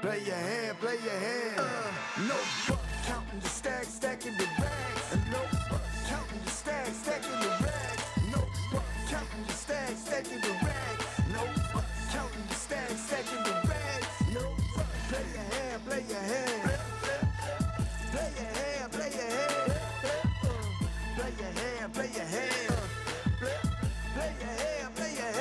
Play your hand, play your hand. No fuck counting the stacks, stacking the rags. No fuck counting the stacks, stacking the rags. No fuck counting the stacks, stacking the rags. No fuck counting the stacks, stacking the rags. No fuck. Play your hand, play your hand. Play your hand, play your hand. Play your hand, play your hand. Play your hand, play your hand.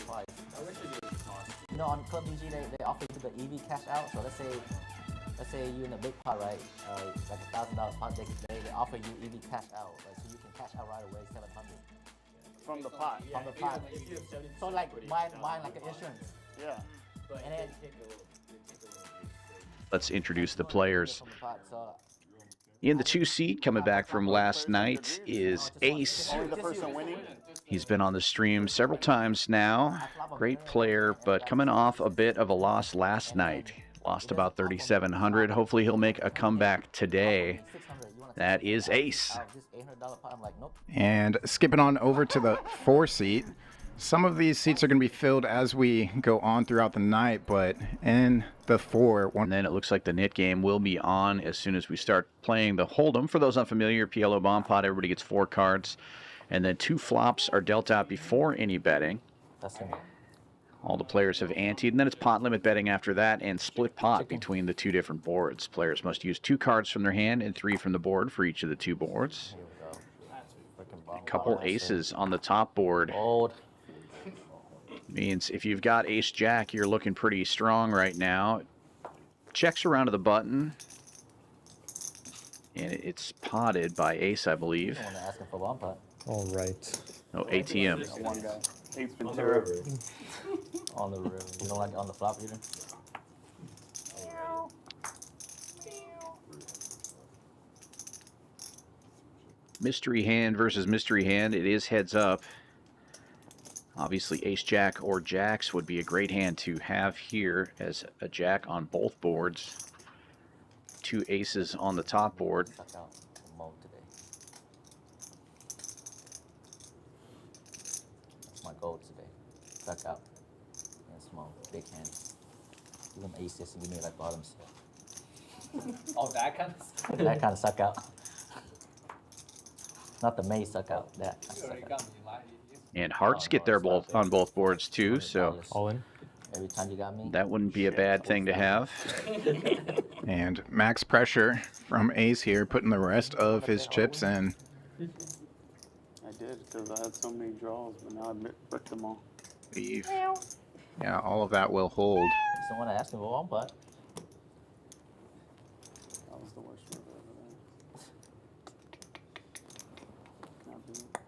Twice. You know, on Club GG they offer you the EV cash out. So let's say you in a big pot, right? Like $1,000 pot, they offer you EV cash out, right? So you can cash out right away, 700 from the pot. From the pot. So like buying like an insurance. Yeah. And then let's introduce the players. In the 2 seat, coming back from last night, is Ace. Only the person winning. He's been on the stream several times now. Great player, but coming off a bit of a loss last night. Lost about 3,700. Hopefully he'll make a comeback today. That is Ace. And skipping on over to the 4 seat. Some of these seats are going to be filled as we go on throughout the night, but in the 4... And then it looks like the knit game will be on as soon as we start playing the Hold'em. For those unfamiliar, PLO bomb pot, everybody gets 4 cards. And then 2 flops are dealt out before any betting. All the players have anteed, and then it's pot limit betting after that, and split pot between the 2 different boards. Players must use 2 cards from their hand and 3 from the board for each of the 2 boards. A couple aces on the top board. Means if you've got ace-jack, you're looking pretty strong right now. Checks around to the button. And it's potted by ace, I believe. All right. Oh, ATM. One guy. Ace on the river. On the river. You don't like on the flop either? Mystery hand versus mystery hand. It is heads up. Obviously, ace-jack or jacks would be a great hand to have here as a jack on both boards. 2 aces on the top board. My goal today. Suck out. And small, big hand. Give them aces and give me like bottoms. Oh, that kind of stuff? That kind of suck out. Not the maze suck out. That. And hearts get there both on both boards too, so all in. Every time you got me. That wouldn't be a bad thing to have. And max pressure from Ace here, putting the rest of his chips in. I did, because I had so many draws, but now I bricked them all. Yeah, all of that will hold. Someone asked me for one, but That was the worst river over there. Cannot do it.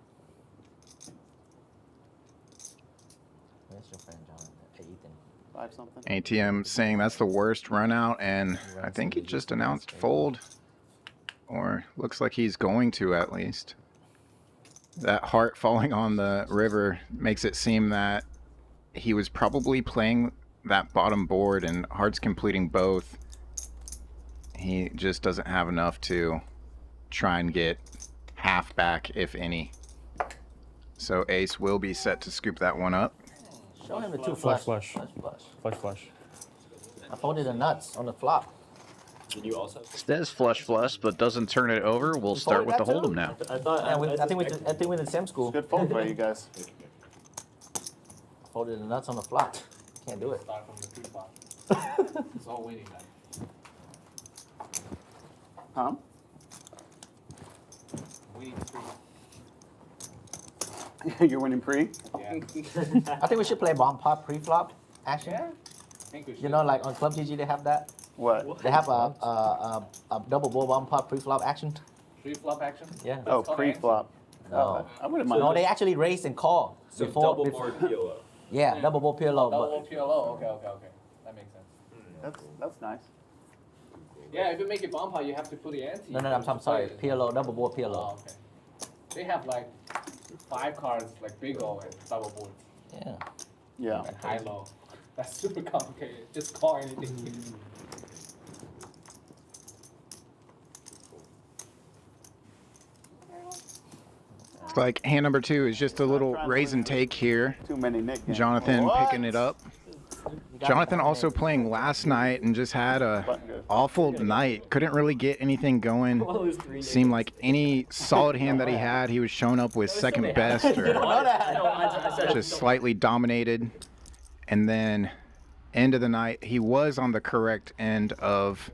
where's your friend John? Hey, Ethan. 5 something. ATM saying that's the worst run out, and I think he just announced fold. Or looks like he's going to, at least. That heart falling on the river makes it seem that he was probably playing that bottom board, and hearts completing both. He just doesn't have enough to try and get half back, if any. So Ace will be set to scoop that one up. Show him the 2 Flush, flush. flush. Flush, flush. I folded the nuts on the flop. Did you also? Says flush flush, but doesn't turn it over. We'll start with the Hold'em now. I thought. Yeah, I think we're in the same school. Good fold by you guys. Folded the nuts on the flop. Can't do it. Start from the 3 flop. It's all winning then. Huh? Winning 3. You're winning pre? Yeah. I think we should play bomb pot pre-flop action. Yeah. I think we should. You know, like on Club GG, they have that. What? They have a double bull bomb pot pre-flop action. 3 flop action? Yeah. That's Oh, called pre-flop. No. I wouldn't mind. No, they actually raise and call So before. double before board PLO. yeah, double bull PLO. Double PLO. Okay. That makes sense. That's nice. Yeah, if you make it bomb pot, you have to put the ante. But, no, I'm sorry. PLO, double bull PLO. Oh, okay. They have like 5 cards, like big O and double board Yeah. Yeah. and high low. That's super complicated. Just call anything. Looks like hand number 2 is just a little raise and take here. Too many Nick games. Jonathan What? picking it up. Jonathan also playing last night and just had a awful night. Couldn't really get anything going. Seemed like any solid hand that he had, he was showing up with second best or just slightly dominated. And then end of the night, he was on the correct end of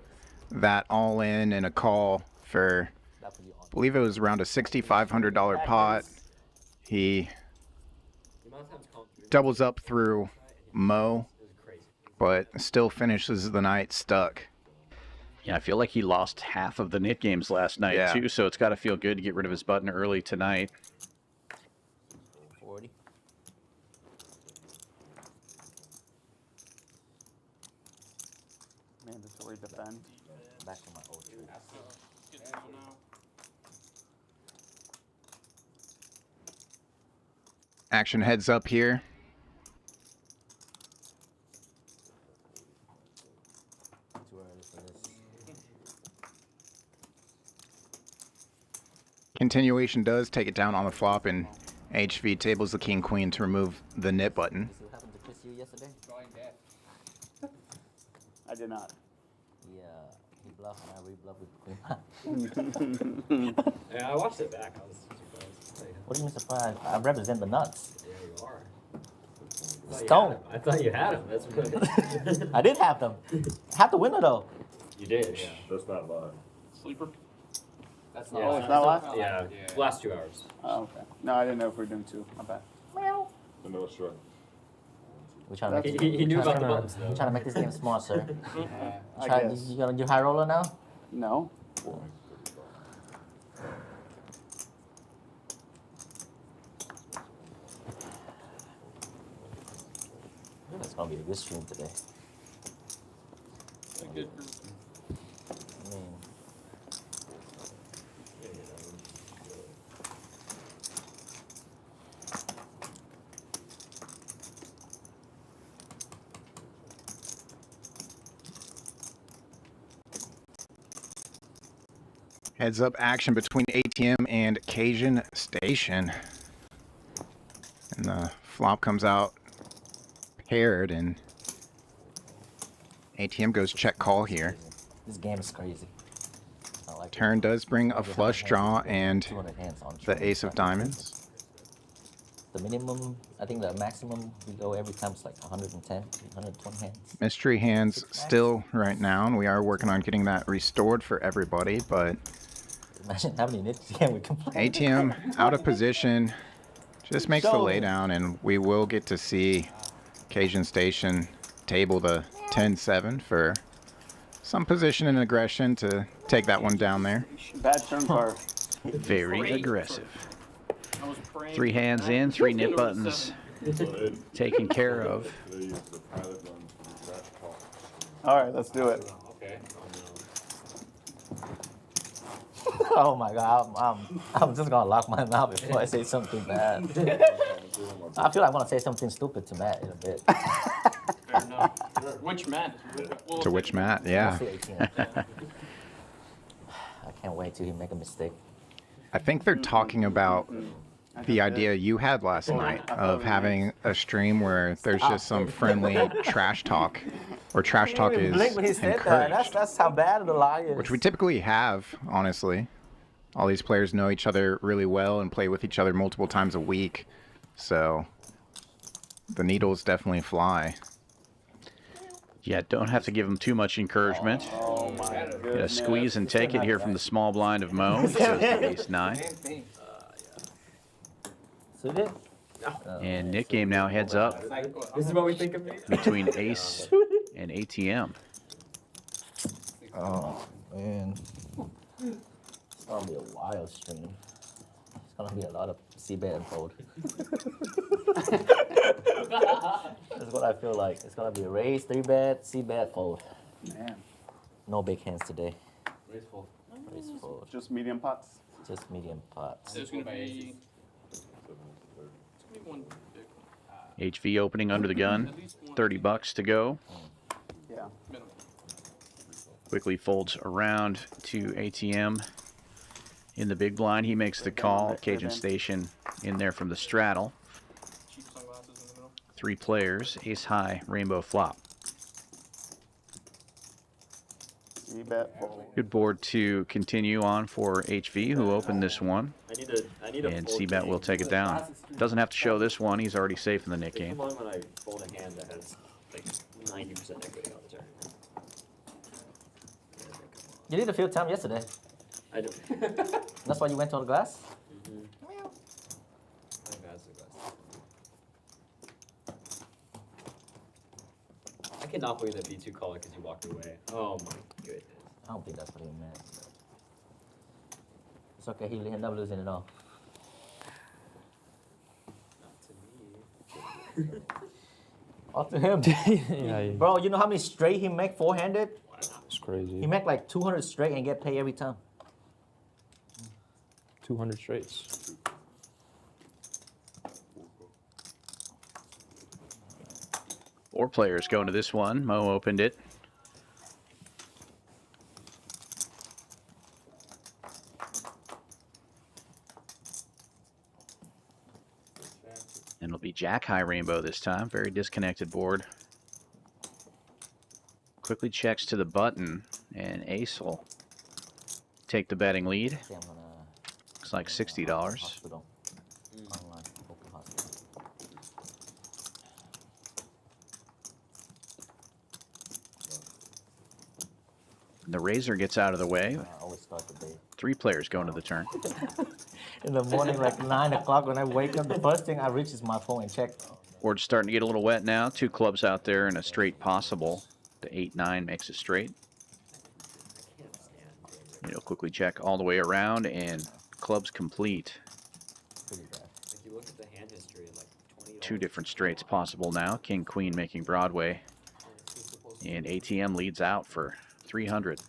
that all in and a call for, I believe it was around a $6,500 pot. He doubles up through Mo, but still finishes the night stuck. Yeah, I feel like he lost half of the knit games last night too, so it's got to feel good to get rid of his button early tonight. 40. Mandatory defend. Back to my old tree. Action heads up here. Too early for this. Continuation does take it down on the flop, and HV tables the king queen to remove the knit button. See what happened to Chris Yu yesterday? I did not. He bluffed and I rebluffed with queen. Yeah, I watched it back. I was surprised. What do you mean surprised? I represent the nuts. Yeah, you are. Stone. I thought you had him. That's what I did have them. Have the winner though. you did. Yeah. That's not live. Sleeper? That's Yeah. not Oh, it's not live? Yeah. Last 2 hours. Oh, okay. No, I didn't know if we were doing 2. My bad. Meow. I know it's right. We're trying to make He knew about the buttons we're though. trying to make this game smart, sir. I Try, guess. you gonna do high roller now? No. It's gonna be a good stream today. I mean, Heads up action between ATM and Cajun Station. And the flop comes out paired, and ATM goes check call here. this game is crazy. I like it. Turn does bring a flush draw and 200 hands on the stream. ace of diamonds. The minimum, I think the maximum we go every time is like 110, 120 hands. Mystery hands still right now, and we are working on getting that restored for everybody, but Imagine how many nits can we can play. ATM out of position just makes the Show. laydown, and we will get to see Cajun Station table the 10-7 for some position and aggression to take that one down there. Bad turn card. Very aggressive. 3 hands in, 3 knit buttons taken care of. They use the pilot run for trash talk. All right, let's do it. Okay. Oh my god, I'm just gonna lock my mouth before I say something bad. I feel like I want to say something stupid to Matt in a bit. Fair enough. Which man? To which Matt, yeah. We'll see 18. I can't wait till he make a mistake. I think they're talking about the idea you had last night of having a stream where there's just some friendly trash talk, or trash talk is Blink when he said that. encouraged, That's how bad the lie is. which we typically have, honestly. All these players know each other really well and play with each other multiple times a week, so the needles definitely fly. Yeah, don't have to give him too much encouragement. Oh my Get a goodness. squeeze and take it here from the small blind of Mo. Shows the ace 9. So did? And knit game now heads up This is what we think of me. between ace and ATM. Oh man, it's gonna be a wild stream. It's gonna be a lot of c-bet and fold. That's what I feel like. It's gonna be a raise, 3-bet, c-bet, fold. Man, No big hands today. Graceful. Raise, fold. just medium pots. Just medium pots. There's gonna be. It's gonna be one big one. HV opening under the gun. 30 bucks to go. Yeah. Minimum. Quickly folds around to ATM. in the big blind. He makes the call. Cajun Station in there from the straddle. Cheap sunglasses in the middle. 3 players, ace high, rainbow flop. You bet. Fold. Good board to continue on for HV, who opened this one. I need a And fold C-Bet game. will take it down. Doesn't have to show this one. He's already safe in the Nick It's the game. one when I fold a hand that has like 90% equity on the turn. You did a field time yesterday. I do. That's why you went on the glass? I cannot believe that B2 called because you walked away. Oh my goodness. I don't think that's what he meant. It's okay, he'll end up losing it all. Not to me. Up to him. Yeah, Bro, you know how many straight he make four-handed? it's crazy. He make like 200 straight and get paid every time. 200 straights. Four players going to this one. Mo opened it. And it'll be Jack High Rainbow this time. Very disconnected board. Quickly checks to the button, and Ace will take the betting lead. Okay, I'm gonna Looks like $60. hospital. Online, open hospital. And the Razor gets out of the way. I always start the day. 3 players going to the turn. In the morning, like 9 o'clock, when I wake up, the first thing I reach is my phone and check. Board's starting to get a little wet now. 2 clubs out there and a straight possible. The 8-9 makes a straight. And he'll quickly check all the way around, and clubs complete. Pretty bad. If you look at the hand history, like 20. 2 different straights possible now. King Queen making Broadway, and ATM leads out for 300.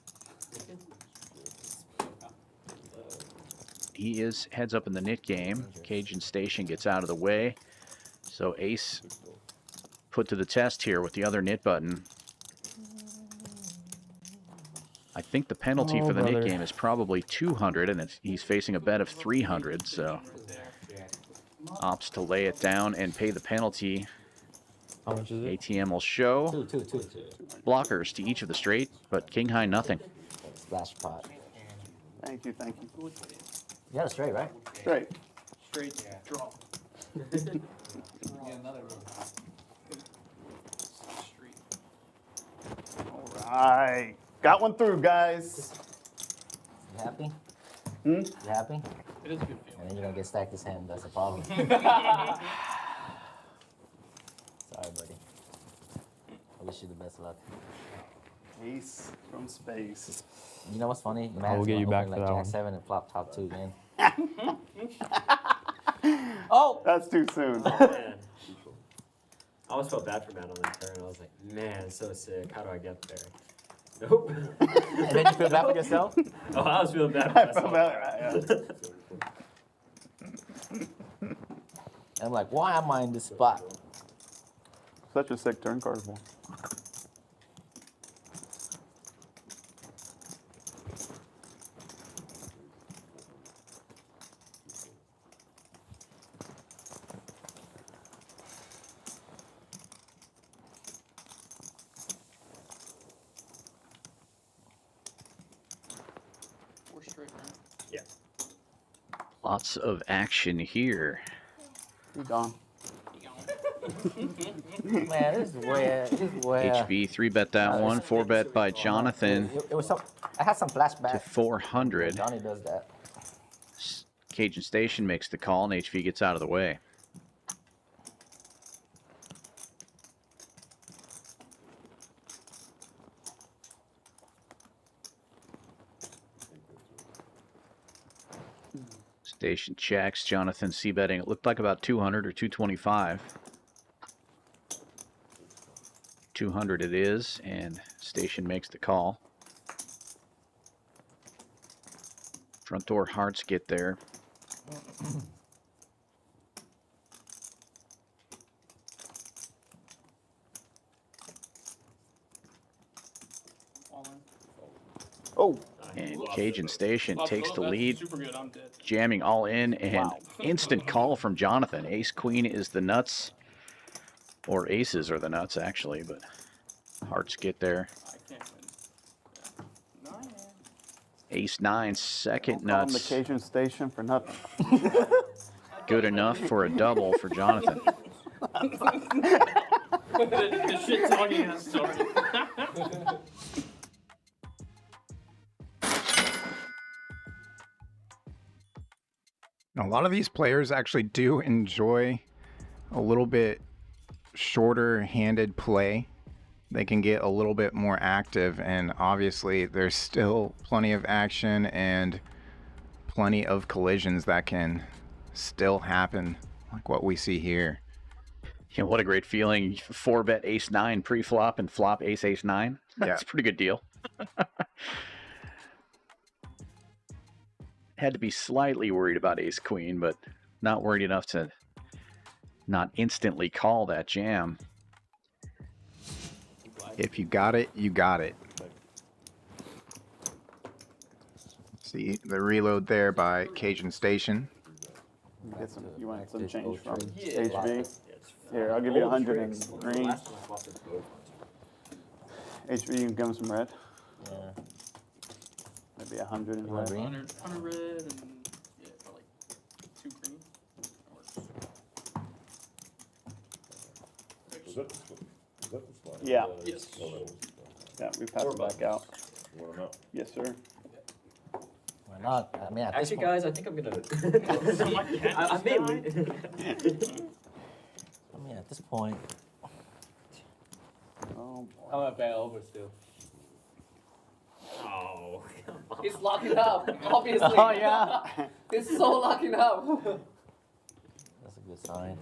He is heads up in the Nick game. Cajun Station gets out of the way, so Ace put to the test here with the other knit button. I think the penalty for the Nick game is probably 200, and he's facing a bet of 300, so opts to lay it down and pay the penalty. How much is it? ATM will show Two. blockers to each of the straight, but King High nothing. Splash pot. Thank you, thank you. You had a straight, right? Straight. Straight draw. Yeah, another room. Street. All right. Got one through, guys. You happy? Hmm? You happy? It is a good And feeling. then you're gonna get stacked this hand. That's the problem. Sorry, buddy. I wish you the best of luck. Ace from space. You know what's funny? I will get you back for like that Jack one. 7 and flop top 2, man. Oh, that's too soon. Man. I almost felt bad for Matt on the turn. I was like, man, it's so sick. How do I get there? Nope. And then you feel bad for yourself? Oh, I was feeling bad for I myself. felt bad, yeah. I'm like, why am I in this spot? Such a sick turn card. Man. We're straight, right? Yeah. Lots of action here. You gone. Man, this is where. HB 3-bet that one, 4-bet by Jonathan It was some. I had some to flashback. 400. Johnny does that. Cajun Station makes the call, and HV gets out of the way. Station checks. Jonathan c-betting. It looked like about 200 or 225. 200 it is, and Station makes the call. Front door hearts get there. All in. Oh, And Cajun Station takes the That's lead, super good. I'm dead. jamming all in, and instant call from Jonathan. Ace Queen is the nuts, or aces are the nuts actually, but hearts get there. I can't win. Yeah. 9. Ace 9, second Don't call him the nuts, Cajun Station for nothing. good enough for a double for Jonathan. The shit talking has started. A lot of these players actually do enjoy a little bit shorter handed play. They can get a little bit more active, and obviously there's still plenty of action and plenty of collisions that can still happen, like what we see here. Yeah, what a great feeling. 4-bet ace 9 pre-flop and flop ace 9. That's a pretty good deal. Had to be slightly worried about ace queen, but not worried enough to not instantly call that jam. If you got it, you got it. See the reload there by Cajun Station. Get some, you want some change from Yeah. HV? Here, I'll give you 100 in green. HV, you can give him some red. Yeah. Maybe 100 in You want red. green? 100 red and yeah, probably 2 green. Is that the slide? Yeah. Yes. Yeah, we passed it back out. You wanna know? Yes, sir. Why not? I mean, at this Actually, point, guys, I think I'm gonna. I may win. I mean, at this point, Oh, I'm gonna bet over still. Oh, come on. It's locking up, obviously. Oh, yeah. It's so locking up. that's a good sign.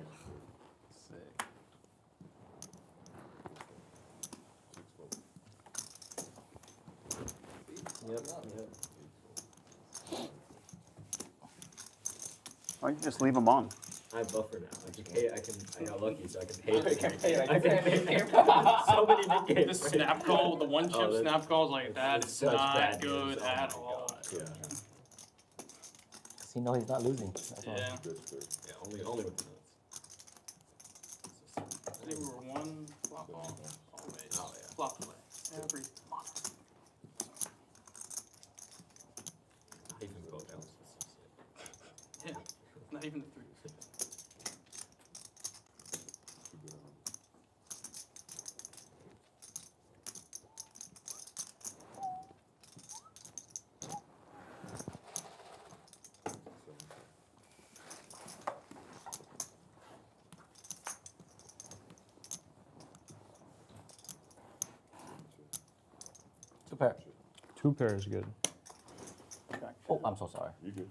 sick. Yep. Why don't you just leave them on? I have buffer now. I can pay. I got lucky, so I can pay. I can pay, I can pay. So many big games. This snap call, the one chip Oh, snap calls, like that it's is such not bad good news. Oh at my all. God, Yeah. Cause he know he's not losing. That's all. Yeah. Yeah. Only with the nuts. I think we were 1 flop off. Always. Oh yeah. Flop play. Every month. I even go down. Yeah. Not even the 3. Two pair. 2 pairs good. Oh, I'm so sorry. You good?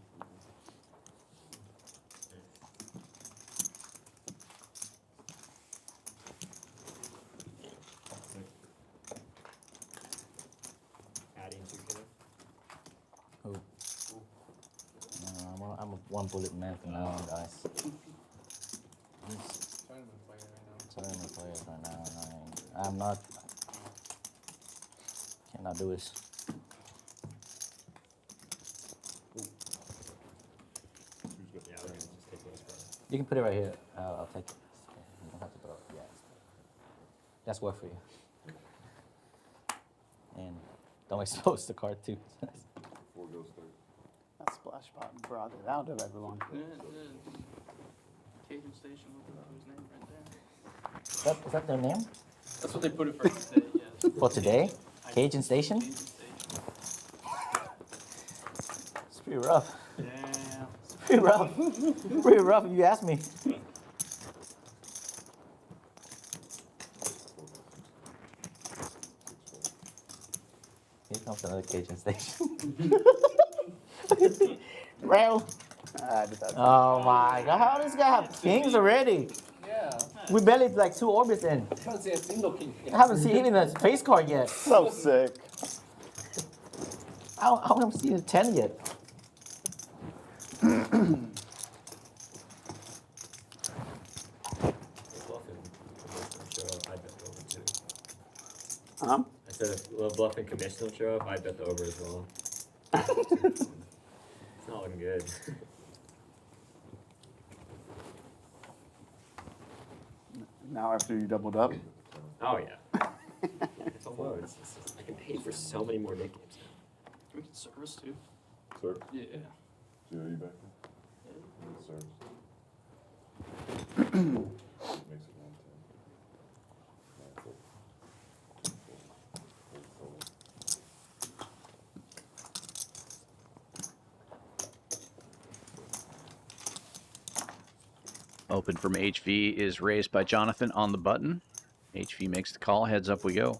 Adding 2K. Who? I'm a 1 bullet man from now on, guys. I'm just tournament players right now. I'm not. Cannot do this. Yeah, we're gonna just take those cards. You can put it right here. I'll take it. You don't have to throw it. Yeah. That's work for you. And don't expose the card too. 4 goes 3. That splash pot brought it out of everyone. Yeah, yeah. Cajun Station, look at his name right there. Is that their name? That's what they put it for today, yes. For today? Cajun Station? Cajun Station. It's pretty rough. Yeah. It's pretty rough. Pretty rough if you ask me. Here comes another Cajun Station. Well, I did that. oh my god, how does this guy have kings already? Yeah. We barely like 2 orbits in. I haven't seen a single king. I haven't seen even a face card yet. So sick. I haven't seen a 10 yet. Huh? I said if Lebluff and Commish don't show up, I bet the over as well. It's not looking good. Now after you doubled up. Oh yeah. It's alone. I can pay for so many more Nick games now. We can service too. Sir, Yeah. Joe, you back there? Sir. Makes it 110. Open from HV is raised by Jonathan on the button. HV makes the call. Heads up we go.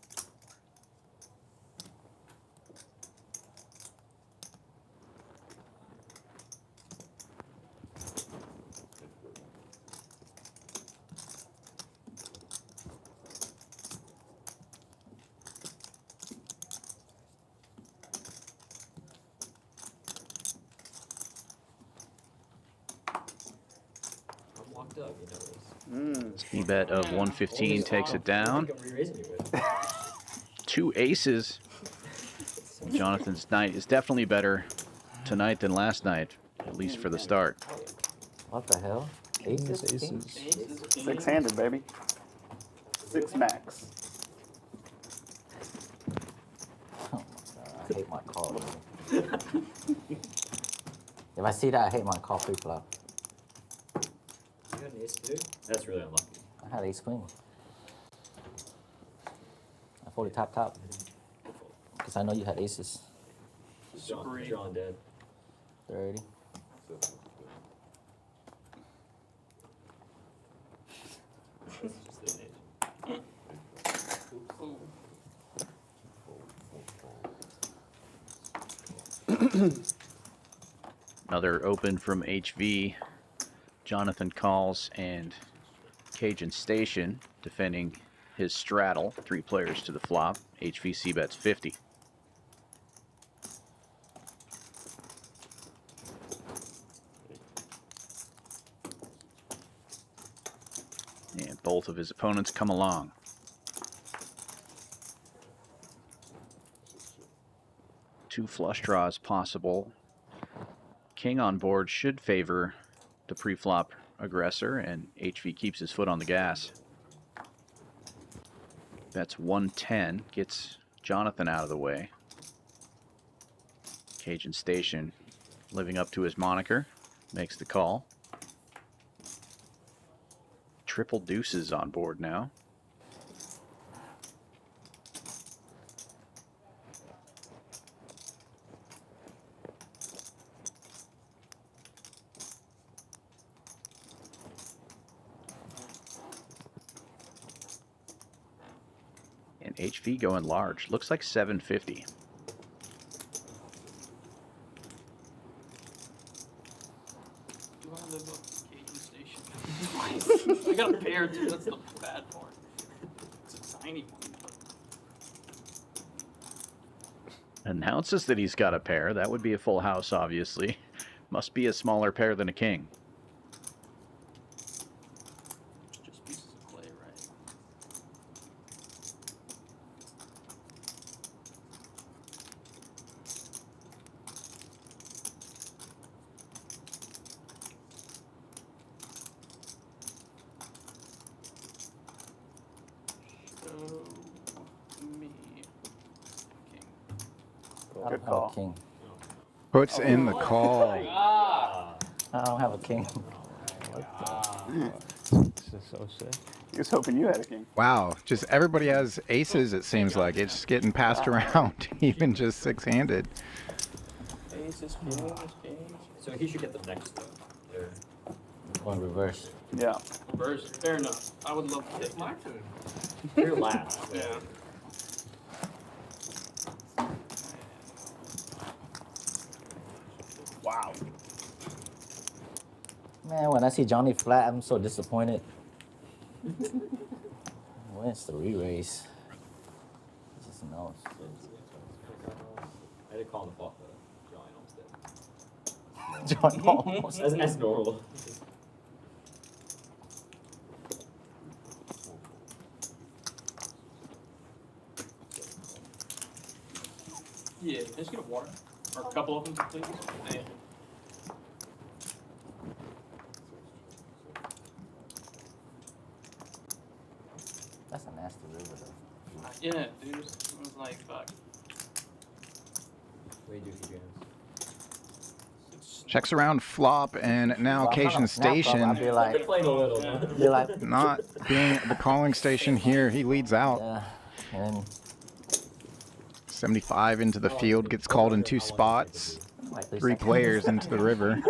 I'm locked up, you know this. Speed bet of 115 takes it down. I'm re-raising you with. 2 aces. Jonathan's night is definitely better tonight than last night, at least for the start. What the hell? Aces? Aces. Kings? Six-handed, baby. 6 max. Oh my god, I hate my call. If I see that, I hate my call pre-flop. You got an ace too? That's really unlucky. I had ace queen. I folded top. Because I know you had aces. Drawn dead. 30. It's just an ace. Another open from HV. Jonathan calls and Cajun Station defending his straddle. 3 players to the flop. HVC bets 50. And both of his opponents come along. Two flush draws possible. King on board should favor the pre-flop aggressor, and HV keeps his foot on the gas. That's 110, gets Jonathan out of the way. Cajun Station living up to his moniker, makes the call. Triple deuces on board now. And HV going large. Looks like 750. Do I live up to Cajun Station? I got a pair too, that's the bad part. It's a tiny one, but Announces that he's got a pair. That would be a full house, obviously. Must be a smaller pair than a king. just pieces of clay, right? Show me king. I don't have a king. Puts in the call. I don't have a king. This is so sick. He was hoping you had a king. Wow, just everybody has aces, it seems like. It's just getting passed around, even just 6-handed. Aces, kings, kings. So he should get the next though. There. Going reverse. Yeah. Reverse, fair enough. I would love to take my turn. You're last. Yeah. Wow. Man, when I see Johnny flat, I'm so disappointed. When's the re-raise? Just knows. I did call in the flop though. Johnny almost dead. Johnny almost. That's normal. Yeah, just get a water. Or a couple of them, please. Yeah. That's a nasty river though. Yeah, dude. It was like, fuck. What do you do for games? Checks around flop, and now Well, I'm not Cajun a snap, bro, Station, I'd be like, Playing a little, man. be like, not being the calling station here, he leads out. yeah, and 75 into the field, gets called in 2 spots. like 3 players into the river.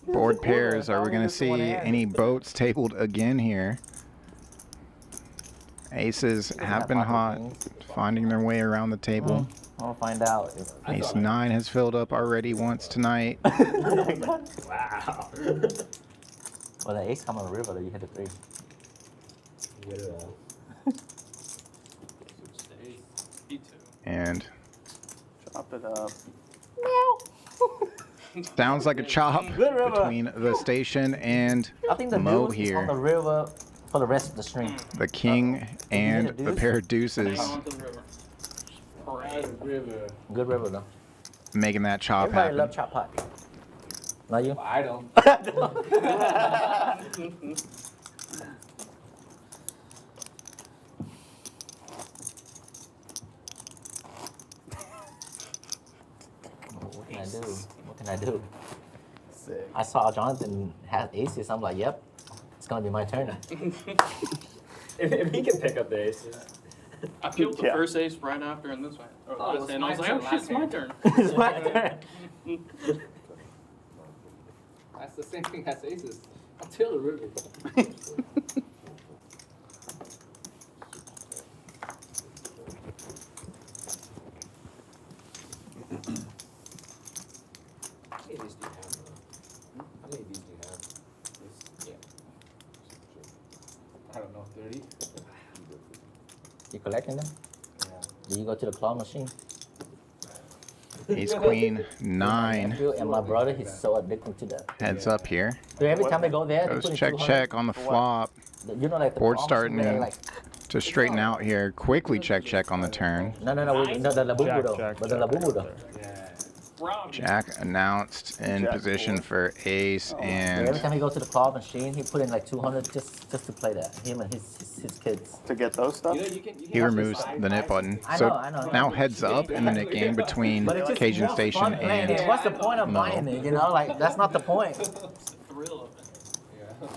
Board pairs. Are we going to see any boats tabled again here? Aces have been hot, finding their way around the table. I'll find out. Ace 9 has filled up already once tonight. Wow. Well, the ace come on the river, though, you hit the 3. Good, E2. And Chop it up. sounds like a chop between the station and I think the Mo deuce is on the here. river for the rest of the stream. The king and the pair of deuces On to the river. Parade. River. Good river, though. making that chop Everybody happen. love chop pot. Not you? I don't. What can I do? What can I do? Sick. I saw Jonathan has aces. I'm like, yep, it's gonna be my turn. if he can pick up the aces. I peeled the Yeah. first ace right after in this way. Or Oh, last it's hand. I my was like, turn, oh shit, it's my last turn. It's my turn. That's the same thing as aces. Until the river. How many of these do you have, though? How many of these do you have? I don't know, 30? You collecting them? Yeah. Do you go to the claw machine? Ace queen My 9 nephew and my brother, he's so addicted to that. heads up here. So every time they go there, they Goes put in check 200. check on the flop. You know, like the Board claw starting machine, they to- like, To straighten out here, quickly check check on the turn. no, the labubu Jack, though. jack, But the jack, labubu though. right there. Yeah. Rob. Jack announced in Jack position four. for ace Every and time he goes to the claw machine, he put in like 200 just to play that. Him and his kids. To get those stuff? he removes the nip button. I So know. now heads up in the nip game between But it's just Cajun more Station fun playing it. and What's the point of Mo. buying it? You know, like that's not the point. It's the thrill of it. Yeah.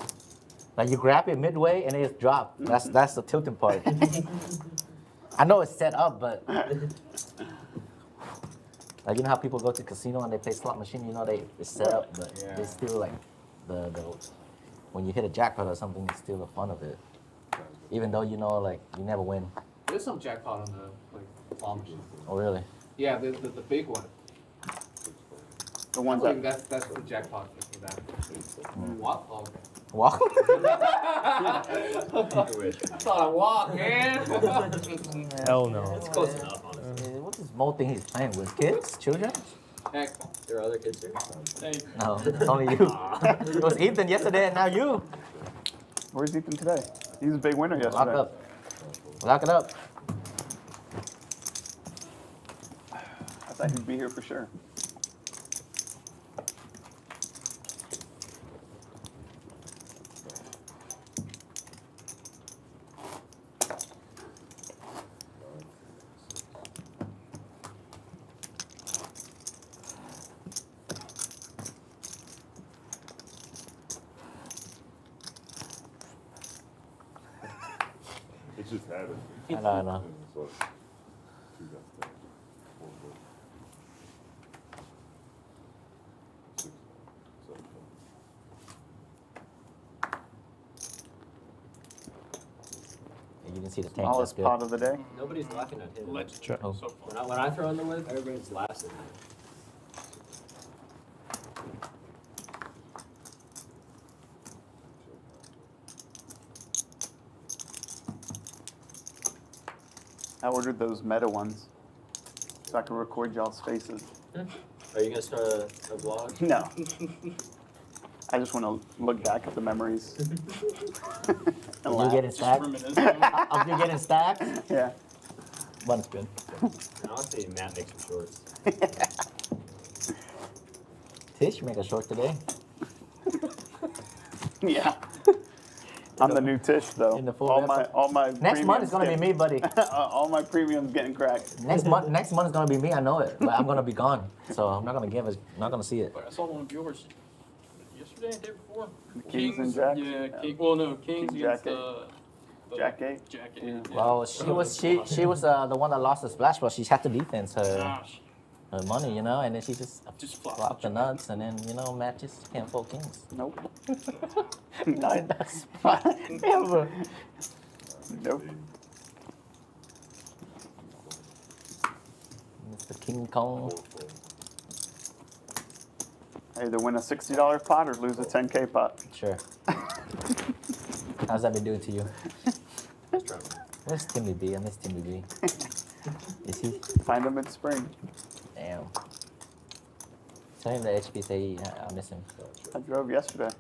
Like you grab it midway and it just drop. That's the tilting part. I know it's set up, but like you know how people go to casino and they play slot machine. You know it's set up, but Yeah. it's still like the when you hit a jackpot or something, it's still the fun of it. Even though you know like you never win. There's some jackpot on the claw machine. Oh really? Yeah, the big one. The I ones think that. that's the jackpot for that. What? Oh, okay. Wow. You wish. That's not a walk, man. Hell no. It's close enough, honestly. What's this mole thing he's playing with? Kids? Children? Heck. There are other kids here. Hey, No, it's only you. It was Ethan yesterday and now you. Where's Ethan today? He was a big winner Lock yesterday. up. Lock it up. I thought he'd be here for sure. It's just habit. I know. It's like 2 down, 4 down, 6 down, 7 down. You didn't see the tank. That's Smallest good. pot of the day. Nobody's laughing at him. let's Check. Oh. so far. When I throw in the whip, everybody's laughing. I ordered those meta ones so I can record y'all's faces. Are you gonna start a vlog? No. I just want to look back at the memories. And You laugh. getting Just stacked? reminisce. Are you getting stacked? Yeah. One's good. And honestly, Matt makes some shorts. Tish make a short today. Yeah. I'm the new Tish though. In the full all my next month is gonna be me, buddy. all my premiums getting cracked. Next month is gonna be me. I know it, but I'm gonna be gone, so I'm not gonna not gonna see it. But I saw one of yours yesterday, the day before. Kings and Jacks? Yeah, King, well, no, Kings King, against Jack Jack 8? Jack 8. Yeah. Yeah. Well, she was the one that lost the splash, but she had to defense her Gosh, money, you know, and then she just flopped flopped the nuts, and then you know, Matt just can't fold kings. Nope. Not that spot ever. Nope. Mr. King Kong. Either win a $60 pot or lose a 10K pot. Sure. How's that been doing to you? Where's Timmy B? I miss Timmy B. Is he? Find him in spring. Damn. Tell him the HP say I miss him. I drove yesterday.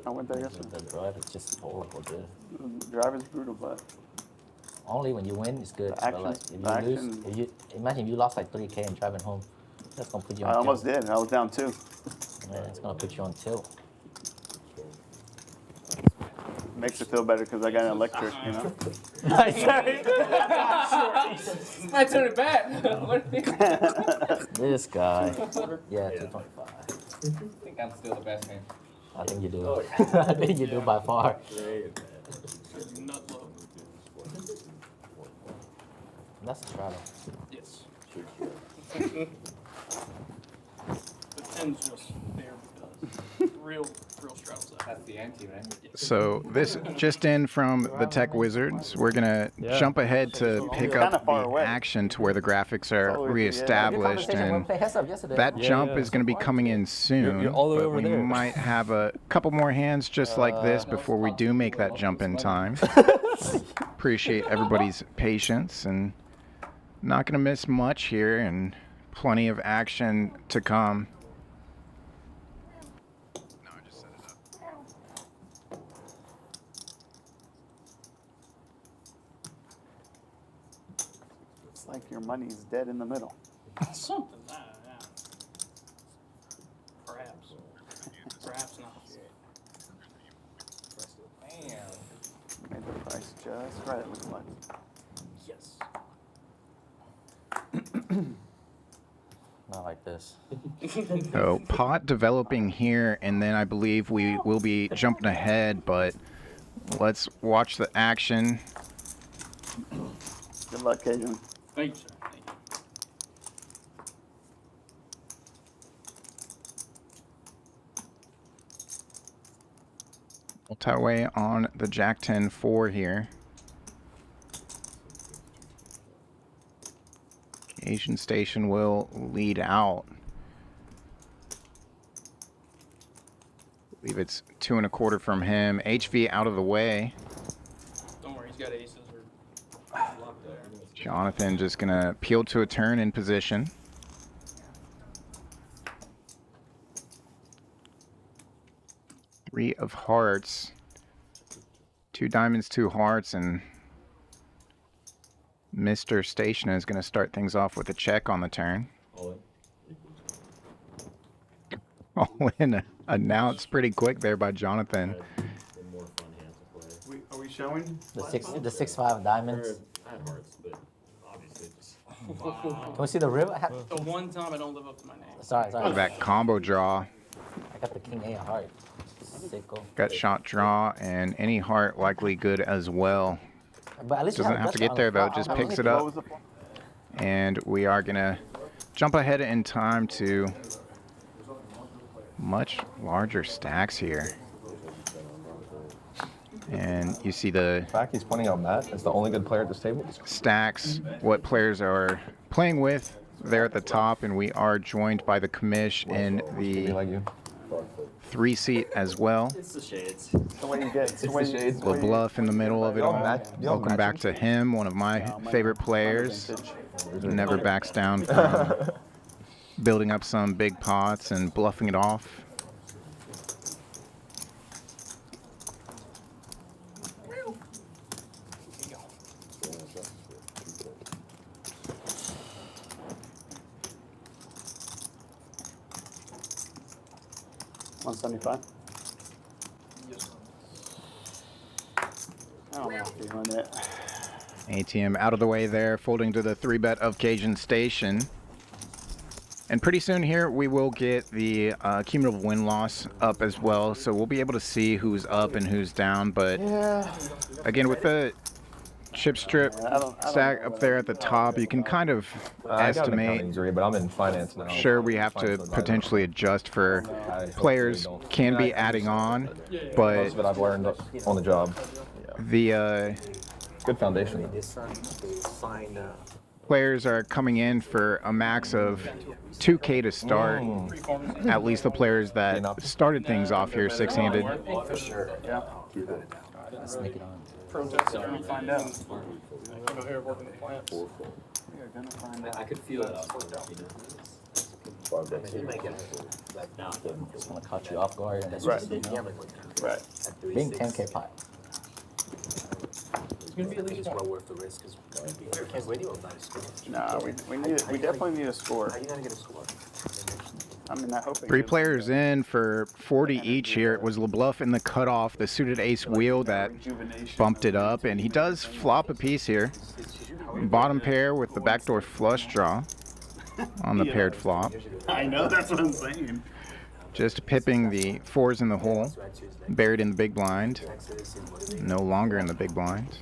I went there yesterday. The drive is just horrible, dude. The drive is brutal, but Only when you win, it's good. The But like, action's- if the you lose, action- if you imagine if you lost like 3K and driving home, that's gonna put you on I tilt. almost did. I was down 2. Yeah, it's gonna put you on tilt. Makes it feel better because I got an electric, you know. I turned it back. This guy. Yeah, 225. I think I'm still the best man. I think you do. I think you do by far. nut low. That's a straddle. Yes. The 10's just there because real straddles out. That's the ante, right? So this just in from the Tech Wizards. We're gonna jump ahead to pick Kinda up far the away. action to where the graphics are Totally, yeah. reestablished, Conversation when we and played heads up yesterday. that jump is going to be coming in soon. You're all the way but over we there. might have a couple more hands just like this before we do make that jump in time. Appreciate everybody's patience, and not going to miss much here, and plenty of action to come. No, I just set it up. It's like your money's dead in the middle. Something. Yeah. Perhaps. Perhaps not. Damn. Made the price just right, it looks like. Yes. Not like this. So pot developing here, and then I believe we will be jumping ahead, but let's watch the action. Good luck, Cajun. Thank you, sir. Thank you. Multi-way on the Jack 10-4 here. Cajun Station will lead out. I believe it's 2 1/4 from him. HV out of the way. Don't worry, he's got aces or locked there. Jonathan just gonna peel to a turn in position. Three of hearts. 2 diamonds, 2 hearts, and Mr. Station is going to start things off with a check on the turn. All in announced pretty quick there by Jonathan. Are we showing? The 6-5 diamonds. I had hearts, but obviously just. Can we see the rib? The one time I don't live up to my name. Sorry. That combo draw. I got the king A heart. Sicko. Got shot draw, and any heart likely good as well. But at least you Doesn't a have to gut get shot there on the though, flop. just I don't picks know it if What up. was the flop? And we are going to jump ahead in time to much larger stacks here. And you see the In fact, he's pointing out Matt as the only good player at this table. stacks, what players are playing with there at the top, and we are joined by the commish in Maybe the like you. 3-seat as well. It's the shades. It's the way you get. It's the way you shades. Lebluff in the middle of it all. Welcome back to him, one of my favorite players. Never backs down from building up some big pots and bluffing it off. 175. I don't know if you win it. ATM out of the way there, folding to the 3-bet of Cajun Station. And pretty soon here, we will get the cumulative win-loss up as well, so we'll be able to see who's up and who's down. But again, with the chip strip stack up there at the top, you can kind of I got an estimate. accounting degree, but I'm in finance now. Sure, we have to potentially adjust for players can be adding on, but Most of it I've learned on the job. the Good foundation. players are coming in for a max of 2K to start. At least the players that started things off here six-handed. For sure. Yeah. Let's make it on. We're gonna find out. Go here working the plants. We're gonna find out. I could feel it out, you know. Just want to catch you off guard. And Right. Right. Being 10K pot. It's gonna be at least one. Worth the risk because we can't win you on that score. No, we definitely need a score. How you gonna get a score? I mean, I hope it 3 gives- players in for 40 each here. It was Lebluff in the cutoff, the suited ace wheel that bumped it up, and he does flop a piece here. Bottom pair with the backdoor flush draw on the paired flop. I know, that's what I'm saying. Just pipping the 4s in the hole, buried in the big blind. No longer in the big blind.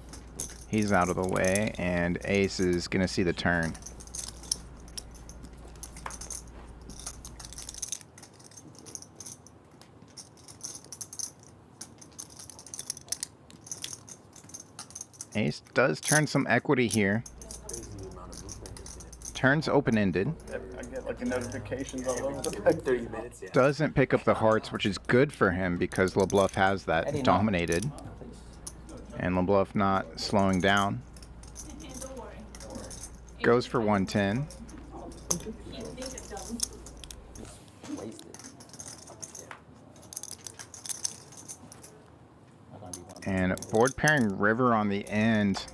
He's out of the way, and ace is gonna see the turn. Ace does turn some equity here. Turns open-ended. I get like a notifications all over the place. 30 minutes, yeah. Doesn't pick up the hearts, which is good for him because Lebluff has that dominated. And Lebluff not slowing down. Goes for 110. And board pairing river on the end.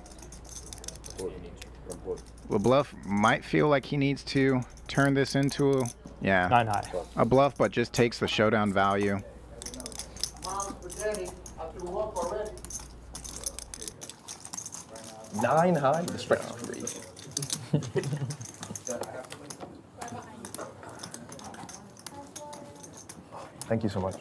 Lebluff might feel like he needs to turn this into a, 9 high. a bluff, but just takes the showdown value. Nine high. The strike is crazy. Thank you so much.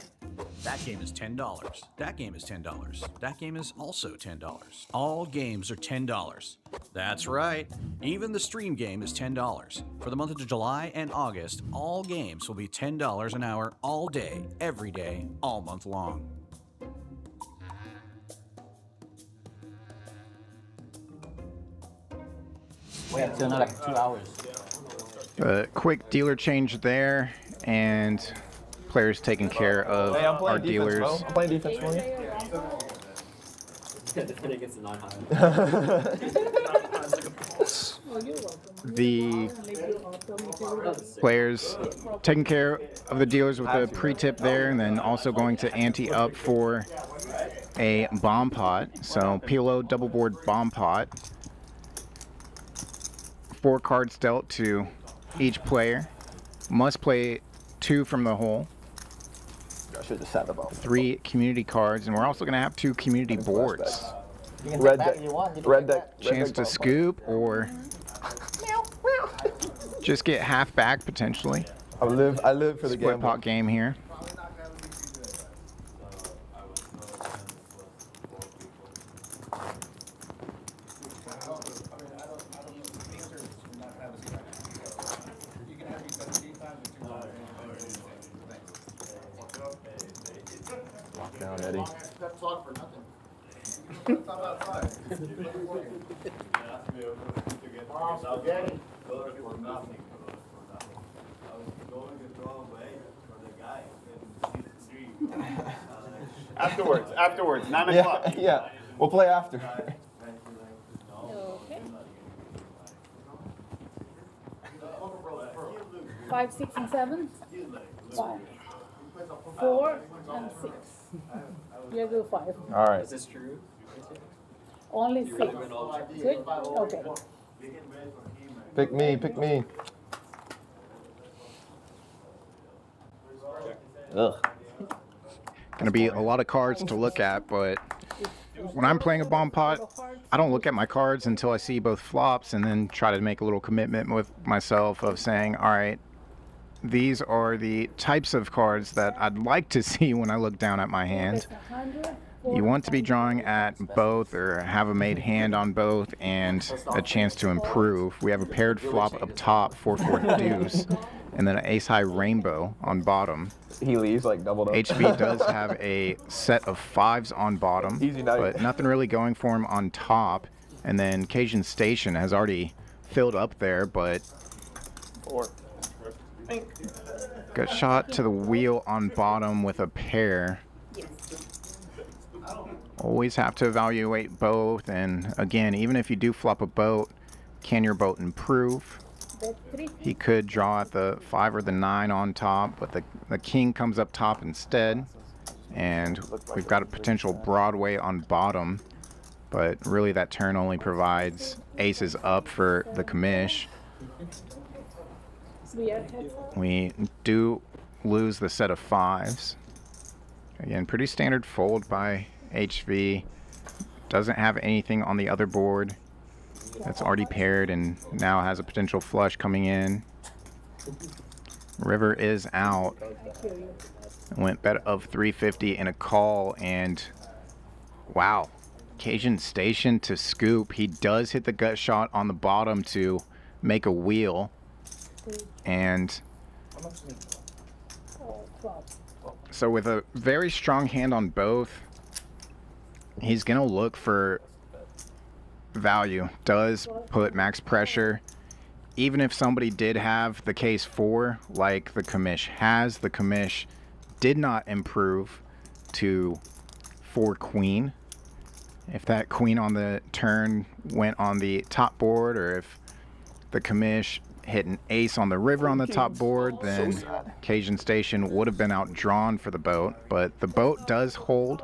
That game is $10. That game is $10. That game is also $10. All games are $10. That's right. Even the stream game is $10. For the month of July and August, all games will be $10 an hour all day, every day, all month long. Wait until another 2 hours. A quick dealer change there, and players taking care of Hey, I'm our playing defense, dealers. bro. I'm playing defense for you. Defending against the 9 high. The players taking care of the dealers with a pre-tip there, and then also going to ante up for a bomb pot. So PLO double board bomb pot. 4 cards dealt to each player. Must play 2 from the hole. I should have sat about 3 community cards, and we're also going to have 2 community boards. You can Red take back deck. if you want. You can Red take deck. back. Chance to scoop or just get half back potentially. I live for the Split game. pot game here. Lock down, Eddie. Afterwards, 9 o'clock. Yeah, yeah. We'll play after. Okay. 5, 6, and 7. 5, 4, and 6. You do 5. All right. Is this true? Only 6. 6? Okay. Pick me. Pick me. Ugh. Going to be a lot of cards to look at, but when I'm playing a bomb pot, I don't look at my cards until I see both flops and then try to make a little commitment with myself of saying, all right, these are the types of cards that I'd like to see when I look down at my hand. You want to be drawing at both or have a made hand on both and a chance to improve. We have a paired flop up top, 4-4 deuce, and then an ace-high rainbow on bottom. He leaves like doubled up. HV does have a set of 5s on bottom, but nothing really going for him on top. And then Cajun Station has already filled up there, but got shot to the wheel on bottom with a pair. Always have to evaluate both, and again, even if you do flop a boat, can your boat improve? He could draw at the 5 or the 9 on top, but the king comes up top instead, and we've got a potential Broadway on bottom, but really that turn only provides aces up for the commish. We do lose the set of 5s. Again, pretty standard fold by HV. Doesn't have anything on the other board that's already paired and now has a potential flush coming in. River is out. Went bet of 350 in a call, and wow, Cajun Station to scoop. He does hit the gut shot on the bottom to make a wheel, and so with a very strong hand on both, he's gonna look for value. Does put max pressure. Even if somebody did have the case 4 like the commish has, the commish did not improve to 4 queen. If that queen on the turn went on the top board, or if the commish hit an ace on the river on the top board, then Cajun Station would have been outdrawn for the boat. But the boat does hold,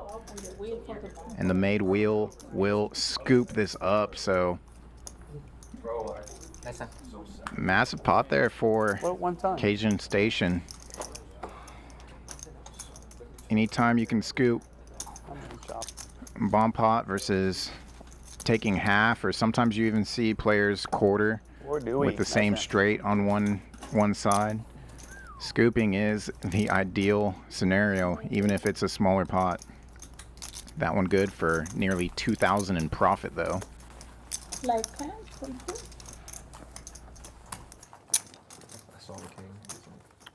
and the made wheel will scoop this up. So massive pot there for Cajun Station. Anytime you can scoop bomb pot versus taking half, or sometimes you even see players quarter with the same straight on one side. Scooping is the ideal scenario, even if it's a smaller pot. That one good for nearly 2,000 in profit though. Like I saw the king.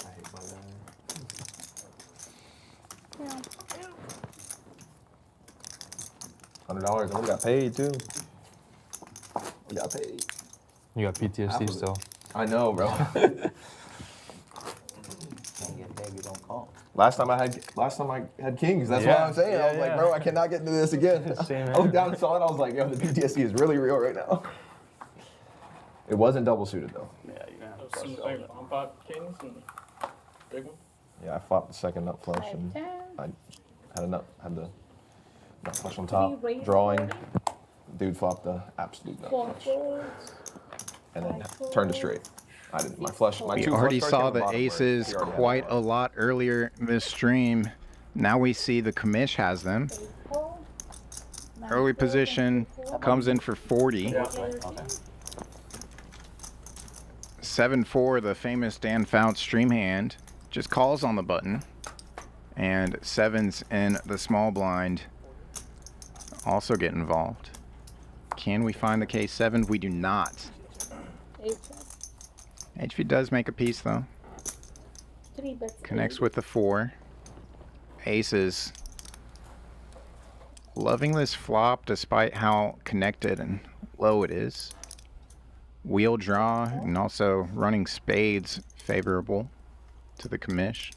I hate my line. $100, and we got paid too. We got paid. You got PTSD still. I know, bro. Can't get paid, you don't call. Last time I had kings. That's what I'm saying. I was like, bro, I cannot get into this again. I looked down and saw it. I was like, yo, the PTSD is really real right now. It wasn't double suited though. Yeah, you have some like bomb pot kings and big one. Yeah, I flopped the second nut flush, and I had the nut flush on top, drawing. Dude flopped the absolute nut flush, and then turned it straight. I didn't. My flush. We already saw the aces quite a lot earlier this stream. Now we see the commish has them. Early position comes in for 40. 7-4, the famous Dan Fouts stream hand, just calls on the button, and 7s in the small blind also get involved. Can we find the K7? We do not. HV does make a piece though. Connects with the 4. Aces. Loving this flop despite how connected and low it is. Wheel draw and also running spades favorable to the commish.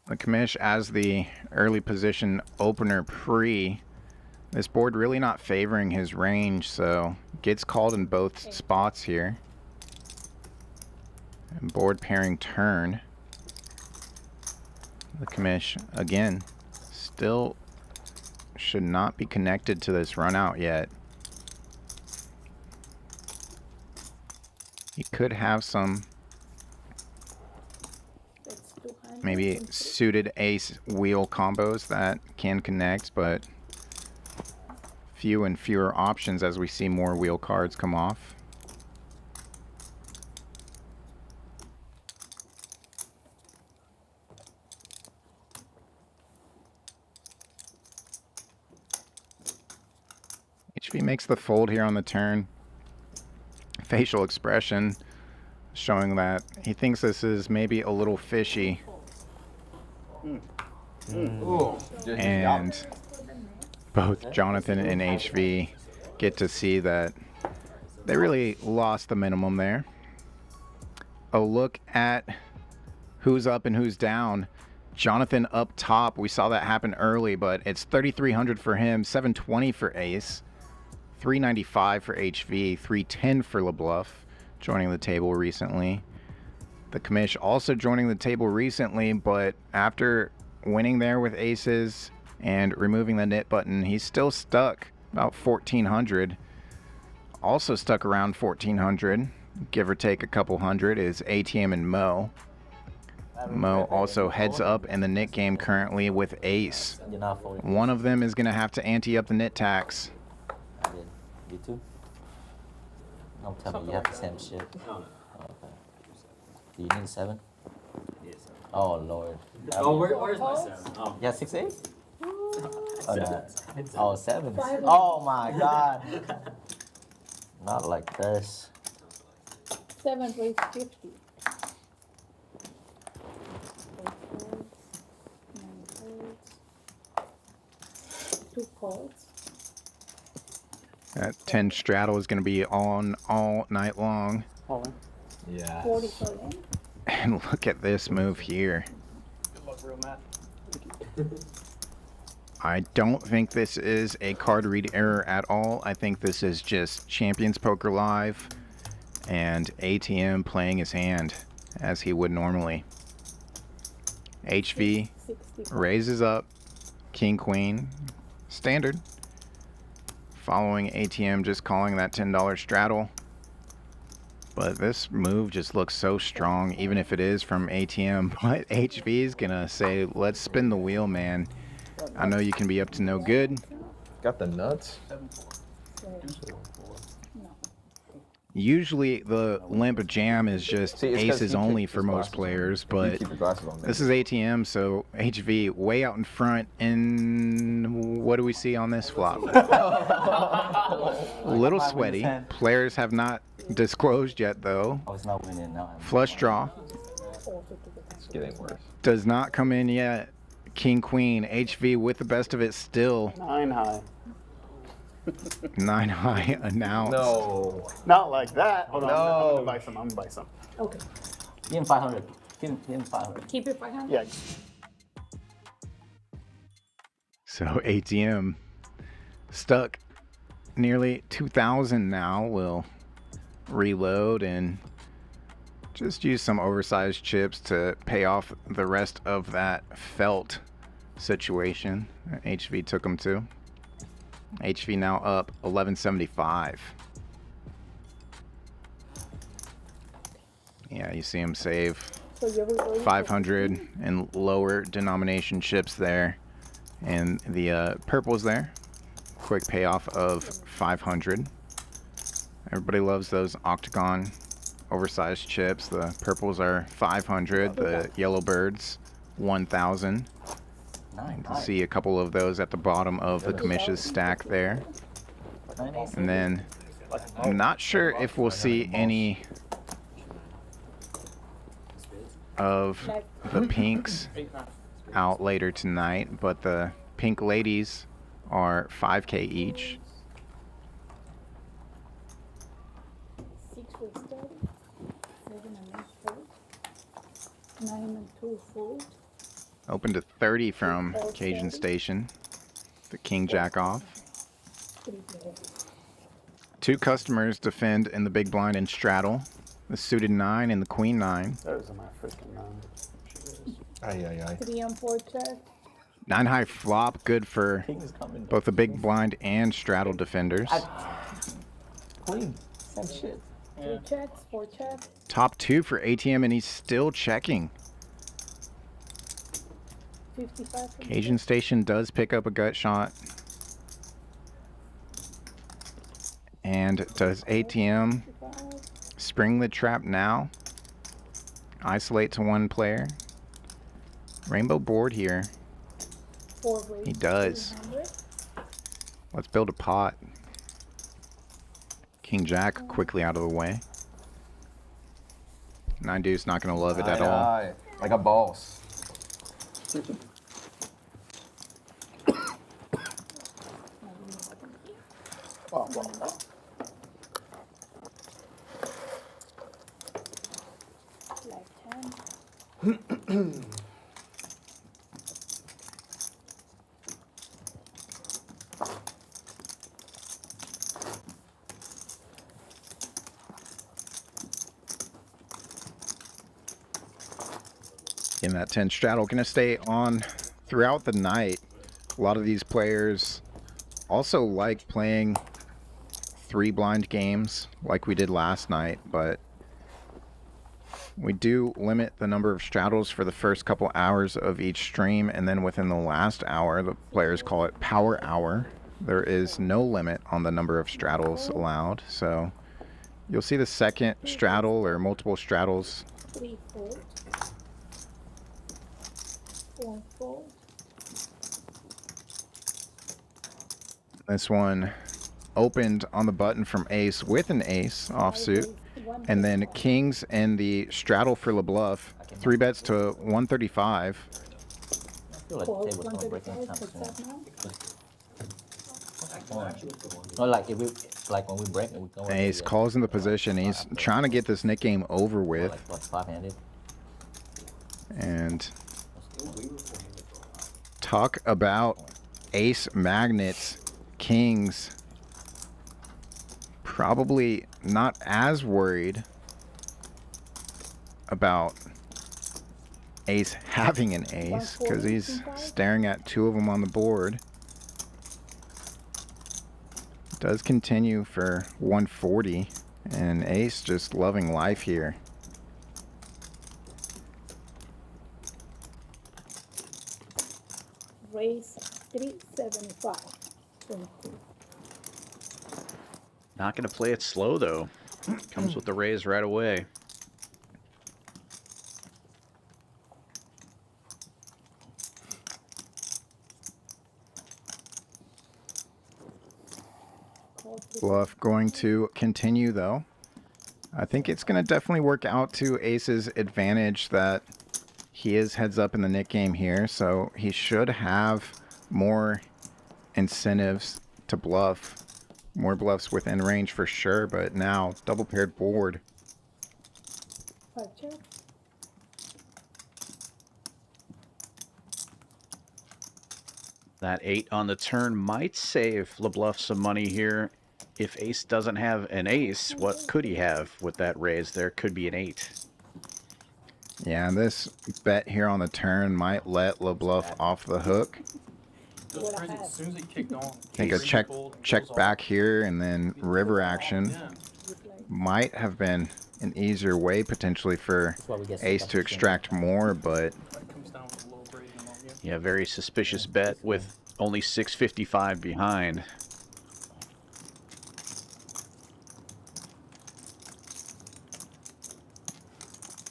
The commish as the early position opener pre. This board really not favoring his range, so gets called in both spots here. And board pairing turn. The commish again still should not be connected to this run out yet. He could have some maybe suited ace wheel combos that can connect, but few and fewer options as we see more wheel cards come off. HV makes the fold here on the turn. Facial expression showing that he thinks this is maybe a little fishy. And both Jonathan and HV get to see that they really lost the minimum there. A look at who's up and who's down. Jonathan up top, we saw that happen early, but it's 3,300 for him, 720 for Ace, 395 for HV, 310 for Lebluff, joining the table recently. The Commish also joining the table recently, but after winning there with aces and removing the knit button, he's still stuck about 1,400. Also stuck around 1,400, give or take a couple hundred, is ATM and Mo. Mo also heads up in the knit game currently with ace. One of them is going to have to ante up the knit tax. I did. You too? Don't tell me you have the same shit. No. Okay. Do you need 7? Oh, Lord. Oh, where's my 7? Oh. Yeah, 6-8? Oh, no. 7. Oh, 7. Oh, my God. Not like this. 7 raise 50. 2 cards. That 10 straddle is going to be on all night long. Yeah. 40 for them. And look at this move here. Good luck, real Matt. I don't think this is a card read error at all. I think this is just Champions Poker Live and ATM playing his hand as he would normally. HV raises up, King Queen, standard. Following ATM just calling that $10 straddle. But this move just looks so strong, even if it is from ATM. But HV is gonna say, let's spin the wheel, man. I know you can be up to no good. Got the nuts. Usually the limp jam is just See, it's 'cause aces he only keeps for his most glasses on. players, You but keep your glasses on, man. this is ATM, so HV way out in front. And what do we see on this flop? A little sweaty. Players have not disclosed yet, though. Oh, it's not winning now. Flush draw. It's getting worse. Does not come in yet. King Queen. HV with the best of it still. 9 high. 9 high announced. No. Not like that. Hold on. No. I'm gonna buy some. I'm gonna buy some. Okay. Give him 500. Give him 500. Keep it 500? Yeah. So ATM stuck nearly 2,000 now. We'll reload and just use some oversized chips to pay off the rest of that felt situation that HV took him to. HV now up 1175. Yeah, you see him save So you're reloading 500 and lower denomination chips there, and the purple's there. Quick payoff of 500. Everybody loves those octagon oversized chips. The purples are 500. The yellow birds 1,000. You can see a couple of those at the bottom of the Commish's stack there. And then I'm not sure if we'll see any of the pinks out later tonight, but the pink ladies are 5K each. 6 with 30. 7 and 8 fold. 9 and 2 fold. Open to 30 from Cajun Station. The king jack off. 3 players. 2 customers defend in the big blind and straddle. The suited 9 and the queen 9. Those are my freaking 9. 3 and 4 check. 9 high flop, good for both the big blind and straddle defenders. Queen, same shit. 3 checks, 4 checks. Top 2 for ATM, and he's still checking. 55. Cajun Station does pick up a gut shot. And does ATM spring the trap now? Isolate to one player. Rainbow board here. He does. Let's build a pot. King Jack quickly out of the way. 9 deuce not gonna love it at all. Like a boss. In that 10 straddle, gonna stay on throughout the night. A lot of these players also like playing 3 blind games like we did last night, but we do limit the number of straddles for the first couple hours of each stream, and then within the last hour, the players call it power hour. There is no limit on the number of straddles allowed, so you'll see the second straddle or multiple straddles. 3 fold. 4 fold. This one opened on the button from ace with an ace offsuit, and then kings and the straddle for Lebluff. 3 bets to 135. I feel like the table's gonna break anytime soon. No, like if we, like when we break it, we go. Ace calls in the position. He's trying to get this Nick game over with. Like 5-handed. And talk about ace magnets, kings. Probably not as worried about ace having an ace because he's staring at 2 of them on the board. Does continue for 140, and ace just loving life here. Raise 375. Not going to play it slow, though. Comes with the raise right away. Bluff going to continue, though. I think it's going to definitely work out to ace's advantage that he is heads up in the Nick game here, so he should have more incentives to bluff. More bluffs within range for sure, but now double paired board. 5 check. That 8 on the turn might save Lebluff some money here. If ace doesn't have an ace, what could he have with that raise? There could be an 8. Yeah, this bet here on the turn might let Lebluff off the hook. As soon as he kicked on, I think a check back here and then river action might have been an easier way potentially for ace to extract more, but yeah, very suspicious bet with only 655 behind.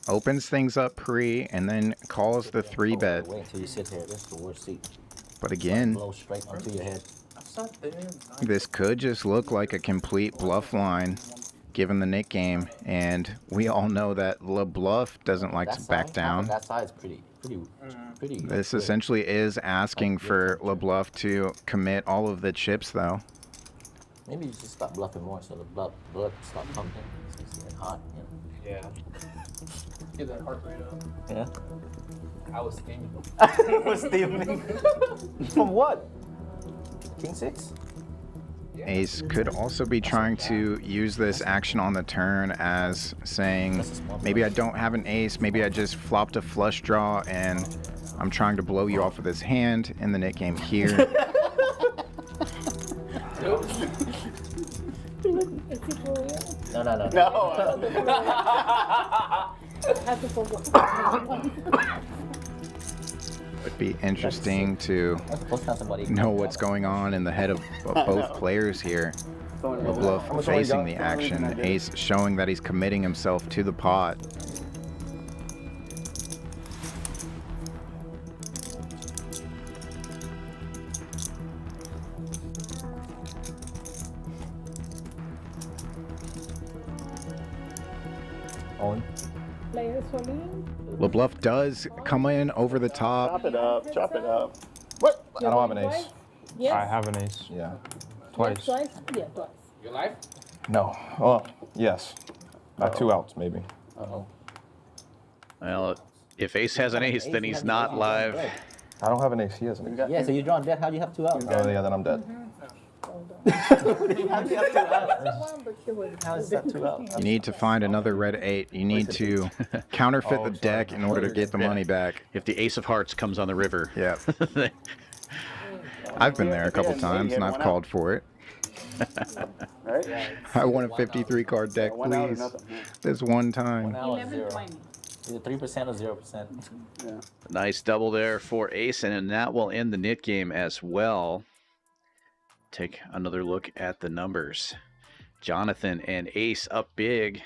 Opens things up pre and then calls the 3 bet. Wait until you sit here. That's the worst seat. But again, Blow straight onto your head. this could just look like a complete bluff line given the Nick game, and we all know that Lebluff doesn't like to back down. That side's pretty. This essentially is asking for Lebluff to commit all of the chips, though. Maybe you should stop bluffing more so the blood stop pumping. It's getting hot. You know? Yeah. Get that heart rate up. Yeah. I was steaming. Was steaming? From what? King 6? Ace could also be trying to use this action on the turn as saying, maybe I don't have an ace, maybe I just flopped a flush draw and I'm trying to blow you off with this hand in the Nick game here. No. Be interesting to know what's going on in the head of both players here. Lebluff facing the action, Ace showing that he's committing himself to the pot. Lebluff does come in over the top. Chop it up, chop it up. What? I don't have an ace. Yes. I have an ace. Yeah. Twice. Twice? Yeah, twice. Your life? No. Oh, yes. By 2 outs, maybe. Uh-oh. Well, if Ace has an ace, then he's not live. I don't have an ace. He has an ace. Yeah, so you're drawing dead. How do you have 2 outs? Oh, yeah, then I'm dead. How is that 2 outs? You need to find another red 8. You need to counterfeit the deck in order to get the money back. If the ace of hearts comes on the river. Yeah. I've been there a couple times and I've called for it. Right? I want a 53 card deck, please. This one time. 11.20. Either 3% or 0%. Yeah. Nice double there for Ace, and that will end the knit game as well. Take another look at the numbers. Jonathan and Ace up big.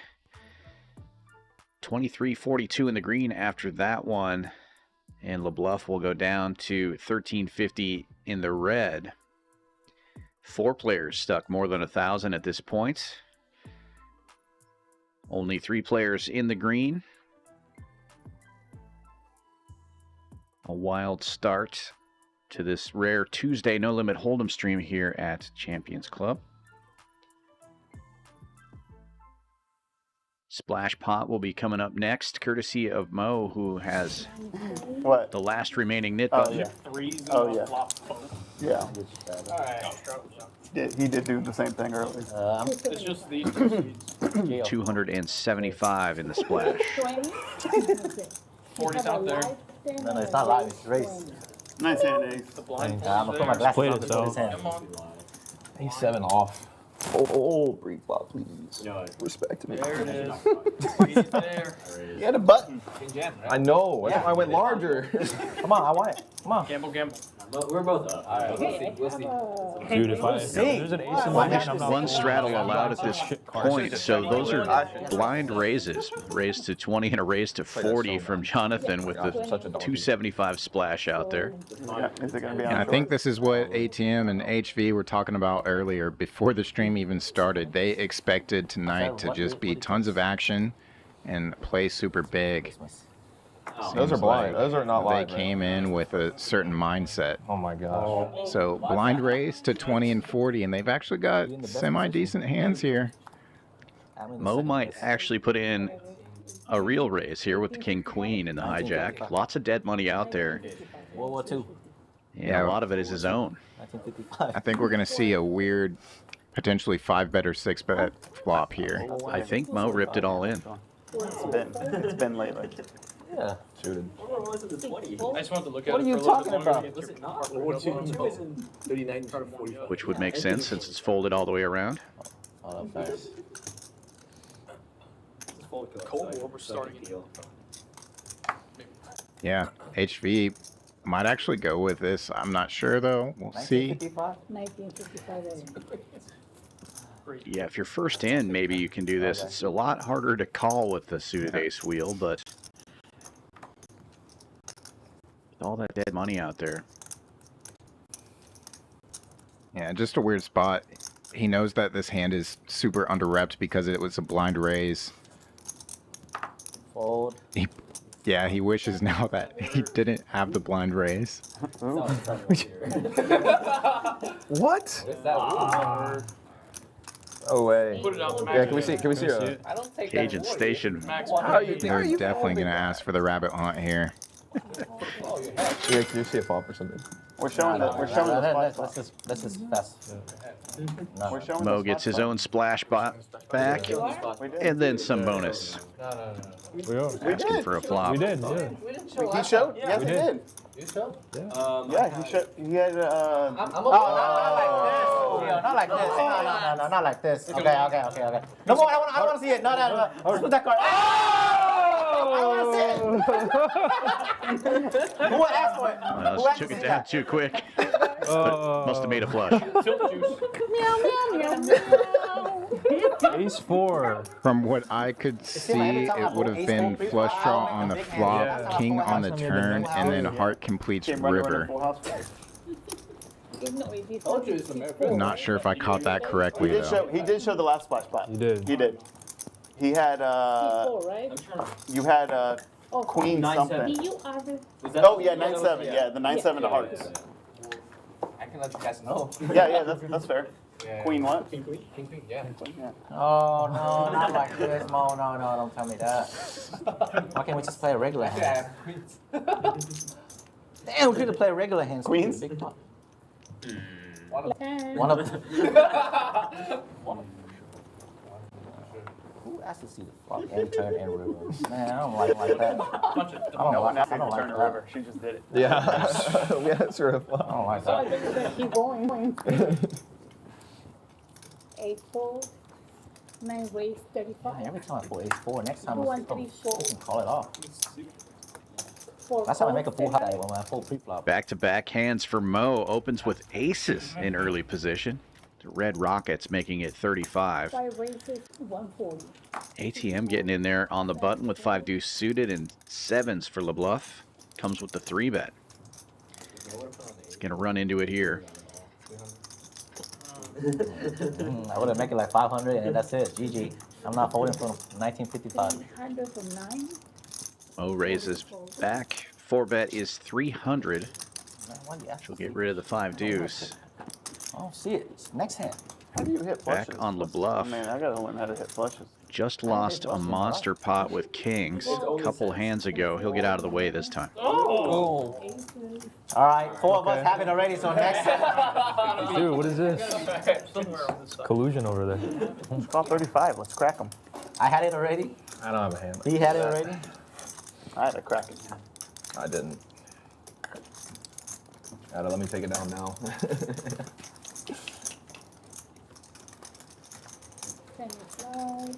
23.42 in the green after that one. And Lebluff will go down to 13.50 in the red. 4 players stuck more than 1,000 at this point. Only 3 players in the green. A wild start to this rare Tuesday No Limit Hold'em stream here at Champions Club. Splash Pot will be coming up next, courtesy of Mo, who has the last remaining knit button. Oh, yeah. Yeah. He did do the same thing earlier. It's just these 2 seeds. 275 in the splash. 40's out there. No, it's not live, it's race. Nice hand, Ace. The blind I'm gonna put my glasses on to put his hand. Come on. He's 7 off. Oh, break flop, please. No, Respect me. There it is. He's there. He had a button. I know. I went larger. Come on, I want it. Come on. Gamble, gamble. we're both up. All right, we'll see. Dude, if there's an ace in my hand, I'm not One straddle allowed at this point, so those are blind raises. Raise to 20 and a raise to 40 from Jonathan with the 275 splash out there. Yeah, is it gonna be on And I short? think this is what ATM and HV were talking about earlier. Before the stream even started, they expected tonight to just be tons of action and play super big. Those are blind. Those are not live. They came in with a certain mindset. Oh my gosh. So blind raise to 20 and 40, and they've actually got semi-decent hands here. Mo might actually put in a real raise here with the King Queen in the hijack. Lots of dead money out there. World War II. Yeah, a lot of it is his own. 1955. I think we're going to see a weird, potentially 5-bet or 6-bet flop here. I think Mo ripped it all in. It's been lately. Yeah. Suited. What was it, the 20? I just wanted to look at What it are you for a little bit talking longer. about? Was it not? World War II. 2 is in 39 to 45. Which would make sense since it's folded all the way around. Oh, that's nice. Cold War, we're starting. Yeah, HV might actually go with this. I'm not sure, though. We'll see. 1955. Yeah, if you're first in, maybe you can do this. It's a lot harder to call with the suited ace wheel, but with all that dead money out there. Yeah, just a weird spot. He knows that this hand is super under-repped because it was a blind raise. Fold. Yeah, he wishes now that he didn't have the blind raise. What? Oh way. Put it out to max. Yeah, can we see? Can we see? I don't take Cajun that Station. Max. They're definitely going to ask for the rabbit hunt here. Yeah, can you see a flop or something? We're showing the spot. Let's just fast. We're showing Mo the gets spot. his own splash bot back, We did. and then some bonus. Asking for a flop. We did, yeah. We didn't show He showed? Yes, he did. You showed? Yeah, he showed. He had. Oh, not like this. No, not like this. Okay. No more. I want to see it. No. Let's put that card. Who asked for it? Well, Who she asked took to it see down that? too quick. But must have made a flush. Ace 4. From what I could see, it would have been flush draw on the flop, king on the turn, and then heart completes Came right over river. to full house. Not sure if I caught that correctly though. He did show the last splash pot. He did. He did. He had you had queen something. Did you other? Oh yeah, 9-7. Yeah, the 9-7 to hearts. I can let you guys know. Yeah, that's fair. Queen what? King queen, yeah. Queen, yeah. Oh no, not like this, Mo. No, don't tell me that. Why can't we just play a regular hand? Damn, we could have played a regular hand. Queens? Big pot. Ten. One of them. Who asked to see the flop and turn and river? Man, I don't like that. No one asked her to turn a river. She just did it. Yeah. Yeah, that's right. I don't like So I that. better keep going. 8 fold. 9 raise 35. Man, every time I pull ace 4, next time 2, we 1, 3, 4. can call it off. 4 Last time I make a fold, full high when I pull pre-flop. Back-to-back hands for Mo. Opens with aces in early position. The Red Rockets making it 35. 5 raises 140. ATM getting in there on the button with 5 deuce suited and 7s for Lebluff. Comes with the 3-bet. He's going to run into it here. I would have make it like 500 and that's it. GG. I'm not folding from 1955. 300 for 9. Mo raises back. 4-bet is 300. Man, why you ask She'll for get free? rid of the 5 deuce. I don't see it. It's next hand. How do you hit flushes? Back on Lebluff. Man, I gotta learn how to hit flushes. Just lost a monster pot with kings a couple hands ago. He'll get out of the way this time. Oh. All right, 4 of us have it already, so next. Dude, what is this? Collusion over there. Let's call 35. Let's crack them. I had it already. I don't have a hand. He had it already. I had to crack it. I didn't. Let me take it down now. 25.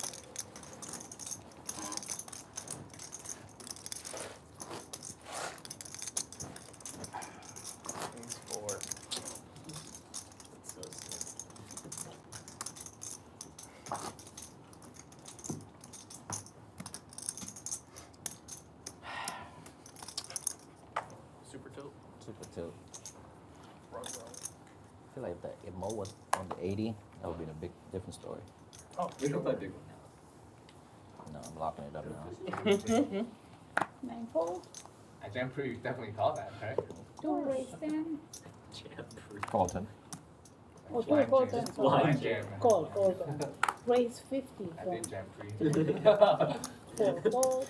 Ace 4. Super tilt. Super tilt. I feel like if Mo was on the 80, that would be a big different story. Oh, we can play big one No, I'm locking it up now. 9 fold. I jam pre, you definitely call that, right? 2 raise 10. Call 10. Oh, 2 fold 10. Blind jam. Call. Raise 50. I From did jam pre. 4 fold.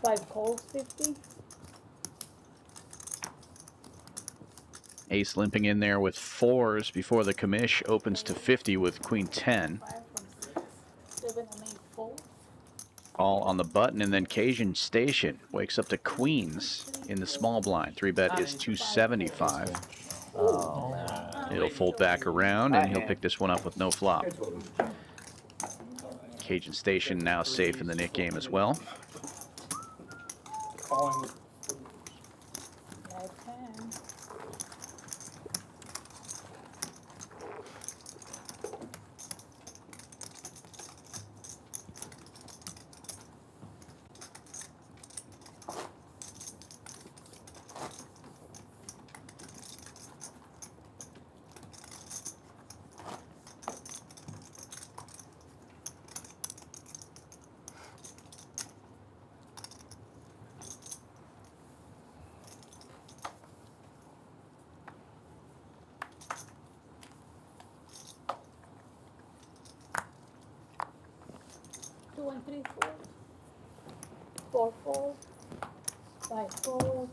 5 calls 50. Ace limping in there with 4s before the commish opens to 50 with queen 10. 5 from 6. 7 and 8 fold. All on the button, and then Cajun Station wakes up to queens in the small blind. 3-bet is 275. Oh, man. It'll fold back around, and he'll pick this one up with no flop. Cajun Station now safe in the Nick game as well. Calling. 5, 10. Two and 3 fold. 4 fold. 5 fold.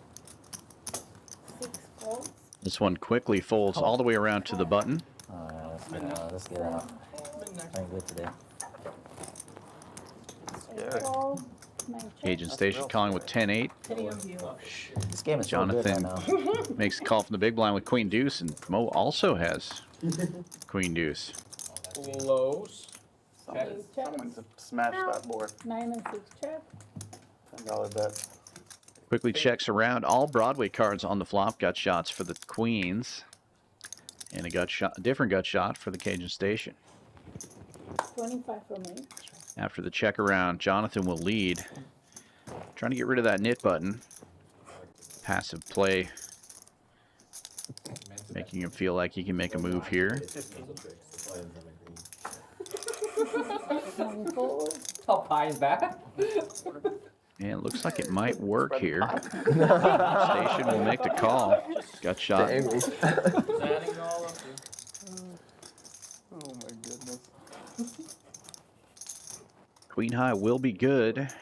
6 folds. This one quickly folds all the way around to the button. Let's get out. Playing good today. 8 fold. 9 check. Cajun Station calling with 10-8. 3 of you. This game is so good right Jonathan now. makes a call from the big blind with queen deuce, and Mo also has queen deuce. Close. Someone's smashed that board. 9 and 6 check. $10 bet. Quickly checks around. All Broadway cards on the flop. Gut shots for the queens. And a different gut shot for the Cajun Station. 25 for me. After the check around, Jonathan will lead. Trying to get rid of that knit button. Passive play. Making him feel like he can make a move here. Top high is back. And it looks like it might work here. Station will make the call. Gut shot. Oh my goodness. Queen high will be good.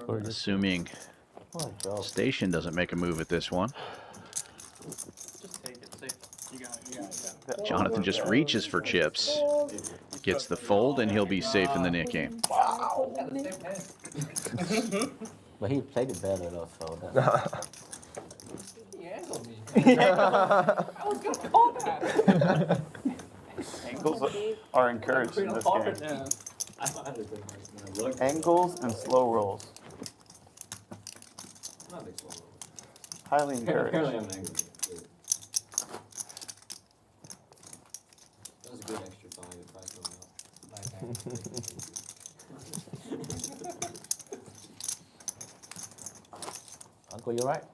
Assuming Station doesn't make a move at this one. Just take it. Safe. You got it. You got it. You got it. Jonathan just reaches for chips. Gets the fold, and he'll be safe in the knit game. Wow. But he played it better though, so He angled me. I was gonna call that. Angles are encouraged in this game. I thought it when I looked. Angles and slow rolls. Not big slow roll. Highly Apparently encouraged. I'm angry. That was a good extra value price going Uncle, you alright?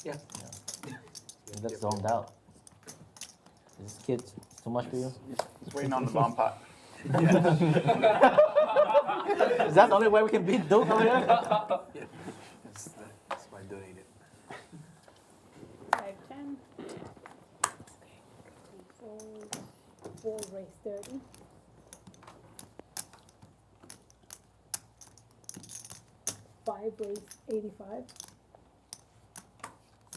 Yeah. You got zoned out. Is this kid too much for you? Just waiting on the bomb pot. Is that the only way we can beat Duke over here? That's why I donated. 5, 10. 4 raise 30. 5 raise 85.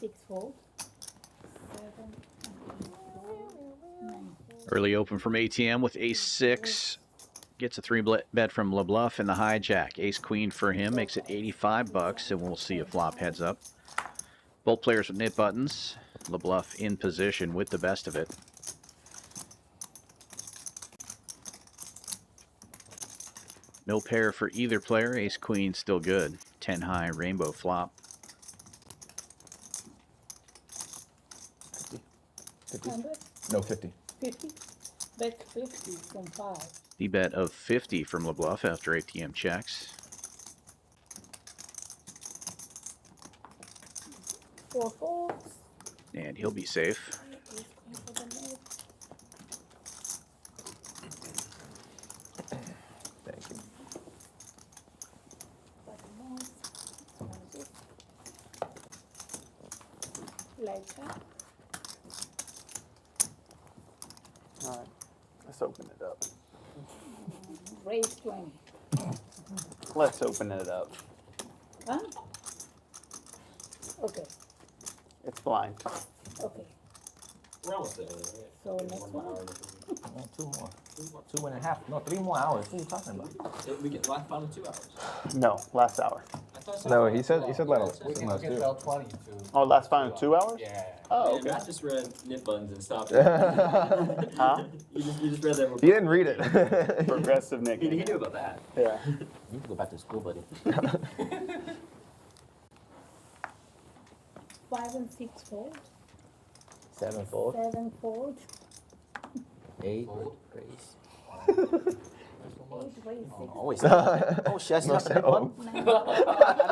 6 fold. 7, 9. Early open from ATM with ace 6. Gets a 3-bet from Lebluff and the hijack. Ace queen for him makes it $85, and we'll see if flop heads up. Both players with knit buttons. Lebluff in position with the best of it. No pair for either player. Ace queen still good. 10 high rainbow flop. 100. No, 50. 50. Bet 50 from 5. The bet of 50 from Lebluff after ATM checks. 4 folds. And he'll be safe. Thank you. Like that. All right, let's open it up. Raise 20. Let's open it up. Huh? Okay. It's blind. Okay. We're almost there. So next one. No, 2 more. 2.5. No, 3 more hours. What are you talking about? We get last final 2 hours. No, last hour. I thought so. No, he said last. We can last get two. sell 20 to. Oh, last final 2 hours? Yeah. Oh, Man, okay. Matt just read knit buttons and stopped. Huh? You just read that. He didn't read it. Progressive Nick. He knew about that. Yeah. You need to go back to school, buddy. 5 and 6 fold. 7 fold. 7 fold. 8 raise. 8 raise 6. Always. Oh shit! I still have the big one.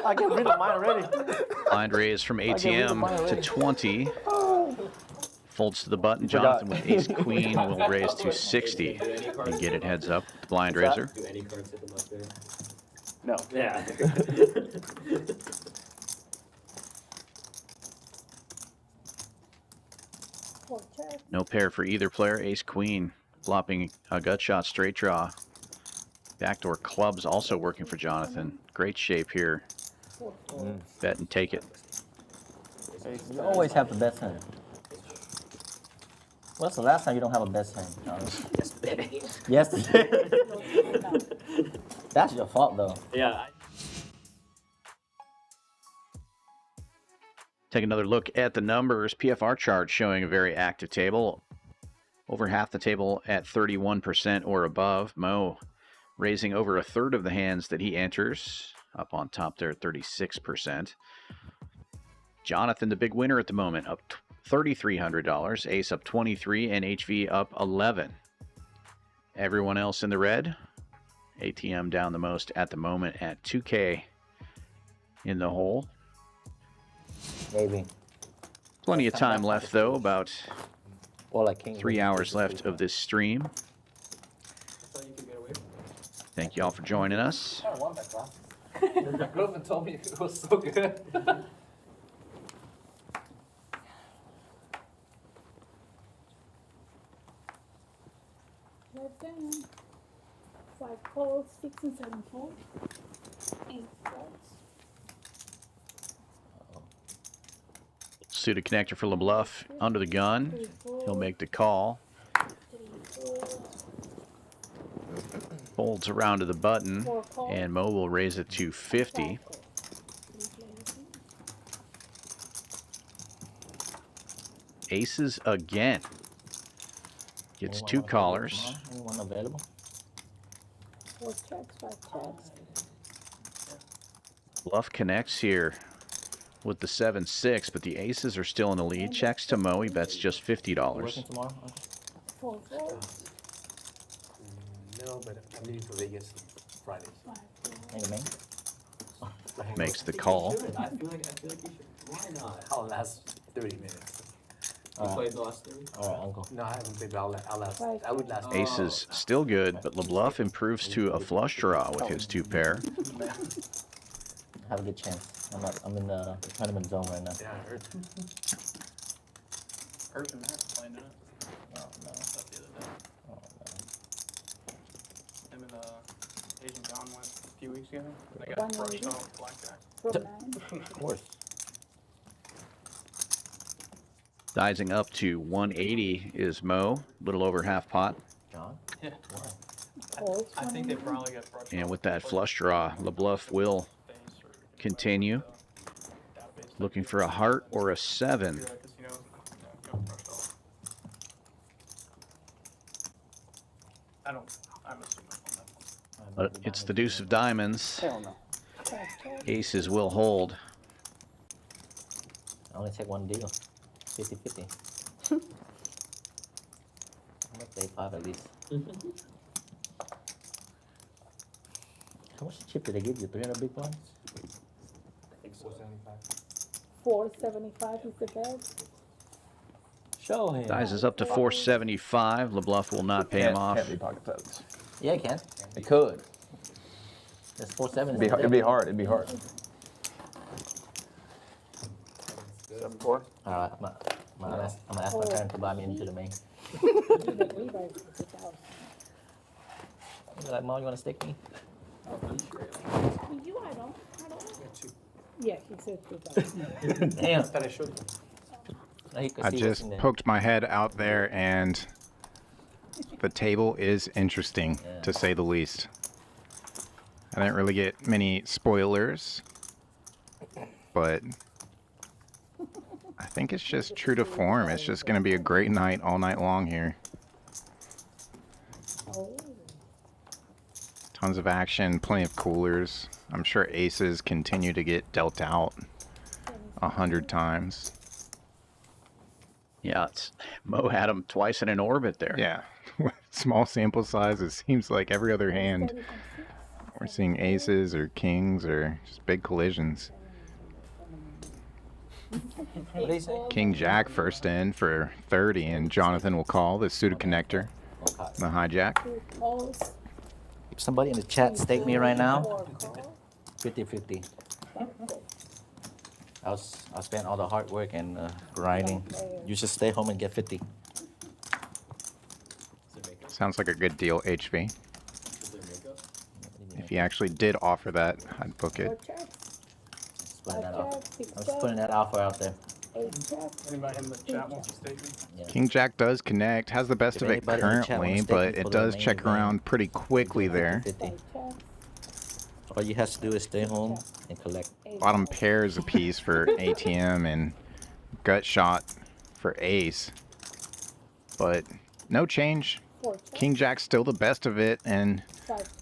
I get rid of mine already. Blind raise from ATM to 20. Folds to the button. Jonathan with ace queen will raise to 60 and get it heads up. The blind raiser. Do any cards hit them up there? No. Yeah. No pair for either player. Ace queen flopping a gut shot straight draw. Backdoor clubs also working for Jonathan. Great shape here. Bet and take it. You always have the best hand. What's the last time you don't have a best hand, Jonathan? Yesterday. Yesterday. That's your fault, though. Yeah. Take another look at the numbers. PFR chart showing a very active table. Over half the table at 31% or above. Mo raising over a third of the hands that he enters. up on top there at 36%. Jonathan, the big winner at the moment, up $3,300. Ace up 23 and HV up 11. Everyone else in the red. ATM down the most at the moment at 2K in the hole. Maybe. Plenty of time left, though. About Well, like 3 hours left of this stream. Thank you all for joining us. I won that class. Griffin told me it was so good. Left down. 5 calls, 6 and 7 calls. 8 calls. Suited connector for Lebluff under the gun. He'll make the call. Folds around to the button, and Mo will raise it to 50. Aces again. Gets 2 callers. Anyone available? 4 checks, 5 checks. Bluff connects here with the 7-6, but the aces are still in the lead. Checks to Mo. He bets just $50. Working tomorrow? 4 calls. No, but I'm leaving for Vegas Friday. Makes the call. I feel like you should. Why not? I'll last 30 minutes. You played the last 30? Alright, uncle. No, I haven't played, but I'll last. I would last. Aces still good, but Lebluff improves to a flush draw with his 2 pair. Have a good chance. I'm in the tournament zone right now. Yeah, I heard. Irv and Matt playing it. Oh, no. That's the other day. Oh, no. Him and Asian John went a few weeks ago. They got 180. brushed off blackjack. From 9. Of course. Sizing up to 180 is Mo, a little over half pot. John? Yeah. Calls. I think they probably got brushed And off. with that flush draw, Lebluff will continue. Looking for a heart or a 7. I'm assuming on that one. But it's the deuce of diamonds. Hell no. Aces will hold. I only take one deal. 50-50. I'm gonna play 5 at least. How much chip did they give you? 300 big ones? 475 is the bed. Show him. Sizes up to 475. Lebluff will not pay him off. Can't be pocket tens. Yeah, it can. It could. There's 4-7. It'd be hard. It'd be hard. 7-4. Alright, I'm gonna ask my parents to buy me into the main. You're like, Mom, you wanna stick me? You, I don't. Yeah, he said 2000. Damn. That I should. I just poked my head out there, and the table is interesting, to say the least. I didn't really get many spoilers, but I think it's just true to form. It's just going to be a great night all night long here. Tons of action, plenty of coolers. I'm sure aces continue to get dealt out 100 times. Yeah, Mo had him twice in an orbit there. Yeah, small sample size. It seems like every other hand we're seeing aces or kings or just big collisions. What do you say? King Jack first in for 30, and Jonathan will call the suited connector, the hijack. If somebody in the chat stake me right now, 50-50. I'll spend all the hard work and grinding. You should stay home and get 50. Sounds like a good deal, HV. If he actually did offer that, I'd book it. I'm just putting that offer out there. Anybody in the chat wants to stake me? Yeah. King Jack does connect, has the best If of it anybody in the chat currently, wants to stake but me it for the does main check event, around pretty quickly there. 50. All you have to do is stay home and collect. Bottom pairs apiece for ATM and gut shot for ace. But no change. King Jack's still the best of it, and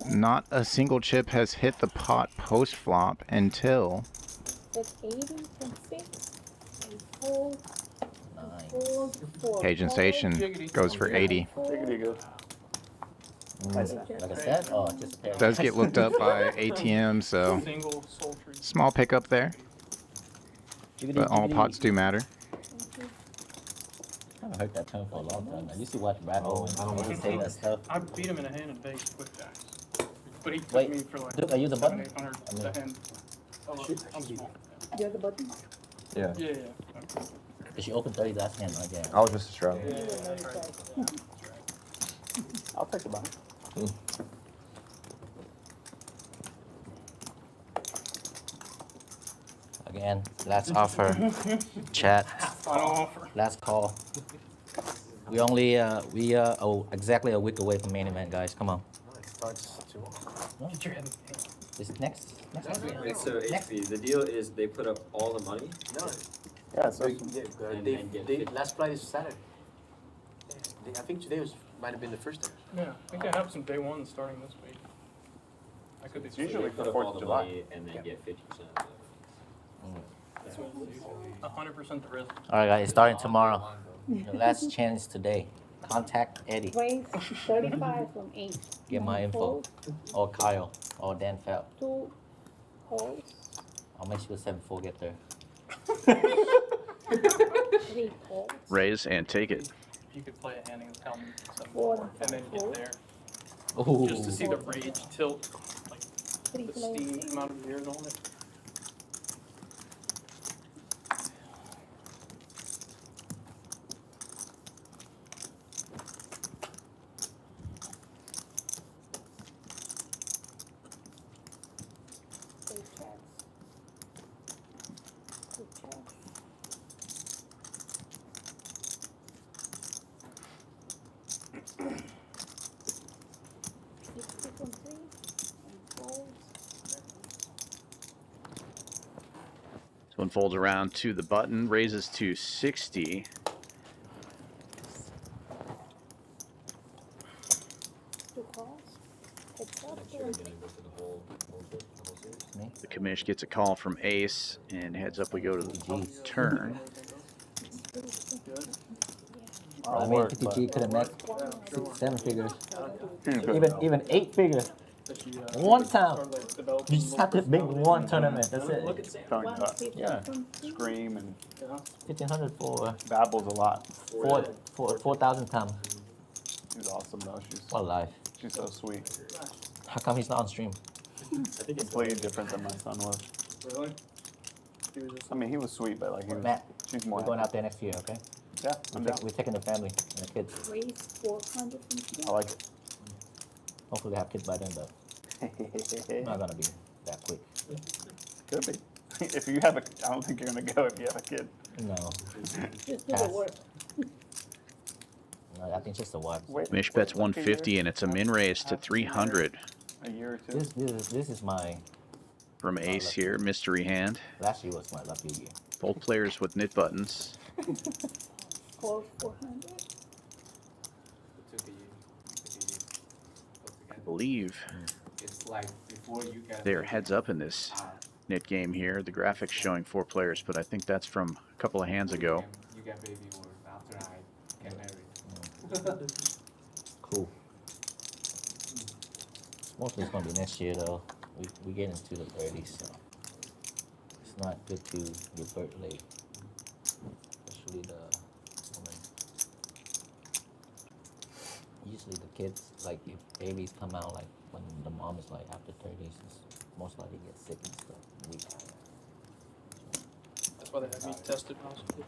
Not a single chip has hit the pot post flop until That's 80 from 6. And fold. Fold. Cajun Station goes for 80. Like I said, oh, just a pair. Does get looked up by ATM, so small pickup there. But all pots do matter. I haven't heard that term for a long time. I used to watch Brad Owens. I don't want to say that stuff. I beat him in a hand in Vegas quick jacks. But he took Wait, me for like dude, are you the button? 700, 800 a hand. I'm small. You're the button? Yeah. Yeah. Did she open 30 last hand again? I was just a shrub. I'll take the button. Again, last offer. Chat. Final offer. Last call. We only exactly a week away from main event, guys. Come on. It starts tomorrow. Get your head. This next Wait, so HP, the deal is they put up all the money? No. Yeah, so Last flight is Saturday. I think today might have been the first day. Yeah, I think they have some day ones starting this week. I could be It's usually They for put the up 4th all of the July. money and then get 50% of it. That's what it is. 100% the risk. All right, guys. Starting tomorrow. Your last chance today. Contact Eddie. Raise 35 from 8. Get my info. Fold. Or Kyle. Or Dan Felt. 2 holds. I'll make sure 7-4 get there. 3 holds. Raise and take it. You could play a hand and tell me 4 and then get there. Ooh. Just to see the rage tilt, like 3 the steam places. come out of your ears on it. This one folds around to the button, raises to 60. The commish gets a call from Ace, and heads up we go to the turn. I mean, 50G could have met 6, 7 figures. Even 8 figures. One time. You just have to make one tournament. That's it. Tongue cut. Yeah. Scream and 1,500 for babbles a lot. 4,000 times. She's awesome though. What a life. She's so sweet. How come he's not on stream? I think it's completely different than my son was. Really? I mean, he was sweet, but like he was. Matt, she's more. we're going out there next year, okay? Yeah, I'm down. We're taking the family and the kids. Raise 400 from 6. I like it. Hopefully they have kids by then, but not gonna be that quick. Could be. If you have a, I don't think you're gonna go if you have a kid. No. Just do the work. No, I think just a watch. Mish bets 150, and it's a min raise to 300. A year or two. This is my. From Ace here, mystery hand. Last year was my lucky year. Both players with knit buttons. Call 400. I believe It's like before you get they're heads up in this knit game here. The graphics showing 4 players, but I think that's from a couple of hands ago. you get baby or after I get married. Cool. Mostly it's gonna be next year though. We get into the 30s, so it's not good to give birth late, especially the woman. Usually the kids, like if babies come out like when the mom is like after 30s, it's most likely get sick and stuff. That's why they had me tested when I was a kid.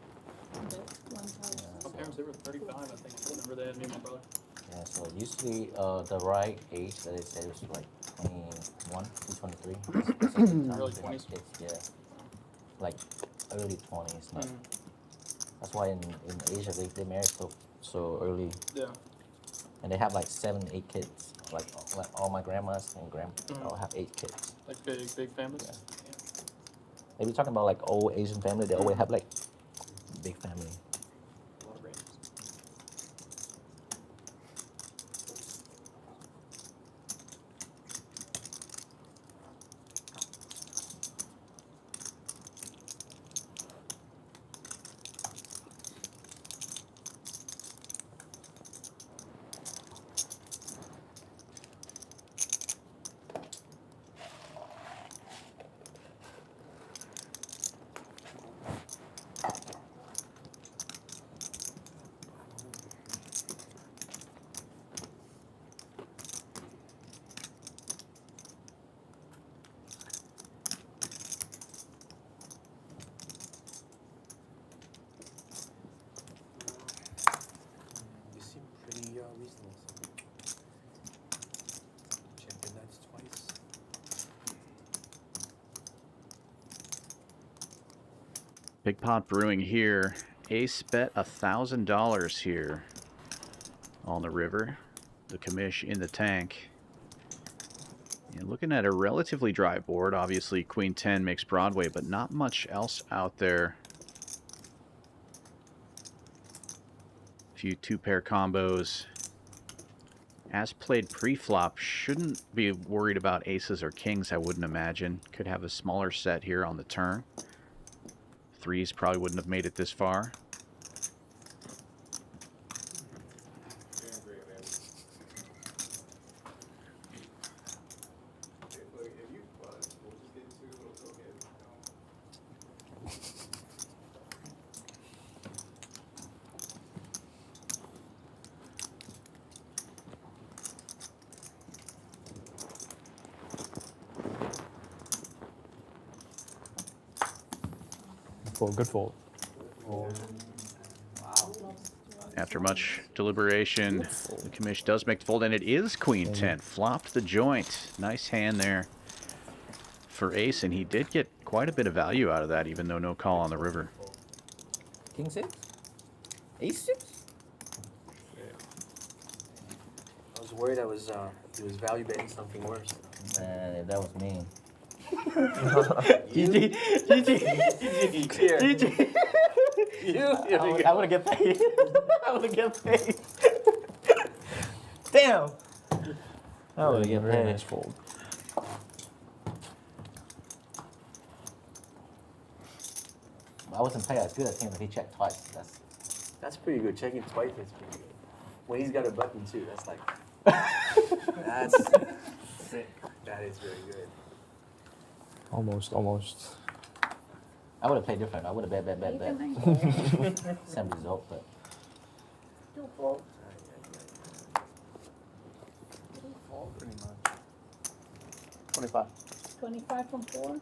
My parents, they were 35, I think, whenever they had me and my brother. Yeah, so usually the right age that it says is like 21 to 23. Early 20s. Kids, yeah. Like early 20s. Not, That's why in Asia they marry so early. Yeah. And they have like 7, 8 kids. Like all my grandmas and all have 8 kids. Like big families? Yeah. If you're talking about like old Asian family, they always have like big family. A lot of ranges. Big pot brewing here. Ace bet $1,000 here on the river. The commish in the tank. And looking at a relatively dry board, obviously Queen 10 makes Broadway, but not much else out there. A few two-pair combos. As played pre-flop, shouldn't be worried about aces or kings, I wouldn't imagine. Could have a smaller set here on the turn. Threes probably wouldn't have made it this far. Fold, good fold. After much deliberation, the commish does make the fold, and it is Queen 10. Flopped the joint. Nice hand there for ace, and he did get quite a bit of value out of that, even though no call on the river. King 6? Ace 6? I was worried he was value betting something worse. Man, that was mean. GG. I would have get paid. I would have get paid. Damn. I would have get paid. Nice fold. I wasn't playing as good as him if he checked twice. That's pretty good. Checking twice is pretty good. When he's got a button too, that's like that's sick. That is very good. Almost. I would have played different. I would have bet. Same result, but. 2 fold. Pretty much. 25. 25 from 4.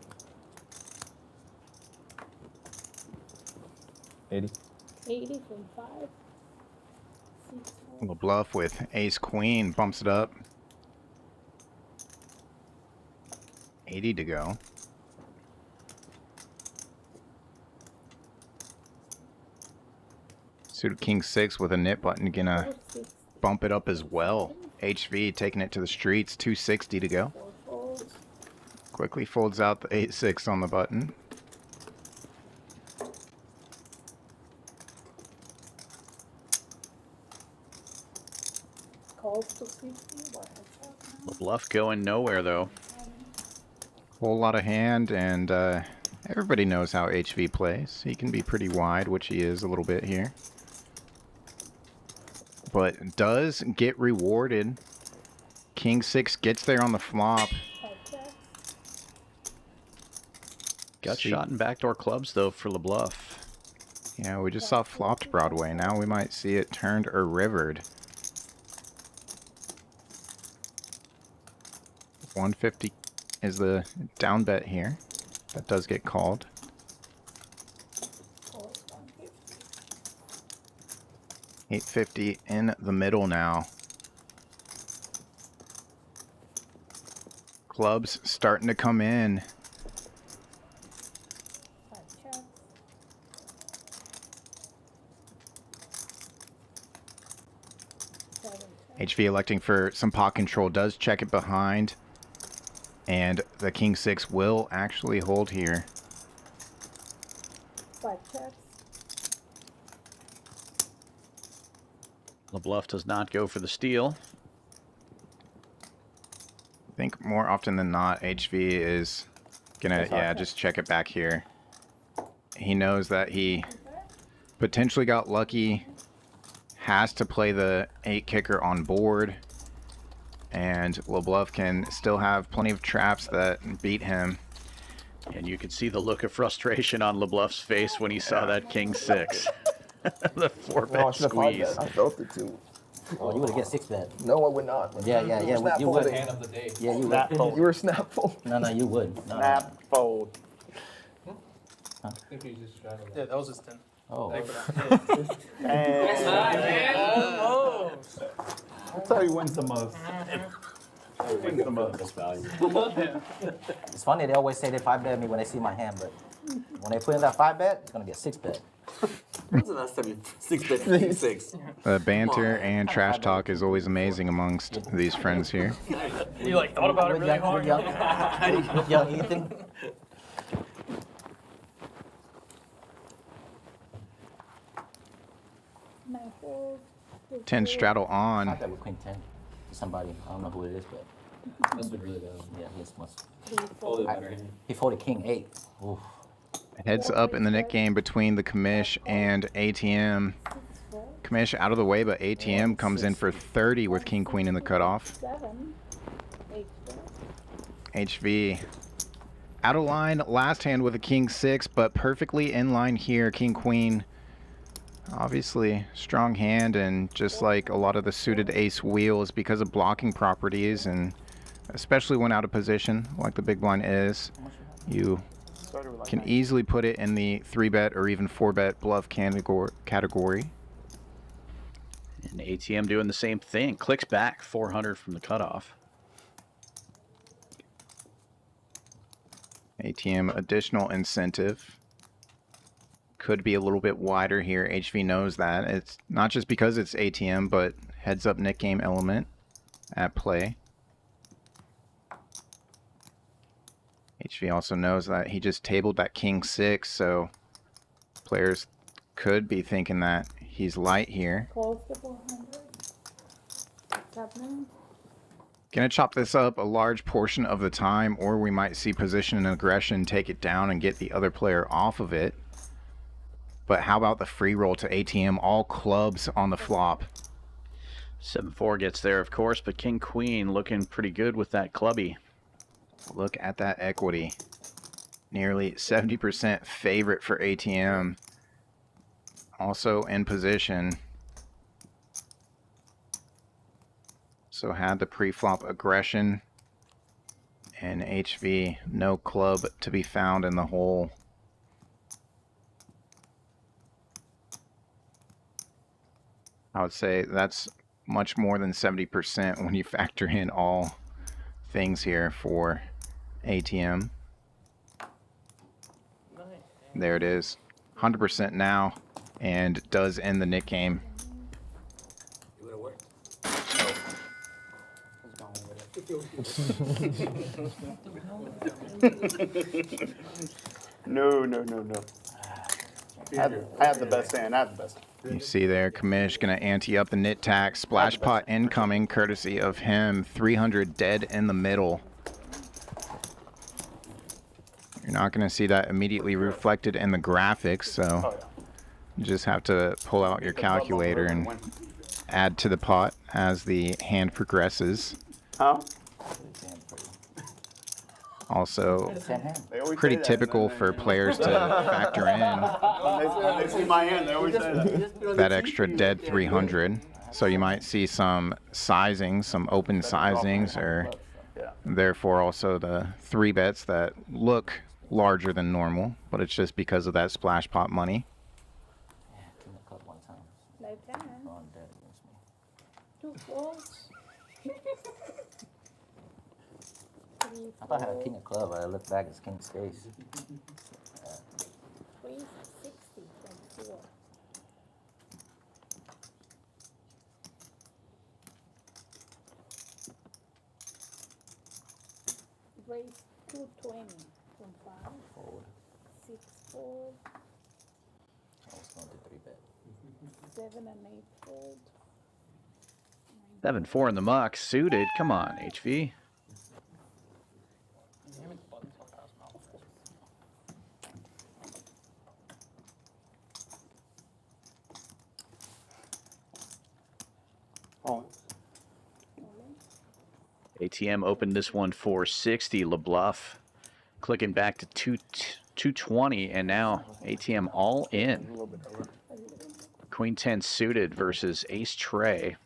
80. 80 from 5. 6 4. Lebluff with ace queen bumps it up. 80 to go. Suited king 6 with a nit button, gonna bump it up as well. HV taking it to the streets, 260 to go. Quickly folds out the 8-6 on the button. Calls to 50. Lebluff going nowhere though. Whole lot of hand, and everybody knows how HV plays. He can be pretty wide, which he is a little bit here. But does get rewarded. King 6 gets there on the flop. Got shot in backdoor clubs though for Lebluff. Yeah, we just saw flopped Broadway. Now we might see it turned or rivered. 150 is the down bet here. That does get called. $850 in the middle now. Clubs starting to come in. HV electing for some pot control, does check it behind. And the king 6 will actually hold here. 5 checks. Lebluff does not go for the steal. I think more often than not, HV is gonna, just check it back here. He knows that he potentially got lucky, has to play the 8 kicker on board, and Lebluff can still have plenty of traps that beat him. And you could see the look of frustration on Lebluff's face when he saw that king 6. The 4-bet squeeze. I felt it too. Oh, you would have get 6-bet. No, I would not. Yeah, you would. Hand of the day. Yeah, you Snap would. fold. You were snap fold. No, you would. No, Snap fold. I think you just tried yeah, that was his 10. Oh. That's how you win the most. Win the most. It's funny, they always say they 5-bet me when they see my hand, but When they put in that 5-bet, it's gonna get 6-bet. When's the last time you 6-bet 6? The banter and trash talk is always amazing amongst these friends here. You like thought about it really hard? With young Ethan. My fold. 10 straddle I on. thought that with Queen 10 to somebody. I don't know who it is, but That's been really bad. yeah, he's must. Folded better hand. He folded King 8. Oof. Heads up in the net game between the Commish and ATM. Commish out of the way, but ATM comes in for 30 with King Queen in the cutoff. 7. 8. HV out of line last hand with a King 6, but perfectly in line here. King Queen, obviously strong hand, and just like a lot of the suited ace wheels, because of blocking properties, and especially when out of position like the big blind is, you can easily put it in the 3-bet or even 4-bet bluff category. And ATM doing the same thing. Clicks back 400 from the cutoff. ATM additional incentive. Could be a little bit wider here. HV knows that. It's not just because it's ATM, but heads up net game element at play. HV also knows that he just tabled that King 6, so players could be thinking that he's light here. Close to 400. What's happening? Gonna chop this up a large portion of the time, or we might see position and aggression take it down and get the other player off of it. But how about the free roll to ATM? All clubs on the flop. 7-4 gets there, of course, but King Queen looking pretty good with that clubby. Look at that equity. Nearly 70% favorite for ATM. Also in position. So had the pre-flop aggression. And HV, no club to be found in the hole. I would say that's much more than 70% when you factor in all things here for ATM. There it is. 100% now, and does end the Nick game. It would have worked. No. I have the best hand. I have the best. You see there, Commish gonna ante up the nit tax. Splash pot incoming, courtesy of him. 300 dead in the middle. You're not gonna see that immediately reflected in the graphics, so you just have to pull out your calculator and add to the pot as the hand progresses. Huh? Also, pretty typical for players to factor in They see my hand, they always say that. that extra dead 300. So you might see some sizings, some open sizings, or therefore also the 3-bets that look larger than normal, but it's just because of that splash pot money. Like that. 2 folds. I thought I had a King of Club, but I looked back, it's King Space. 360 from 4. Raise 220 from 5. Fold. 6 fold. I was going to 3-bet. 7 and 8 fold. 7-4 in the muck, suited. Come on, HV. ATM opened this one for 60. Lebluff clicking back to 220, and now ATM all in. Queen 10 suited versus Ace Tray.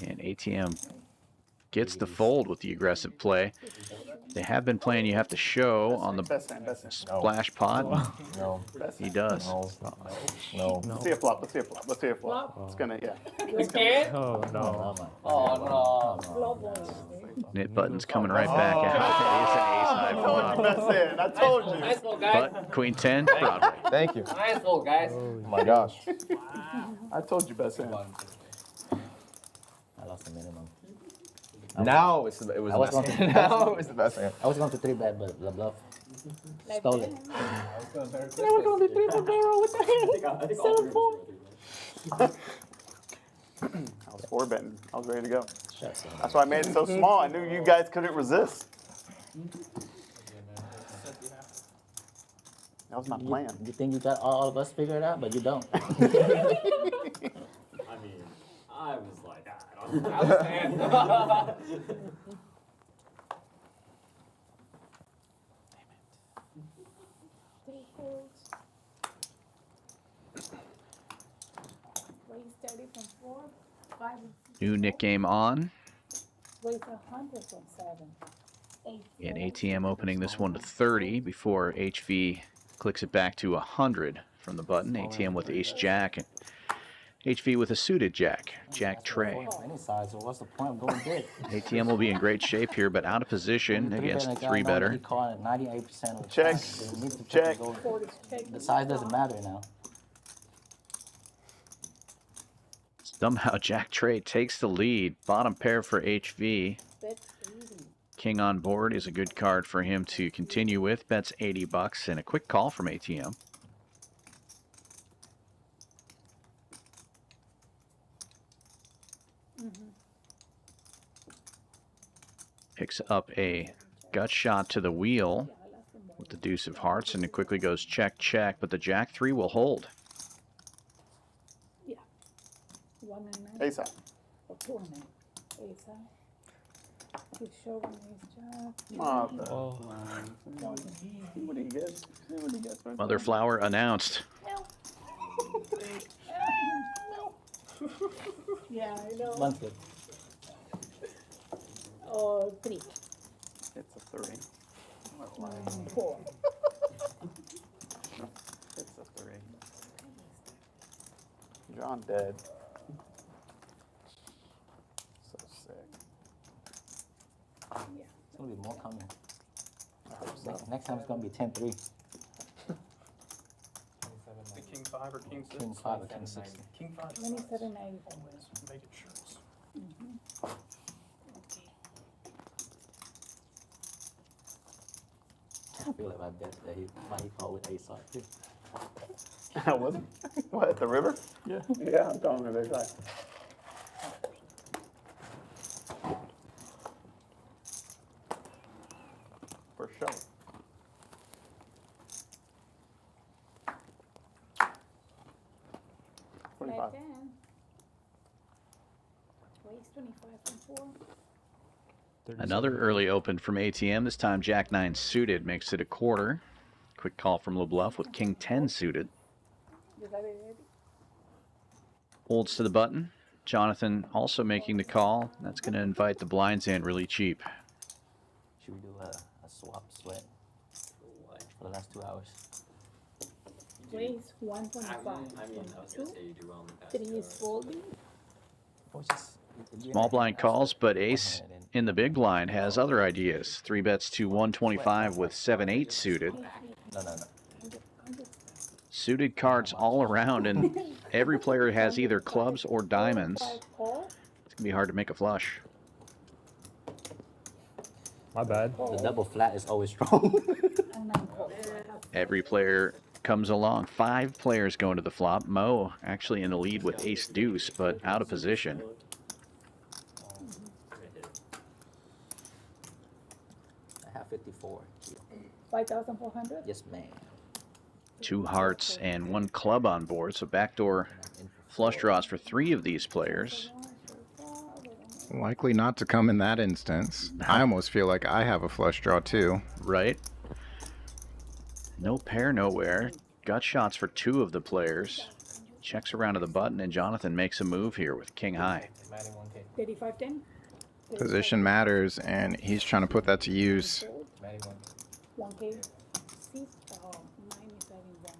And ATM gets the fold with the aggressive play. They have been playing you have to show on the splash pot. No. He does. No. Let's see a flop. It's gonna, yeah. You can't? Oh, no. Oh, no. Knit button's coming right back out. It's an ace high flop. That's it. I told you. Nice roll, guys. But Queen 10, Broadway. Thank you. Nice roll, guys. Oh my gosh. I told you best hand. I lost the minimum. Now it was the best hand. Now it's the best hand. I was going to 3-bet, but Lebluff stole it. They were going to 3-bet barrel with the hand. 7-4. I was 4-betting. I was ready to go. Shucks. That's why I made it so small. I knew you guys couldn't resist. That was my plan. You think you got all of us figured out, but you don't. I mean, I was like, I don't understand. Three folds. Raise 30 from 4. 5. New Nick game on. Raise 100 from 7. 8. And ATM opening this one to 30 before HV clicks it back to 100 from the button. ATM with ace jack and HV with a suited jack. Jack tray. Any size, so what's the point of going big? ATM will be in great shape here, but out of position against 3-better. He called it 98% of the Check. time. So he needs to Check. The size doesn't matter now. Somehow Jack tray takes the lead. Bottom pair for HV. King on board is a good card for him to continue with. Bets $80 and a quick call from ATM. Picks up a gut shot to the wheel with the deuce of hearts, and it quickly goes check, check, but the jack 3 will hold. Yeah. 199. Ace high. Or 299. Ace high. He's showing his job. Oh, see what he gets. See what he gets. Right Mother Flower announced. No. No. Yeah, I know. One's good. Or 3. It's a 3. 4. It's a 3. John dead. So sick. Yeah. It's going to be more coming. I hope so. Next time it's going to be 10-3. The king 5 or king 6? King 5 or king 6. King 5. 2790. Always make it sure. Okay. I feel like my bet that he called with ace high too. Was it? What, at the river? Yeah. Yeah, I'm telling you, they're right. For sure. Right then. Raise 25 from 4. Another early open from ATM. This time Jack 9 suited makes it a quarter. Quick call from Lebluff with King 10 suited. You got it ready? Holds to the button. Jonathan also making the call. That's going to invite the blinds in really cheap. Should we do a swap sweat for the last 2 hours? Raise 125. I mean, I was going to say you do well in the past. 3 is folding. Small blind calls, but ace in the big blind has other ideas. 3 bets to 125 with 7-8 suited. No. Suited cards all around, and every player has either clubs or diamonds. It's going to be hard to make a flush. My bad. The double flat is always strong. Every player comes along. 5 players going to the flop. Mo actually in the lead with ace deuce, but out of position. I have 54. 5,400. Yes, ma'am. 2 hearts and 1 club on board, so backdoor flush draws for 3 of these players. Likely not to come in that instance. I almost feel like I have a flush draw too. Right? No pair nowhere. Gut shots for 2 of the players. Checks around to the button, and Jonathan makes a move here with king high. 3510. Position matters, and he's trying to put that to use. 1K. Oh, 97 1K.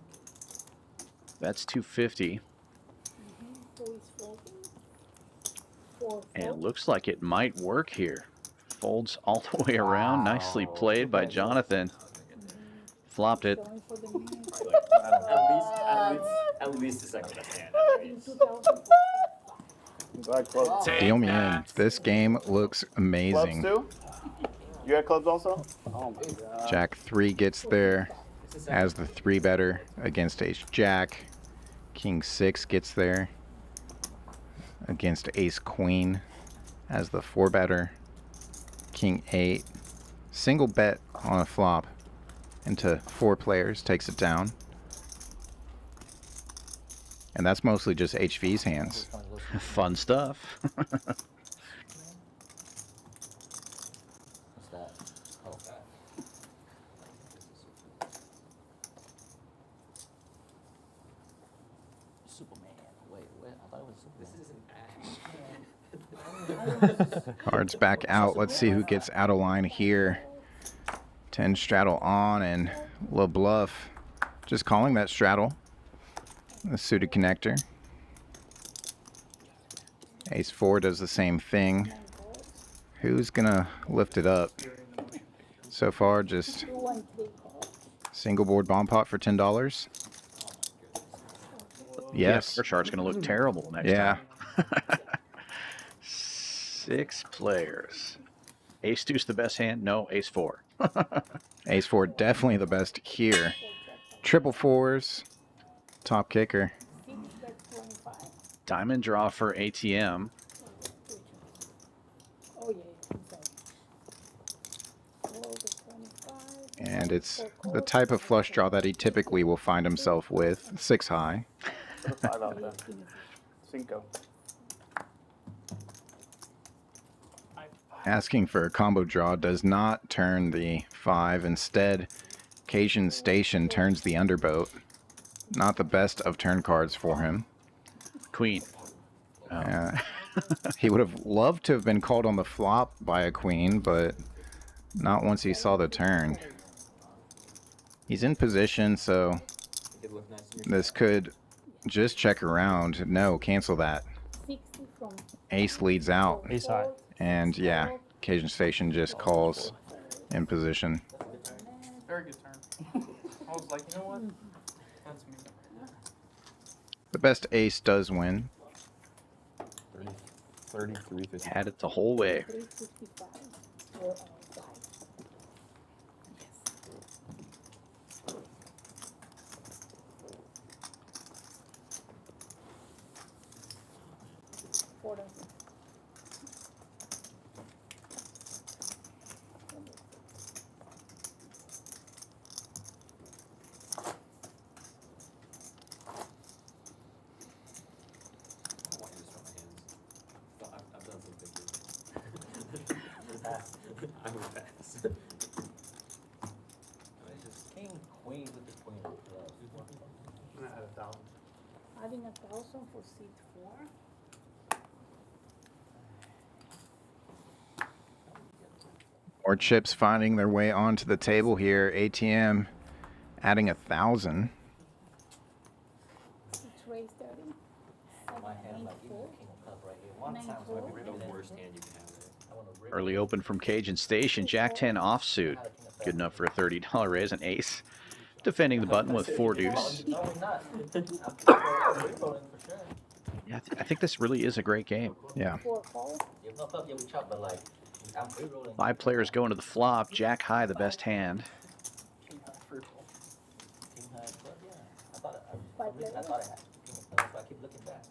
That's 250. So he's folding. 4 And it looks like it might work here. Folds all the way around. Nicely played by Jonathan. Flopped it. Going for the minute. At least the second best hand. In 2014. Deal me in. This game looks amazing. Clubs too? You got clubs also? Oh my god. Jack 3 gets there as the 3-better against Ace Jack. King 6 gets there against Ace Queen as the 4-better. King 8, single bet on a flop into 4 players, takes it down. And that's mostly just HV's hands. Fun stuff. What's that? Oh, Superman. Wait, I thought it was Superman. This is an Cards back out. Let's see who gets out of line here. 10 straddle on, and Lebluff just calling that straddle. The suited connector. Ace 4 does the same thing. Who's gonna lift it up? So far, just single board bomb pot for $10. Yes. Our chart's going to look terrible next time. 6 players. Ace deuce the best hand? No, ace 4. Ace 4 definitely the best here. Triple 4s. Top kicker. Diamond draw for ATM. And it's the type of flush draw that he typically will find himself with. 6 high. 5 out there. 5. Asking for a combo draw does not turn the 5. Instead, Cajun Station turns the underboat. Not the best of turn cards for him. Queen. He would have loved to have been called on the flop by a queen, but not once he saw the turn. He's in position, so this could just check around. No, cancel that. Ace leads out. Ace high. And yeah, Cajun Station just calls in position. Very good turn. I was like, you know what? That's me. The best ace does win. 33.50. Had it the whole way. I'm a pass. King, queen with the queen of clubs. Adding 1,000 for seat 4. More chips finding their way onto the table here. ATM adding 1,000. 6 raise 30. My hand like even the king of clubs right here. One time so Maybe the worst hand you can have there. Early open from Cajun Station. Jack 10 offsuit. Good enough for a $30 raise. An ace. Defending the button with 4 deuce. No, I'm not. I'm for sure. Yeah, I think this really is a great game. Yeah. 4 call. You have no club, yeah, we chop, but like, I'm free rolling. 5 players going to the flop. Jack high, the best hand. King high club, yeah. I thought I had king of clubs, that's why I keep looking back.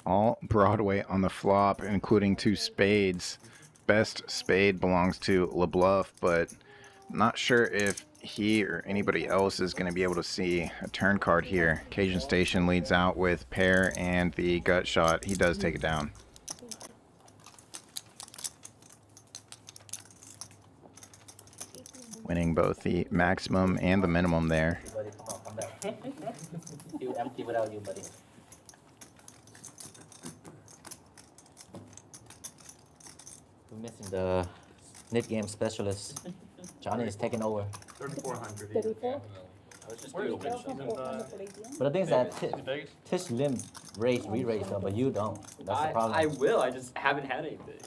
All Broadway on the flop, including 2 spades. Best spade belongs to Lebluff, but not sure if he or anybody else is going to be able to see a turn card here. Cajun Station leads out with pair and the gut shot. He does take it down. Winning both the maximum and the minimum there. Buddy, come on, come back. He would empty without you, buddy. We're missing the knit game specialist. Johnny is taking over. 3,400. 34. was just Where's doing Tish? it. She's in But the thing is that in Vegas. Tish Lim re-raise though, but you don't. That's the problem. I will. I just haven't had anything.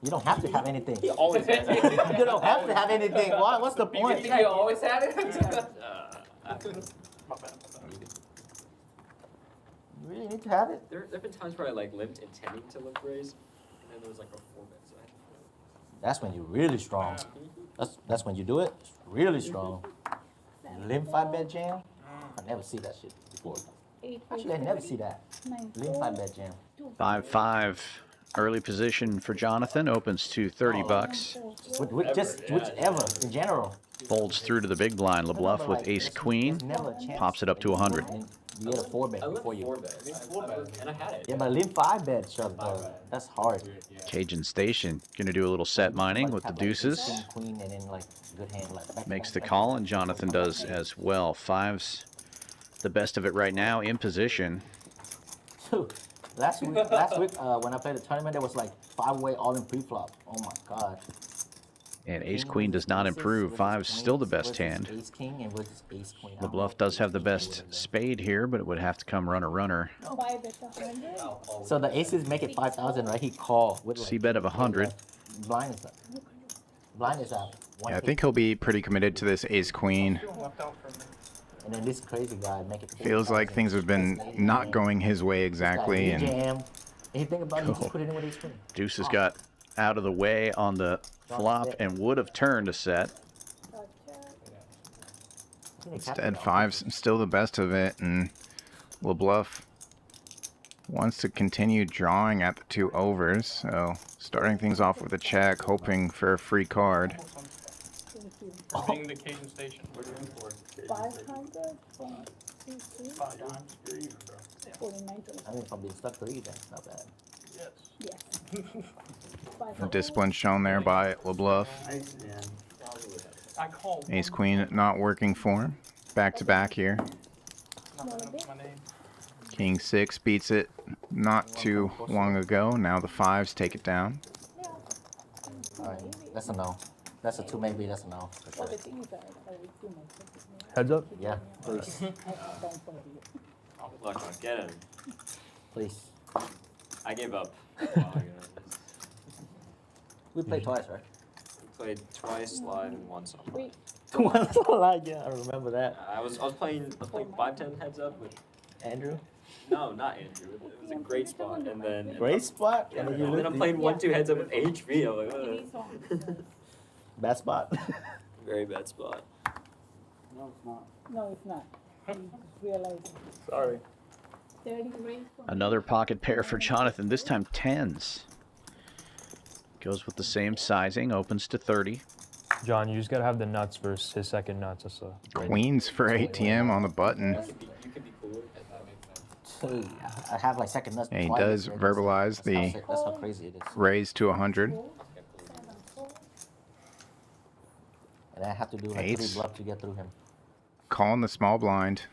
You don't have to have anything. He always has it. You don't have to have anything. Why? What's the point? You think I always had it? My bad. You really need to have it. There have been times where I like limped intending to limp raise, and then there was like a 4-bet, so I had to. That's when you're really strong. That's when you do it. It's really strong. Limb 5-bet jam. I never see that shit before. Actually, I never see that. Limb 5-bet jam. 5-5. Early position for Jonathan opens to 30 bucks. Whichever in general. Folds through to the big blind. Lebluff with ace queen. Pops it up to 100. You get a 4-bet before you. 4-bet, and I had it. Yeah, but limb 5-bet shove though. That's hard. Cajun Station gonna do a little set mining with the deuces. Queen and then like good hand like. Makes the call, and Jonathan does as well. 5's the best of it right now in position. Last week, when I played the tournament, there was like 5-way all-in pre-flop. Oh my god. And ace queen does not improve. 5's still the best hand. Ace king and versus ace queen. Lebluff does have the best spade here, but it would have to come runner. So the aces make it 5,000, right? He called with like, C-bet of 100. Blind is up. Blind is up. Yeah, I think he'll be pretty committed to this ace queen. And then this crazy guy make it. Feels like things have been not going his way exactly, and jam. Anything about it, just put it in with ace queen. Deuce has got out of the way on the flop and would have turned a set. instead 5's still the best of it, and Lebluff wants to continue drawing at the 2 overs, so starting things off with a check, hoping for a free card. Being the Cajun Station. What are you in for? 500 from CC. 5 times. You're even, bro. 49. I mean, from being stuck 3, that's not bad. Yes. The discipline shown there by Lebluff. I called. Ace queen not working for him. Back to back here. King 6 beats it not too long ago. Now the 5's take it down. Alright, that's a no. That's a 2 maybe, that's a no. For sure. Heads up? Yeah, please. Good luck on getting him. Please. I gave up. a while ago. We played twice, right? We played twice live and once on. Once live, yeah, I remember that. I was playing 5-10 heads up with Andrew? No, not Andrew. It was a great spot, and then Great spot? Yeah, And and then you then I'm playing 1-2 heads up with HV. I'm like, Bad spot. very bad spot. No, it's not. No, it's not. I realized. Sorry. 30 raised. Another pocket pair for Jonathan, this time 10s. Goes with the same sizing, opens to 30. John, you just gotta have the nuts versus his second nuts. That's a Queens for ATM on the button. You could be cool. I have like second nuts. And he twice, does right? verbalize the That's how crazy it is. raise to 100. And I have to do like 3 Eights. bluffs to get through him. Calling the small blind.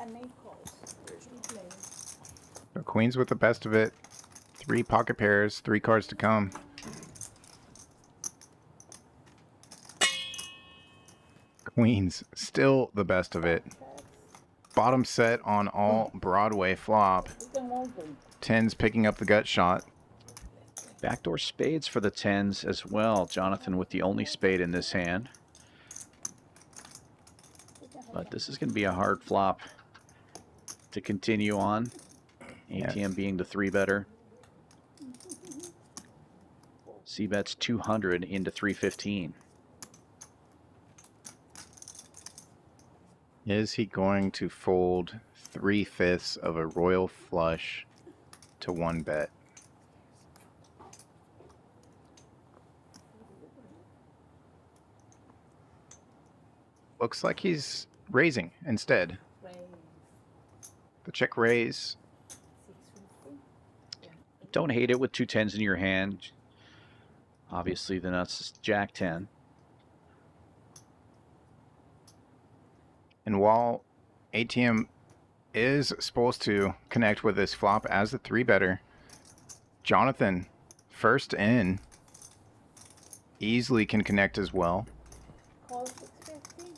And 8 calls. 3 players. So Queens with the best of it. 3 pocket pairs, 3 cards to come. Queens still the best of it. Bottom set on all Broadway flop. 10s picking up the gut shot. Backdoor spades for the 10s as well. Jonathan with the only spade in this hand. But this is going to be a hard flop to continue on. ATM being the 3-better. C-bets 200 into 315. Is he going to fold 3/5 of a royal flush to 1 bet? Looks like he's raising instead. The check raise. Don't hate it with 2 10s in your hand. Obviously the nuts is Jack 10. And while ATM is supposed to connect with this flop as the 3-better, Jonathan, first in, easily can connect as well. Call 650.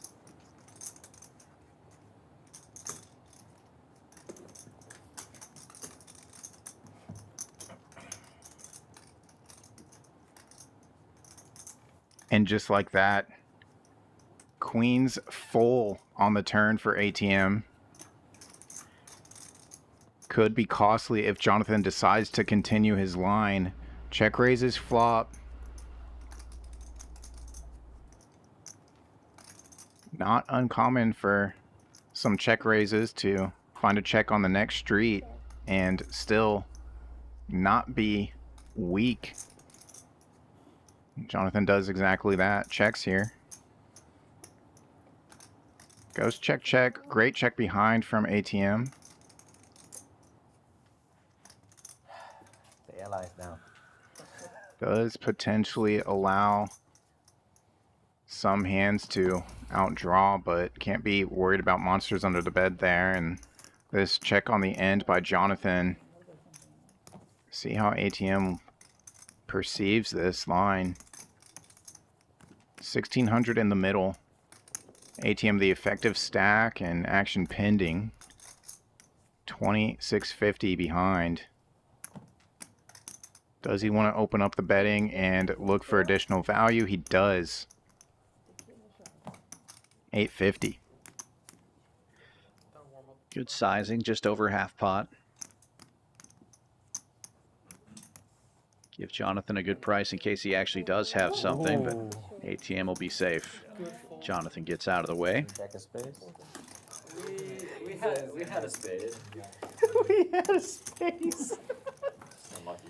And just like that, queens full on the turn for ATM. Could be costly if Jonathan decides to continue his line. Check raises flop. Not uncommon for some check raises to find a check on the next street and still not be weak. Jonathan does exactly that. Checks here. Goes check, check. Great check behind from ATM. The allies now. Does potentially allow some hands to outdraw, but can't be worried about monsters under the bed there. And this check on the end by Jonathan. See how ATM perceives this line. 1600 in the middle. ATM the effective stack and action pending. 2650 behind. Does he want to open up the betting and look for additional value? He does. 850. Good sizing, just over half pot. Give Jonathan a good price in case he actually does have something, but ATM will be safe. Jonathan gets out of the way. Jack of spades. We had a spade. We had a space. Unlucky.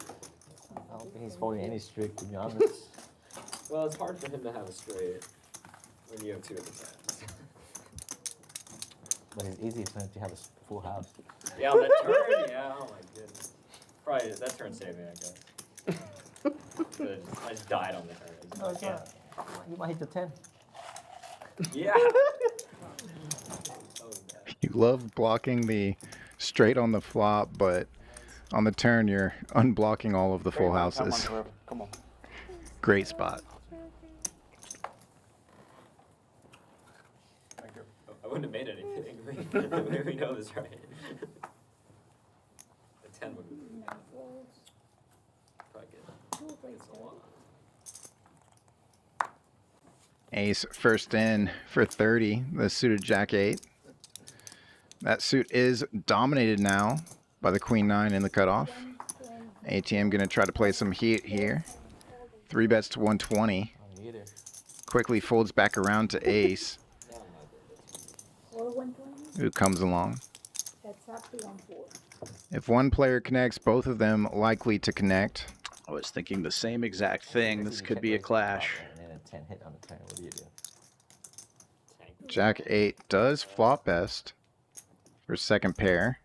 I don't think he's folding any streak, to be honest. Well, it's hard for him to have a straight when you have two of the tens. But it's easy for him to have a full house. Yeah, on that turn, yeah, oh my goodness. Probably, that turn saved me, I guess. But I just died on the turn. Oh, yeah. You might hit the 10. Yeah. You love blocking the straight on the flop, but on the turn you're unblocking all of the full houses. Come on. Great spot. I wouldn't have made anything. We know this, right? The 10 would be probably good. It's a lot. Ace first in for 30, the suited Jack 8. That suit is dominated now by the Queen 9 in the cutoff. ATM going to try to play some heat here. 3 bets to 120. Quickly folds back around to Ace, who comes along. If one player connects, both of them likely to connect. I was thinking the same exact thing. This could be a clash. And then a 10 hit on the turn. What do you do? Jack 8 does flop best for second pair.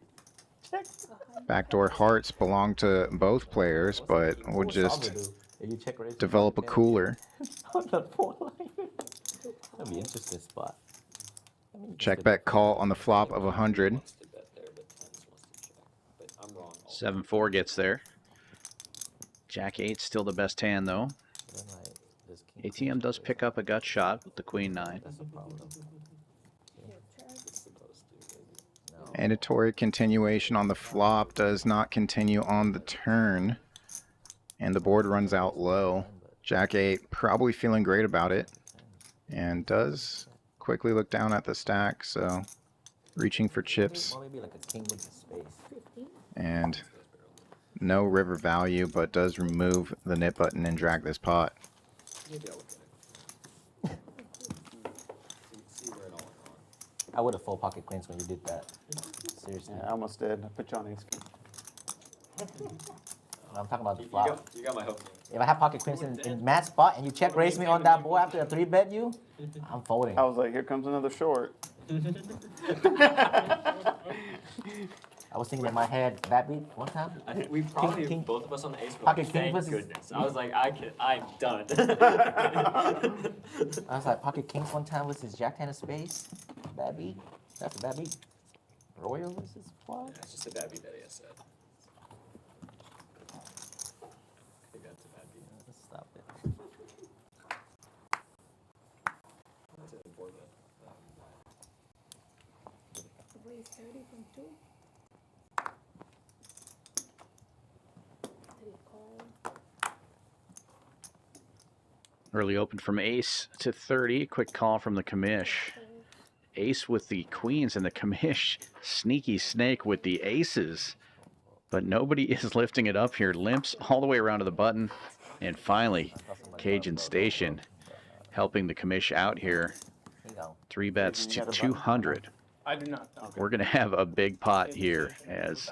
Backdoor hearts belong to both players, but would just develop a cooler. On the 4 line. That'd be an interesting spot. Check bet call on the flop of 100. 7-4 gets there. Jack 8 still the best hand though. ATM does pick up a gut shot with the Queen 9. Mandatory continuation on the flop does not continue on the turn. And the board runs out low. Jack 8 probably feeling great about it. And does quickly look down at the stack, so reaching for chips. And no river value, but does remove the nip button and drag this pot. I would have full pocket queens when you did that. Seriously. Yeah, I almost did. I put you on ace. I'm talking about the flop. You got my hope. If I have pocket queens in Matt's spot and you check raise me on that board after a 3-bet you, I'm folding. I was like, here comes another short. I was thinking in my head, that beat one time. I think we probably both of us on the ace. Pocket Like, king thank versus- goodness. I was like, I'm done. I was like, pocket kings one time versus Jack 10 of spades. Bad beat. That's a bad beat. Royal versus flop. Yeah, it's just a bad beat that I said. I think that's a bad beat. Let's stop it. That's it for the. Raise 30 from 2. 3 call. Early open from ace to 30. Quick call from the commish. Ace with the queens and the commish. Sneaky snake with the aces. But nobody is lifting it up here. Limps all the way around to the button. And finally, Cajun Station helping the commish out here. 3 bets to 200. I do not. We're going to have a big pot here as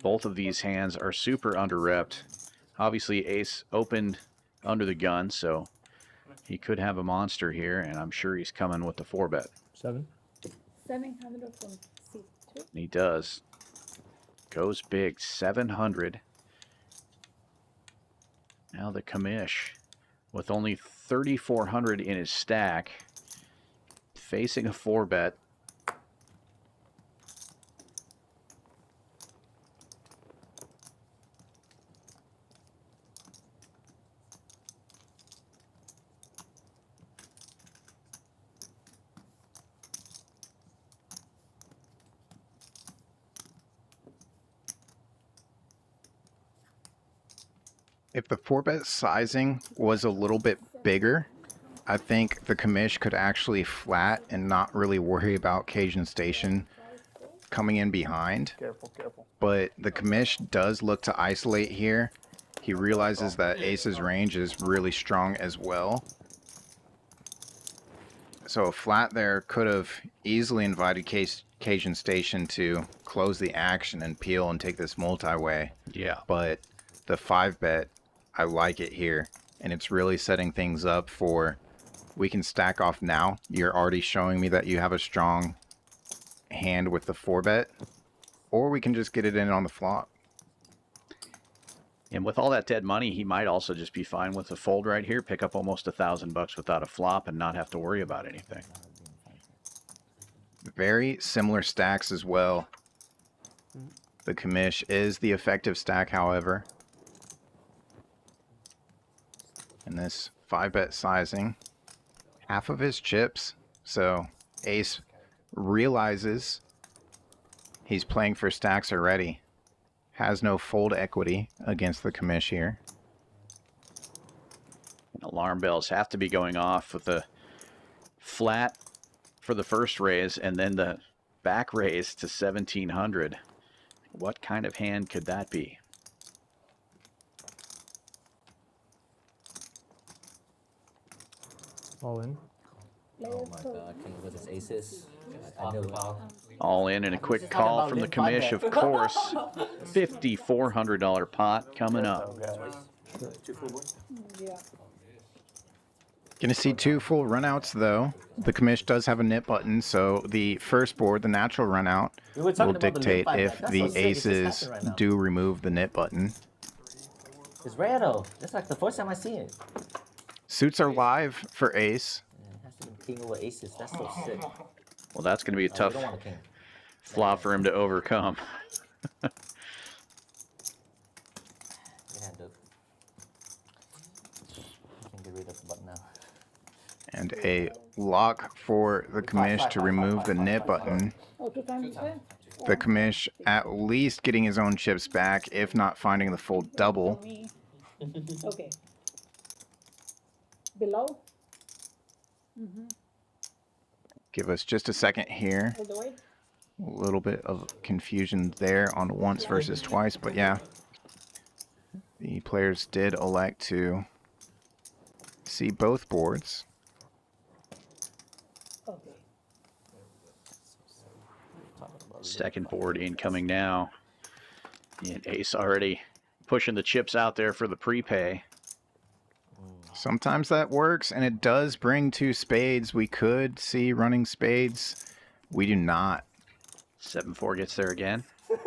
both of these hands are super under-repped. Obviously, ace opened under the gun, so he could have a monster here, and I'm sure he's coming with the 4-bet. 700 from C2. And he does. Goes big, 700. Now the commish, with only 3,400 in his stack, facing a 4-bet. If the 4-bet sizing was a little bit bigger, I think the commish could actually flat and not really worry about Cajun Station coming in behind. Careful, careful. But the commish does look to isolate here. He realizes that ace's range is really strong as well. So a flat there could have easily invited Cajun Station to close the action and peel and take this multi-way. Yeah. But the 5-bet, I like it here. And it's really setting things up for, we can stack off now. You're already showing me that you have a strong hand with the 4-bet. Or we can just get it in on the flop. And with all that dead money, he might also just be fine with a fold right here, pick up almost $1,000 without a flop and not have to worry about anything. Very similar stacks as well. The commish is the effective stack, however. And this 5-bet sizing, half of his chips. So ace realizes he's playing for stacks already. Has no fold equity against the commish here. Alarm bells have to be going off with the flat for the first raise and then the back raise to 1,700. What kind of hand could that be? All in. Oh my god, king with his aces. I knew it. All in and a quick call from the commish, of course. $5,400 pot coming up. Yeah. Gonna see 2 full runouts though. The commish does have a nip button, so the first board, the natural runout, will dictate if the aces do remove the nip button. It's rare though. That's like the first time I see it. Suits are live for ace. Yeah, it has to be king over aces. That's so sick. Well, that's going to be a We tough don't want a king. flop for him to overcome. Good hand, dude. You can get rid of the button now. And a lock for the commish to remove the nip button. Oh, 2 times fair? The commish at least getting his own chips back, if not finding the full double. Okay. Below? Give us just a second here. All the way? A little bit of confusion there on once versus twice, but yeah. The players did elect to see both boards. Okay. Second board incoming now. And ace already pushing the chips out there for the prepay. Sometimes that works, and it does bring 2 spades. We could see running spades. We do not. 7-4 gets there again.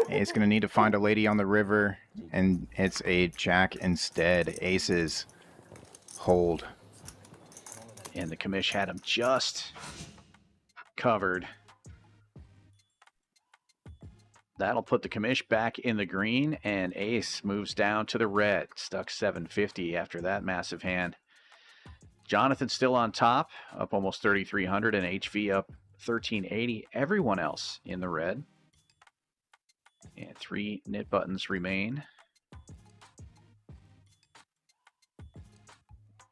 Ace going to need to find a lady on the river, and it's a jack instead. Aces hold. And the commish had him just covered. That'll put the commish back in the green, and ace moves down to the red. Stuck 750 after that massive hand. Jonathan still on top, up almost 3,300, and HV up 1,380. Everyone else in the red. And 3 nit buttons remain.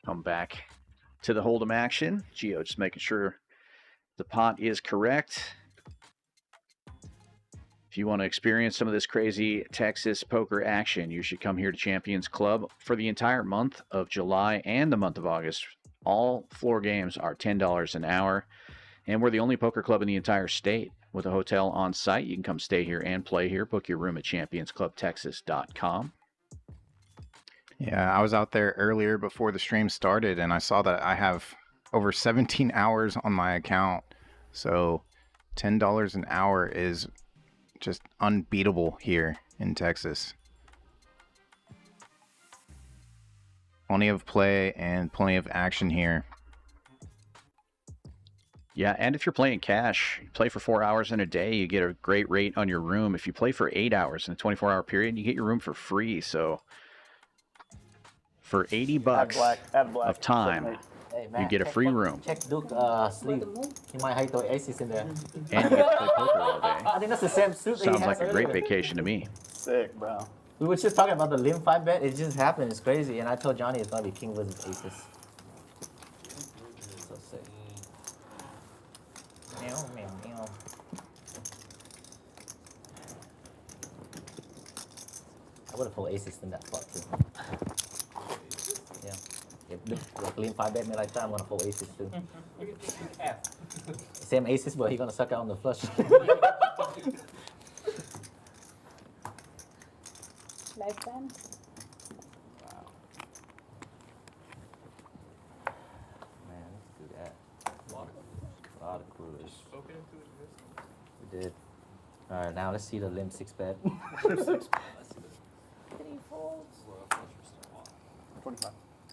Come back to the Hold'em action. Geo just making sure the pot is correct. If you want to experience some of this crazy Texas poker action, you should come here to Champions Club for the entire month of July and the month of August. All floor games are $10 an hour, and we're the only poker club in the entire state with a hotel on site. You can come stay here and play here. Book your room at championsclubtexas.com. Yeah, I was out there earlier before the stream started, and I saw that I have over 17 hours on my account. So $10 an hour is just unbeatable here in Texas. Plenty of play and plenty of action here. Yeah, and if you're playing cash, you play for 4 hours in a day, you get a great rate on your room. If you play for 8 hours in a 24-hour period, you get your room for free. So for 80 bucks of time, Hey, Matt, you get a free room. Check Duke sleeve. He might have throw aces in there. And you get to play poker all day. I think that's the same suit. Sounds like a great vacation to me. Sick, bro. We were just talking about the limb 5 bet. It just happened. It's crazy. And I told Johnny it's gonna be king wizard aces. So sick. Meow, meow, meow. I would have pulled aces in that spot too. Yeah. If limb 5 bet me like that, I'm gonna pull aces too. Same aces, but he's gonna suck out on the flush. Lifetime. Man, let's do that. A lot of coolers. We did. All right, now let's see the limb 6 bet. 3 folds. 25.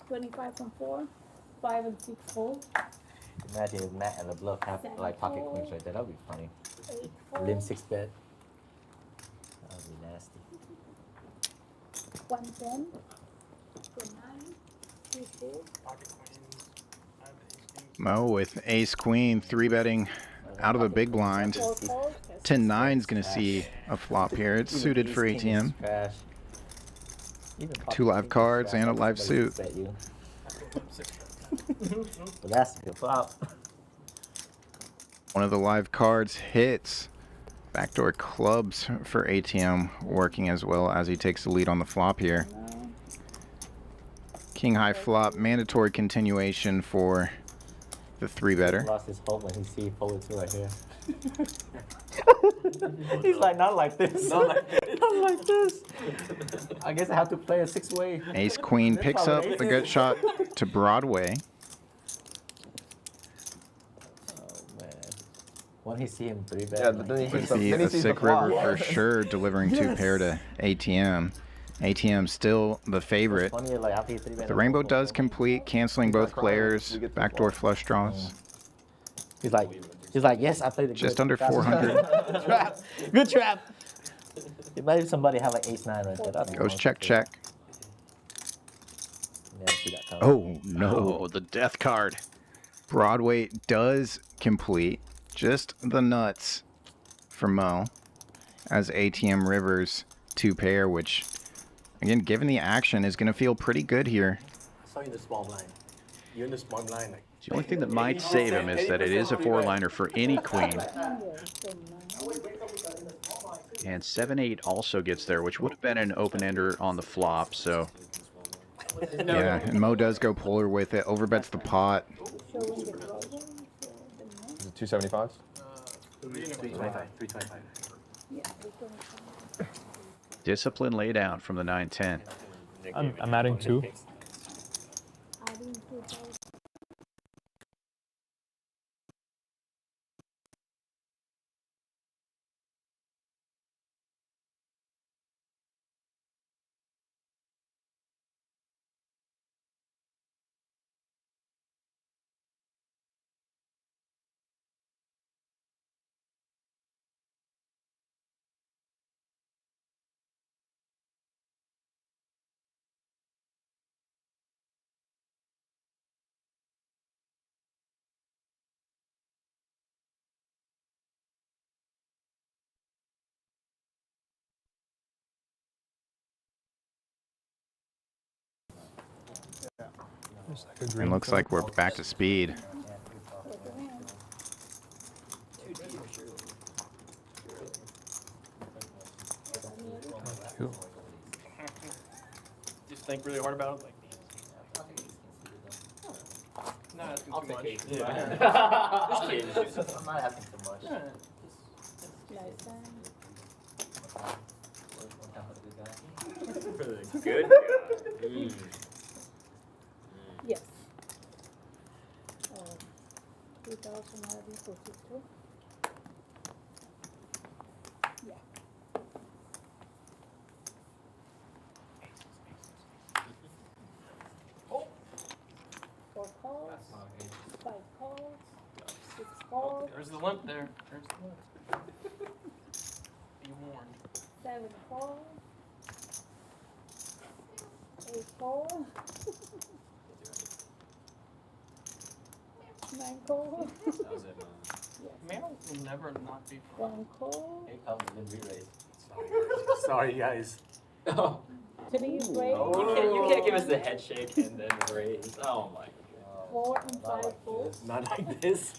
25 from 4. 5 and 6 folds. Imagine if Matt and Lebluff have like pocket queens right there. That would be funny. 8 folds. Limb 6 bet. That would be nasty. 110. 9. 2 folds. Mo with ace queen 3-betting out of the big blind. 4 folds. 10-9's gonna see a flop here. It's suited for ATM. Two live cards and a live suit. But that's a good flop. One of the live cards hits. Backdoor clubs for ATM working as well as he takes the lead on the flop here. King high flop, mandatory continuation for the 3-better. Lost his hope when he see forward 2 right here. He's like, not like this. Not like this. Not like this. I guess I have to play a 6-way. Ace queen picks up the gut shot to Broadway. When he see him 3-bet. Yeah, but then he We sees the, see then he a sees sick the flop. river for sure, delivering 2 pair to ATM. ATM still the favorite. Funny, like, after he 3-bet, The rainbow does complete, canceling both players. Backdoor flush draws. He's like, yes, I played it. Just good. under 400. Trap. Good trap. Imagine somebody have like ace 9 right there. That'd be Goes fun. check, check. Never see that coming. Oh, no. Oh, the death card. Broadway does complete. Just the nuts for Mo. As ATM Rivers 2 pair, which, again, given the action, is going to feel pretty good here. I saw you in the small blind. You're in the small blind. Like, The only thing that might save him is that it is a 4-liner for any queen. And 7-8 also gets there, which would have been an open-ender on the flop, so... Yeah, and Mo does go polar with it. Overbets the pot. Is it 275s? 325. 325. Yeah, 325. Discipline laid out from the 9-10. I'm adding 2. Adding 2,000. And looks like we're back to speed. Just think really hard about it. Like, not asking too much. Just kidding. I'm not asking too much. For the good guy. Yes. 2,000 for 52. Yeah. Oh. 4 calls, 5 calls, 6 calls, There's the limp there. There's the limp. Be warned. 7 calls, 8 calls, 9 calls. That was it, man. Yes. Man will never not be 1 call, Here comes the re-raise. Sorry, guys. 3 raise, You can't give us the head shake and then raise. Oh my god. 4 and 5 calls. Not like this.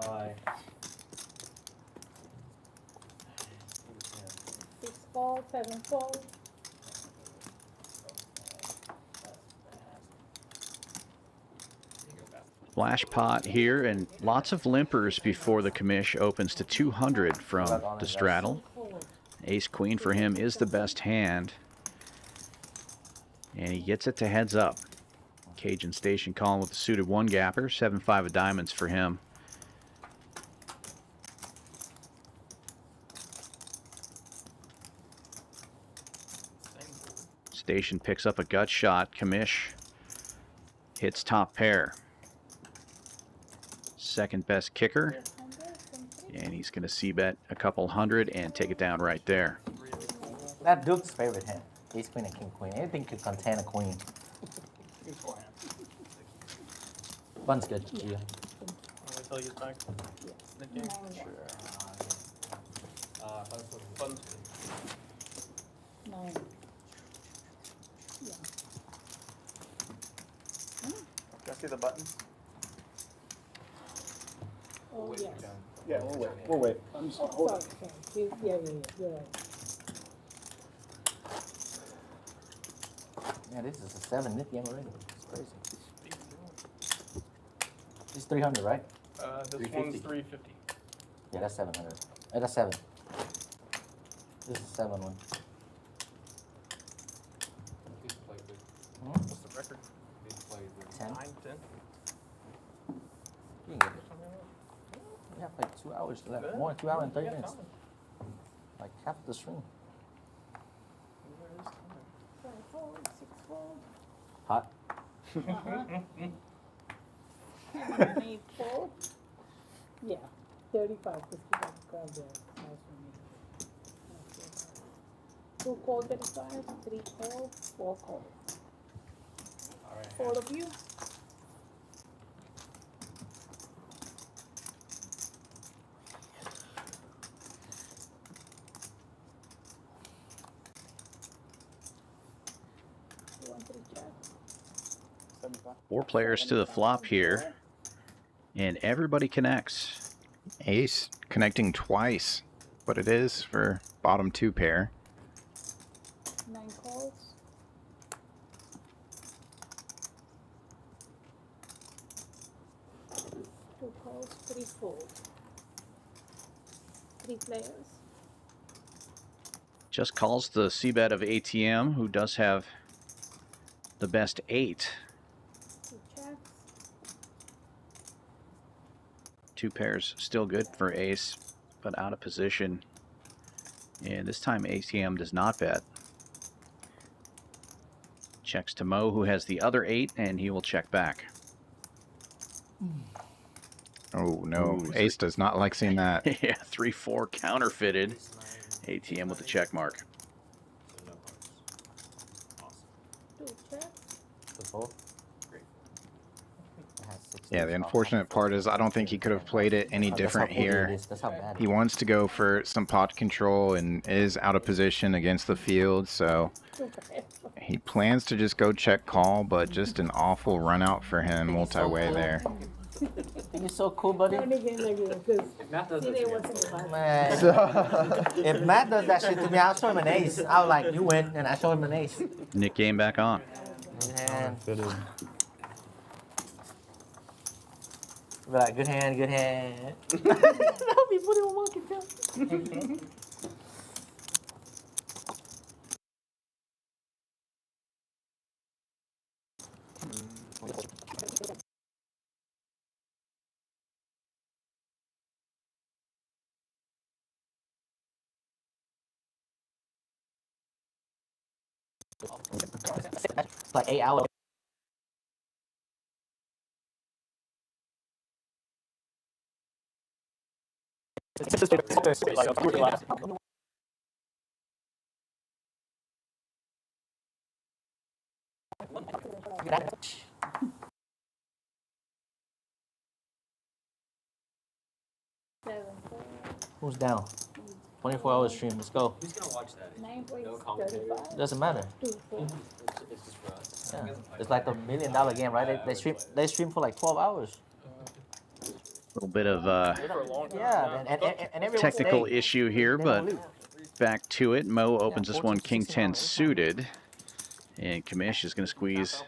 Alright. 6 calls, 7 calls. Flash pot here, and lots of limpers before the commish opens to 200 from the straddle. Ace queen for him is the best hand, and he gets it to heads up. Cajun Station calling with the suited 1-gapper, 7-5 of diamonds for him. Station picks up a gut shot. Commish hits top pair. Second best kicker, and he's going to c-bet a couple hundred and take it down right there. That Duke's favorite hand. Ace queen and king queen. Anything could contain a queen. Bun's good. Yeah. I'll tell you back. The game. Bun's good. 9. Yeah. Can I see the buttons? Oh, yes. Yeah, we'll wait. We'll wait. I'm just hold Sorry, it. sorry. Yeah, you're right. Yeah, this is a 7 nit game already. It's crazy. It's 300, right? This one's 350. Yeah, that's 700. That's 7. This is 7 one. What's the record? 10. 9, 10. You can get it. We have like 2 hours left. More than 2 hours and 30 minutes. Like half the stream. 5 calls, 6 calls. Hot. 8 calls. Yeah, 35. Just keep that crowd there. Nice for me. 2 calls, 35. 3 calls, 4 calls. All of you. You want to check? 4 players to the flop here, and everybody connects. Ace connecting twice, but it is for bottom 2 pair. 9 calls. 2 calls, 3 fold. 3 players. Just calls the c-bet of ATM, who does have the best 8. 2 checks. 2 pairs still good for ace, but out of position. And this time ATM does not bet. Checks to Mo, who has the other 8, and he will check back. Oh no, Ooh, Ace does not like seeing that. Yeah, 3-4 counterfeited. ATM with a check mark. 2 checks. The fold. I have 6 Yeah, the unfortunate part is I don't think he could have played it any different here. That's how bad. He wants to go for some pot control and is out of position against the field, so he plans to just go check call, but just an awful run out for him multi-way there. You're so cool, buddy. If Matt does that, Man, if Matt does that shit to me, I'll show him an ace. I'll like, you win, and I show him an ace. Nick game back on. And be like, good hand, good hand. That'll be putting on monkey tail. It's like 8 hours. Who's down? 24-hour stream. Let's go. who's gonna watch that? 9 No points, commentator. 35. Doesn't matter. 2, 4. It's just for us. Yeah. It's like the $1 million game, right? They stream for like 12 hours. A little bit of Yeah, and everyone technical stay. issue here, They but don't leave. back to it. Mo opens this one King 10 suited, and Commish is going to squeeze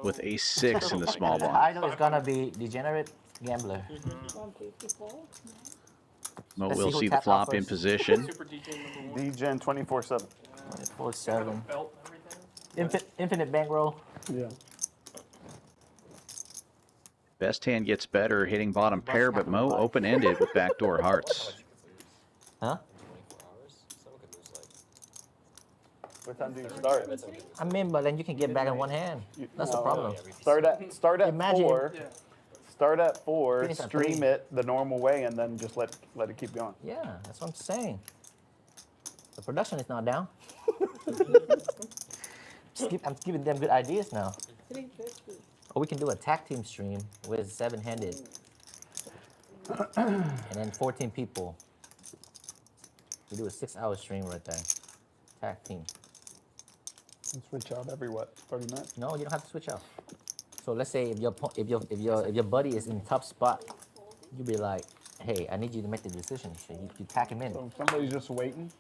with ace 6 in the small blind. I know it's gonna be degenerate gambler. 154. Mo Let's will see who see the taps out flop in first. position. D-Gen 24/7. 4-7. Infinite bankroll. Yeah. Best hand gets better, hitting bottom pair, but Mo open-ended with backdoor hearts. Huh? 24 hours. Someone could lose like. What time do you start? I mean, but then you can get back in one hand. That's the No. problem. Start at Imagine- 4. Start at 4. Finish at Stream 3. it the normal way, and then just let it keep going. Yeah, that's what I'm saying. The production is not down. I'm giving them good ideas now. 350. Or we can do a tag team stream with 7-handed. And then 14 people. We do a 6-hour stream right there. Tag team. And switch out every what? 30 minutes? No, you don't have to switch out. So let's say if your buddy is in tough spot, you be like, hey, I need you to make the decision. So you tag him in. So somebody's just waiting.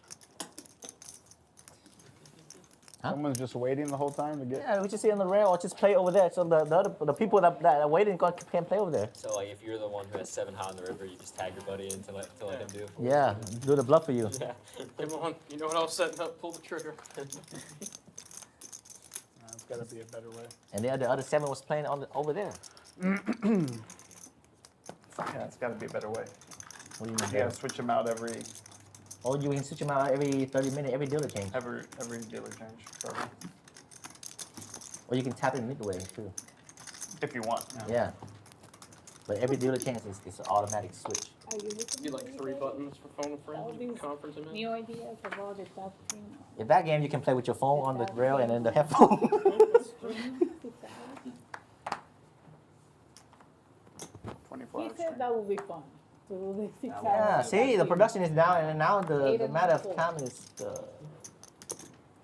Huh? Someone's just waiting the whole time to get. Yeah, we just sit on the rail or just play over there. So the people that are waiting can play over there. So like if you're the one who has 7 high on the river, you just tag your buddy in to let him do. Yeah, do the bluff for you. Yeah. Come on, you know what I was setting up, pull the trigger. It's got to be a better way. And the other 7 was playing over there. Yeah, it's got to be a better way. What do you mean? You got better? to switch them out every Or you can switch them out every 30 minutes, every dealer change. every dealer change, probably. Or you can tap in midway too. If you want. Yeah. But every dealer change is an automatic switch. Are you looking You like at 3 it? buttons for phone a All friend, these conference him in. New ideas about the top team. In that game, you can play with your phone on the rail and then the headphone. Stream 6 hours. 24 He hours. said that would be fun. To do the 6 Yeah, hours. see, the production is down, and now the 8 and matter of 4. time is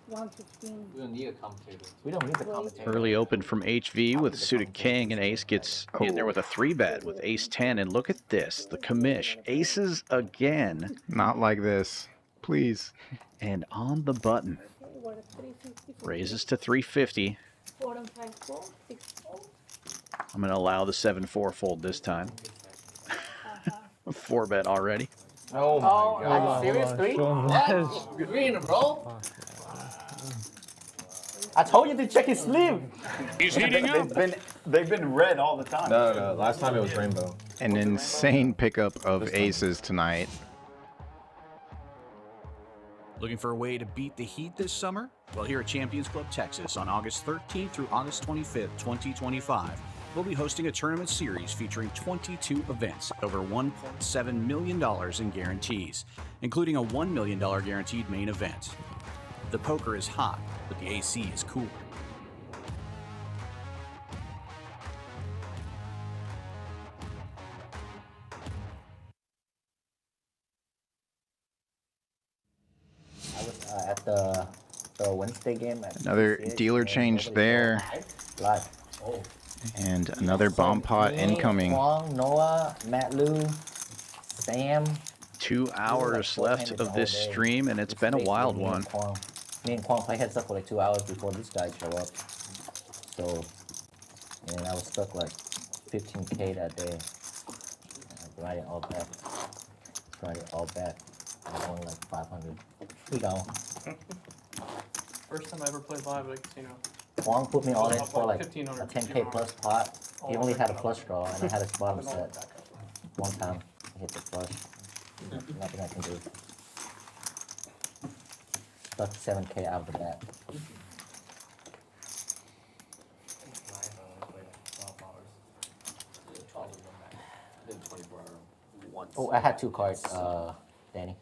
115. We don't need a commentator. we don't need the commentator. Early open from HV with suited king, and ace gets in there with a 3-bet with ace 10. And look at this, the commish, aces again, Not like this. Please. and on the button. Okay, we're at 350. Raises to 350. 4 and 5, 4, 6, 4. I'm going to allow the 7-4 fold this time. 4-bet already. Oh, are you serious? 3? What? Green, bro. I told you to check his sleeve. He's heating up. They've been red all the time. No. Last time it was rainbow. An insane pickup of aces tonight. Looking for a way to beat the heat this summer? Well, here at Champions Club Texas on August 13th through August 25th, 2025, we'll be hosting a tournament series featuring 22 events, over $1.7 million in guarantees, including a $1 million guaranteed main event. The poker is hot, but the AC is cool. at the Wednesday game. At Another PCH, dealer and change nobody there. showed up. Live. Oh. And another bomb pot Me, incoming. Kwong, Noah, Matt Lou, Sam. 2 hours left of this stream, and it's been a wild one. Me and Kwong play heads up for like 2 hours before these guys show up. So, and I was stuck like 15K that day. I write it all back. Write it all back. I won like 500. We go. First time I ever played live at a casino. Kwong put me all in for like a 1500 10K plus pot. He only had a flush draw, and I had a bottom set. One time, I hit the flush. Nothing I can do. Stuck 7K out of the bat. Oh, I had 2 cards, Danny.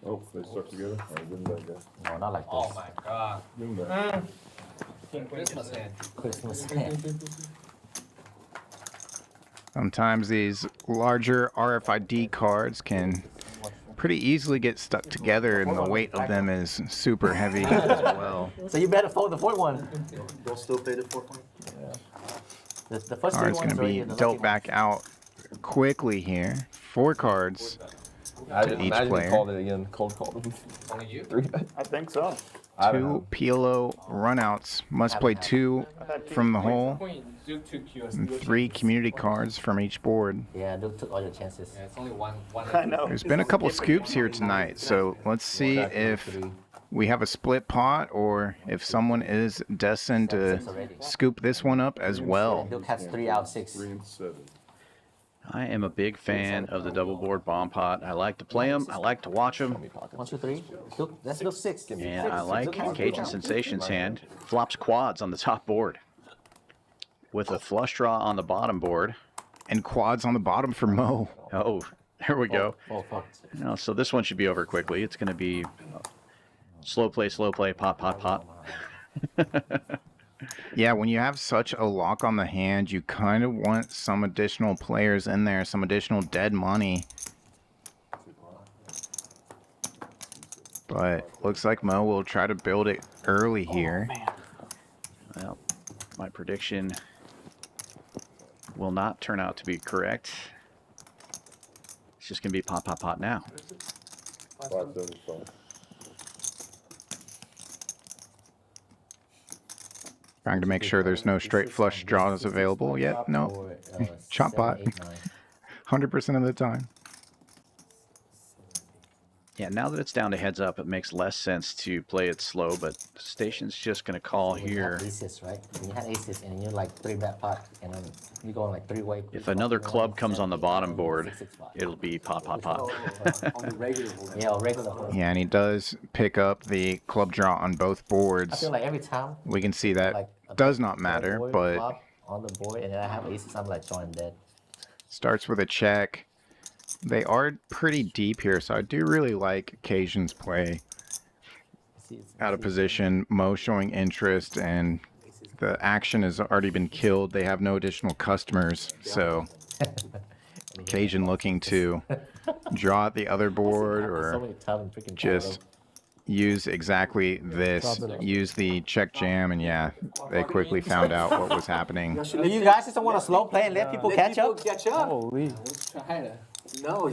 Oh, they stuck together? I didn't like that. No, not like this. Oh my god. Give them that. Christmas hand. Christmas hand. Sometimes these larger RFID cards can pretty easily get stuck together, and the weight of them is super heavy as well. So you better fold the 4th one. Don't still pay the 4 point? Yeah. The first 3 Card's ones going to already be the lucky dealt one. back out quickly here. 4 cards to each Imagine player. you called it again. Cold called him. Only you? 3 bet. I think so. 2 PLO runouts. Must play 2 from the hole. And 3 community cards from each board. Yeah, Duke took all your chances. Yeah, it's only one. I know. There's been a couple scoops here tonight, so let's see if we have a split pot or if someone is destined to scoop this one up as well. Duke has 3 out of 6. 3 and 7. I am a big fan of the double board bomb pot. I like to play them. I like to watch them. 1, 2, 3. Duke, that's Duke 6. And I like Cajun Sensation's hand. Flops quads on the top board with a flush draw on the bottom board. And quads on the bottom for Mo. Oh, there we go. Oh, No, so this one should be over quickly. It's going to be slow play, pot, pot, pot. Yeah, when you have such a lock on the hand, you kind of want some additional players in there, some additional dead money. But looks like Mo will try to build it early here. Well, my prediction will not turn out to be correct. It's just going to be pot, pot, pot now. 575. Trying to make sure there's no straight flush draws available yet. No. Chop pot. 100% of the time. Yeah, now that it's down to heads up, it makes less sense to play it slow, but Station's just going to call here. Aces, right? You had aces and you're like 3 bet pot, and then you go like 3-way. If another club comes on the bottom board, it'll be pot, pot, pot. Yeah, regular. Yeah, and he does pick up the club draw on both I boards. feel like every time We can see that like does not matter, board but flop on the board, and then I have aces, I'm like drawing dead. starts with a check. They are pretty deep here, so I do really like Cajun's play. Out of position, Mo showing interest, and the action has already been killed. They have no additional customers, so Cajun looking to draw at the other board or just use exactly this, use the check jam, and yeah, they quickly found out what was happening. You guys just don't want to slow play and let people catch up? Holy. No.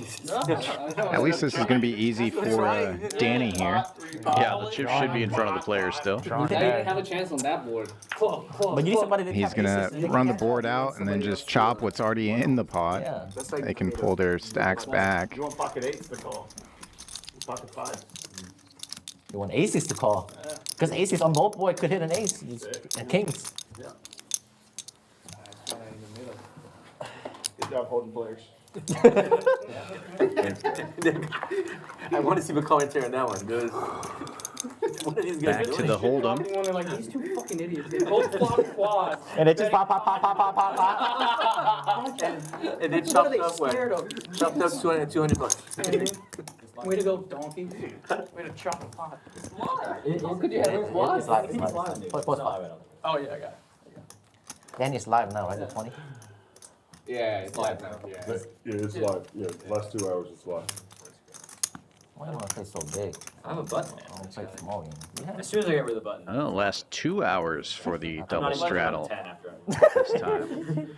At least this is going to be easy for Danny here. Yeah, the chip should be in front of the players still. You didn't have a chance on that board. But you need somebody that He's going to run the board out and then just chop what's already in the pot. Yeah. They can pull their stacks back. You want pocket 8s to call. Pocket 5. You want aces to call. Because aces on both board could hit an ace. And kings. Yeah. Good job holding players. I want to see the commentary on that one, dude. What are these guys Back doing? to the hold'em. They're like, these 2 fucking idiots. They both flop quads. And it just pop, pop, pop, pop, pop, pop, pop. And they chopped up what? Chopped up 200 bucks. Way to go, donkey. Way to chop a pot. How could you have it? It's live. It's live. Post live. Oh, yeah, I got it. Danny's live now, right? The 20? Yeah, it's live now. Yeah. Yeah, it's live. Yeah, last 2 hours it's live. Why do I want to play so big? I have a button. I want to play small game. Yeah. As soon as I get rid of the button. Oh, last 2 hours for the I'm double not even straddle 10 after this time.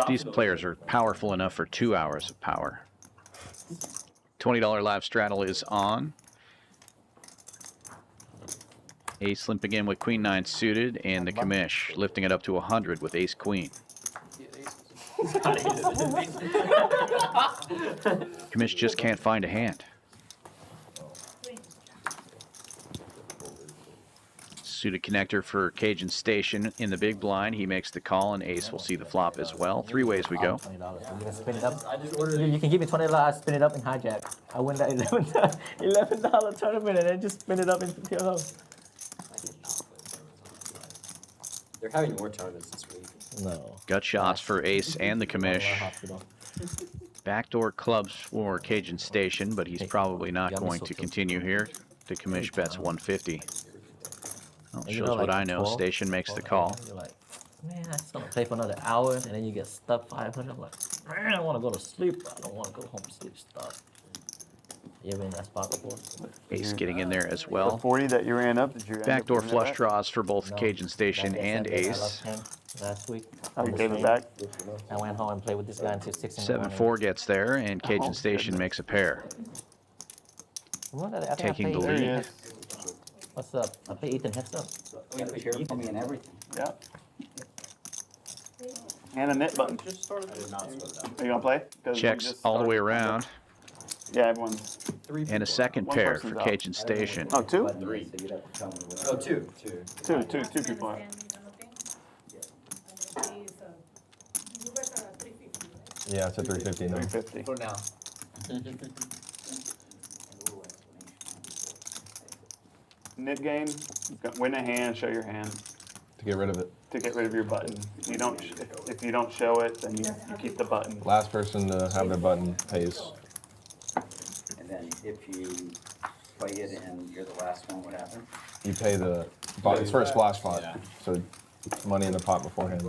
These players are powerful enough for 2 hours of power. $20 live straddle is on. Ace limping in with Queen 9 suited, and the commish lifting it up to 100 with Ace Queen. Commish just can't find a hand. Suited connector for Cajun Station in the big blind. He makes the call, and Ace will see the flop as well. 3 ways we go. $20. You can spin it up. You can give me $20. I spin it up in hijack. I win that $11 tournament and then just spin it up in PLO. They're having more tournaments this week. No. Gut shots for Ace and the commish. Backdoor clubs for Cajun Station, but he's probably not going to continue here. The commish bets 150. Well, shows what I know. Station makes the call. You're like, man, I just want to play for another hour, and then you get stuck 500. I'm like, man, I want to go to sleep. I don't want to go home and sleep stuck. You ever in that spot before? Ace getting in there as well. 40 that you ran up, did you Backdoor flush draws for both Cajun Station and Ace. Last week. Oh, you gave it back? I went home and played with this guy until 6 in the morning. 7-4 gets there, and Cajun Station makes a pair. Taking the lead. What's up? I play Ethan heads up. You told me and everything. Yeah. And a net button. Are you gonna play? Checks all the way around. Yeah, everyone's. And a second pair for Cajun Station. Oh, 2? 3. Oh, 2. 2 people. Are. Yeah, it's a 350 now. 350. For now. Nit game, win a hand, show your hand. To get rid of it. To get rid of your button. If you don't, if you don't show it, then you keep the button. Last person to have their button pays. And then if you play it and you're the last one, what happens? You pay the, it's for a splash pot, so money in the pot beforehand.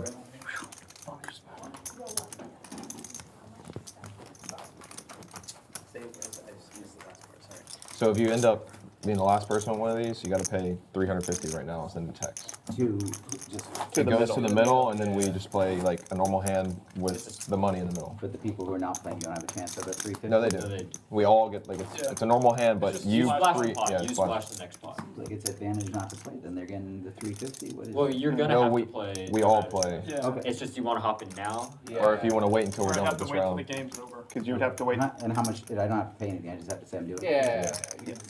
So if you end up being the last person on one of these, you got to pay $350 right now. I'll send a text. It goes to the middle, and then we just play like a normal hand with the money in the middle. But the people who are not playing, you don't have a chance of the 350? No, they do. We all get, like, it's a normal hand, but you splash the next pot. Like it's advantage not to play, then they're getting the 350. What is Well, you're gonna have to play. We all play. Yeah. Okay. It's just you want to hop in now. Or if you want to wait until we're done with this round. Because you would have to wait. And how much? I don't have to pay anything. I just have to say I'm doing it. Yeah.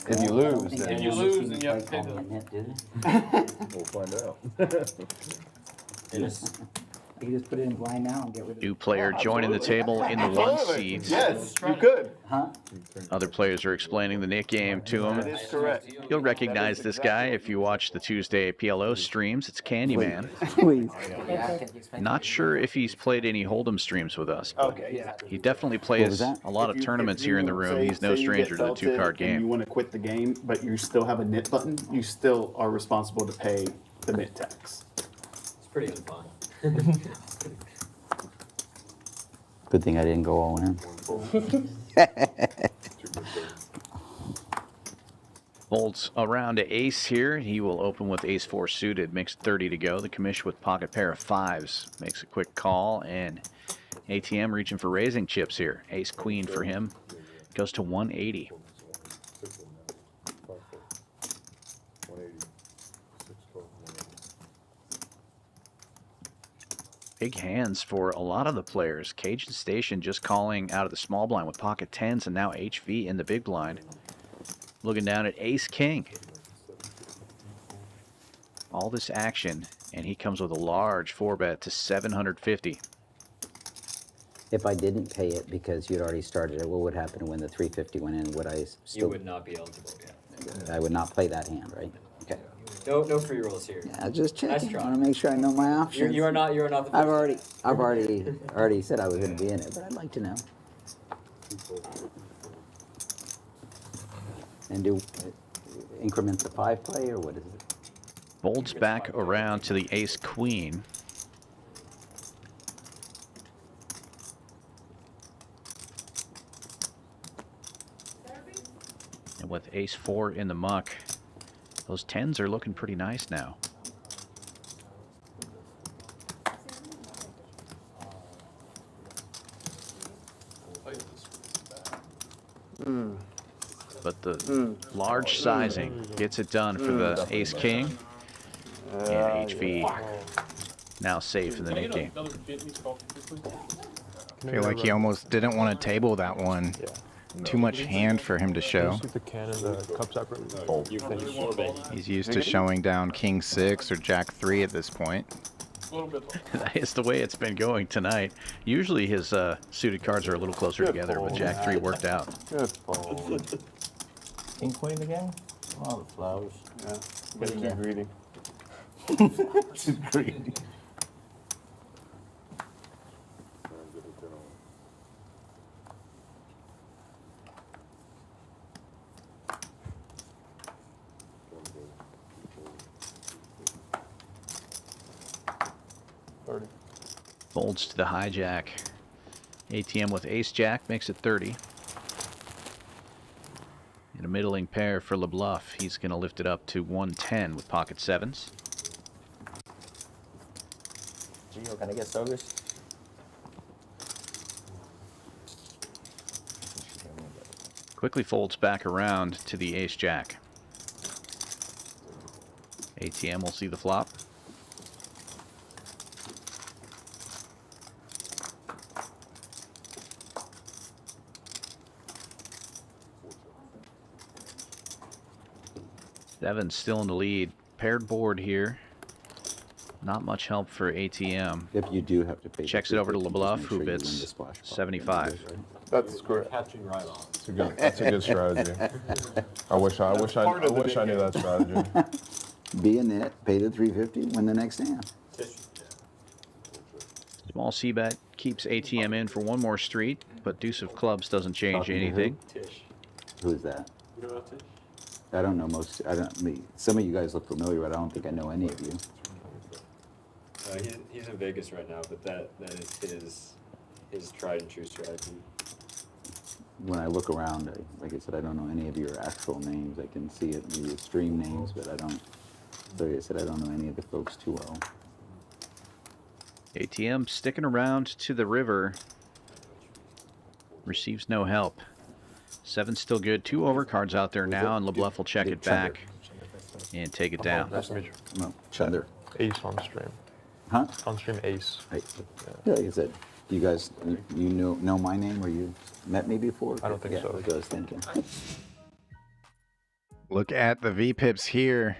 If you lose, then If you lose, then you have to pay we'll find out. You just put it in blind now and get rid of it. New player joining the table in the 1 seat. Yes, you could. Huh? Other players are explaining the Nick game to him. That is correct. You'll recognize this guy if you watch the Tuesday PLO streams. It's Candyman. Please. Not sure if he's played any Hold'em streams with us. Okay, yeah. He definitely plays a lot of tournaments here in the room. He's no stranger to the 2-card You game. want to quit the game, but you still have a nit button. You still are responsible to pay the nit tax. It's pretty unfun. Good thing I didn't go all in. Folds around to ace here. He will open with ace-4 suited. Makes 30 to go. The commish with pocket pair of 5s. Makes a quick call, and ATM reaching for raising chips here. Ace-queen for him. Goes to 180. Big hands for a lot of the players. Cajun Station just calling out of the small blind with pocket 10s, and now HV in the big blind. Looking down at ace-king. All this action, and he comes with a large 4-bet to 750. If I didn't pay it because you'd already started it, what would happen when the 350 went in? Would I still? You would not be eligible yet. I would not play that hand, right? Okay. No free rolls here. Yeah, just checking. Nice I try. want to make sure I know my options. You are not the first. I've already said I was going to be in it, but I'd like to know. And do increments of 5 play, or what is it? Folds back around to the ace-queen. ace-4 in the muck. Those 10s are looking pretty nice now. But the large sizing gets it done for the ace-king. And HV now safe in the new game. I feel like he almost didn't want to table that one. Too much hand for him to show. He's used to showing down king 6 or jack 3 at this point. That is the way it's been going tonight. Usually his suited cards are a little closer together, but jack 3 worked out. King queen again? Oh, the flowers. Yeah. Too greedy. Too greedy. Folds to the hijack. ATM with ace-jack makes it 30. And a middling pair for Lebluff. He's going to lift it up to 110 with pocket 7s. Gio, can I get service? Quickly folds back around to the ace-jack. ATM will see the flop. Seven's still in the lead. Paired board here. Not much help for ATM. If you do have to pay. Checks it over to Lebluff, who bids 75. That's great. Catching right on. That's a good strategy. I wish I knew that strategy. Be in it, pay the 350, win the next hand. Small C-bet keeps ATM in for one more street, but deuce of clubs doesn't change anything. Who's that? You know about Tish? I don't know most. Some of you guys look familiar, but I don't think I know any of you. He's in Vegas right now, but that is his tried and true strategy. When I look around, like I said, I don't know any of your actual names. I can see it in your stream names, but I don't. So like I said, I don't know any of the folks too well. ATM sticking around to the river. Receives no help. 7's still good. 2 overcards out there now, and Lebluff will check it back and take it down. No, Chunder. Ace on stream. Huh? On stream ace. Yeah, like I said, you guys, you know my name, or you met me before? I don't think so. That's what I was thinking. Look at the VPIPs here.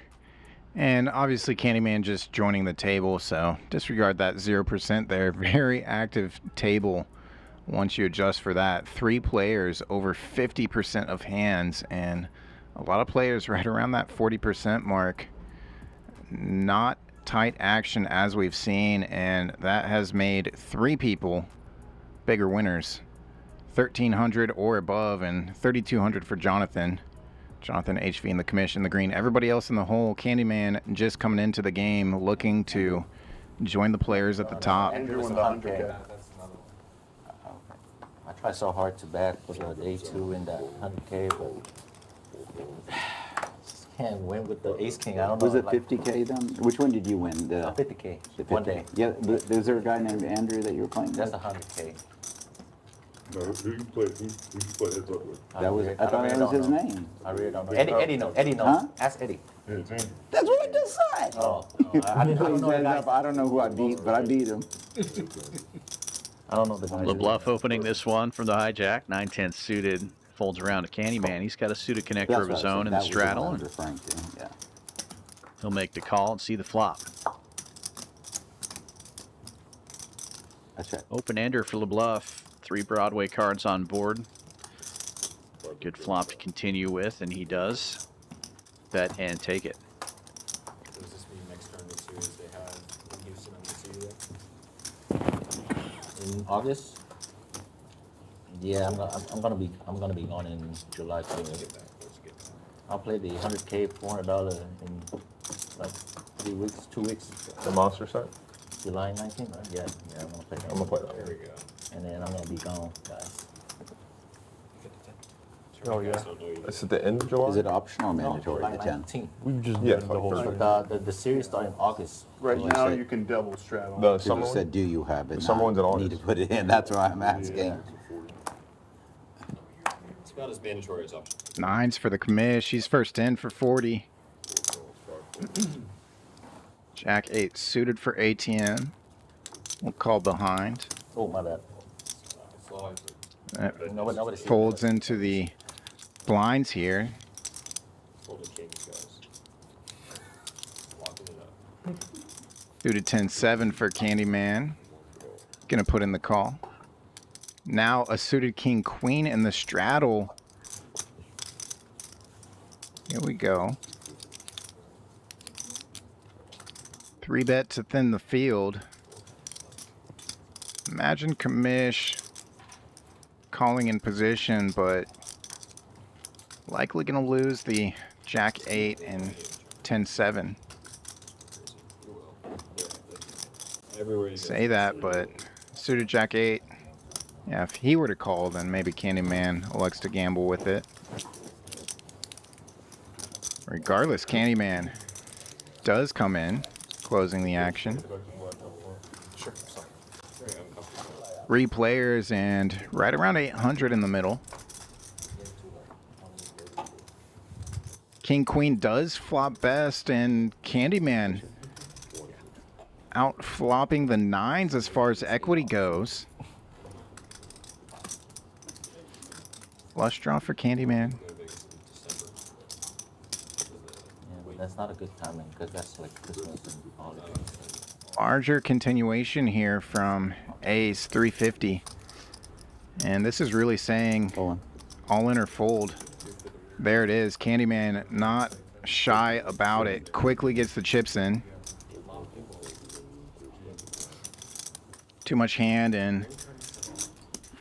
And obviously Candyman just joining the table, so disregard that 0% there. Very active table once you adjust for that. 3 players, over 50% of hands, and a lot of players right around that 40% mark. Not tight action as we've seen, and that has made 3 people bigger winners. 1,300 or above, and 3,200 for Jonathan. Jonathan, HV in the Commish in the green. Everybody else in the hole. Candyman just coming into the game, looking to join the players at the top. Andrew was 100K. I tried so hard to back for the day 2 in that 100K, but just can't win with the ace king. I don't know. Was it 50K then? Which one did you win? 50K. The 50. One day. Yeah, but is there a guy named Andrew that you were playing That's with? 100K. No, who you play heads up with? I thought that was his name. I really don't know. Eddie knows. Eddie knows. Huh? Ask Eddie. Yeah, it's Andrew. That's what I just said. Oh, I don't know the guy. I don't know who I beat, but I beat him. I don't know the guy. Lebluff opening this one from the hijack. 9-10 suited. Folds around to Candyman. He's got a suited connector of his own in the straddle. And Yeah. he'll make the call and see the flop. That's right. Open ender for Lebluff. 3 Broadway cards on board. Good flop to continue with, and he does. Bet and take it. Does this mean next tournament series they have in Houston? I'm gonna see you there. In August? Yeah, I'm gonna be gone in July. I'll play the 100K $400 in like 3 weeks, 2 weeks. The monster set? July 19th, right? Yeah, I'm gonna play that. I'm gonna play that. There we go. And then I'm gonna be gone, guys. Oh yeah. It's at the end of July. Is it optional or mandatory? July The 10th. 19th. We've just Yeah, done the whole like thing. But the series started in August. Right Like now, I said- you can double straddle. The People summer one. said, do you have it? The summer one's in Not need August. to put it in. That's why I'm asking. It's about as mandatory as optional. 9s for the commish. He's first in for 40. Jack 8 suited for ATM. We'll call behind. Oh, my bad. Nobody sees Folds into the blinds here. Fold the kings, guys. Locking it up. Suited 10-7 for Candyman. Gonna put in the call. Now a suited king queen in the straddle. Here we go. 3-bet to thin the field. Imagine commish calling in position, but likely gonna lose the Jack 8 and 10-7. Say that, but suited Jack 8. Yeah, if he were to call, then maybe Candyman elects to gamble with it. Regardless, Candyman does come in, closing the action. 3 players and right around 800 in the middle. King Queen does flop best, and Candyman out flopping the 9s as far as equity goes. Flush draw for Candyman. Yeah, that's not a good timing because that's like Christmas and holidays. Larger continuation here from Ace 350. And this is really saying all in or fold. There it is. Candyman not shy about it. Quickly gets the chips in. Too much hand and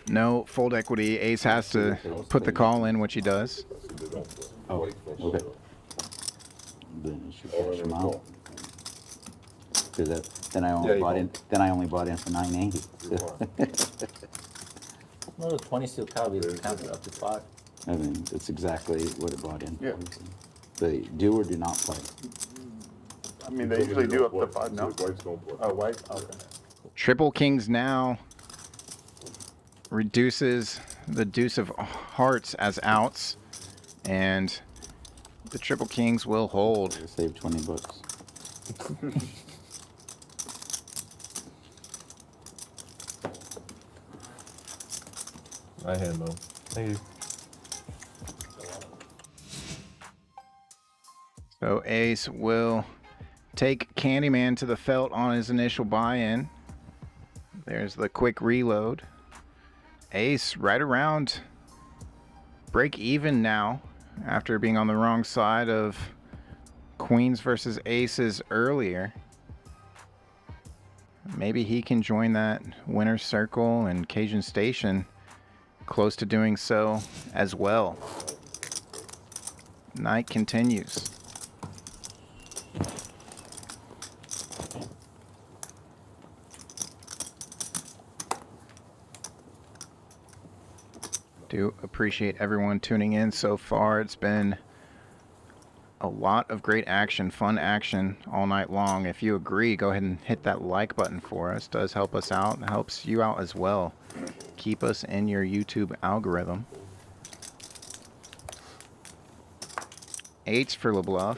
no fold equity. Ace has to put the call in, which he does. Oh, okay. Then you should cash them out. Because then I only bought in. Then I only bought in for 980. No, the 20 still probably counted up to 5. I mean, it's exactly what it bought in. Yeah. They do or do not play. I mean, they usually do up to 5 now. Oh, white? Okay. Triple kings now reduces the deuce of hearts as outs, and the triple kings will hold. Save 20 bucks. I hand though. Thank you. So Ace will take Candyman to the felt on his initial buy-in. There's the quick reload. Ace right around break even now after being on the wrong side of queens versus aces earlier. Maybe he can join that winner's circle, and Cajun Station close to doing so as well. Night continues. Do appreciate everyone tuning in so far. It's been a lot of great action, fun action all night long. If you agree, go ahead and hit that like button for us. It does help us out. It helps you out as well. Keep us in your YouTube algorithm. 8s for Lebluff.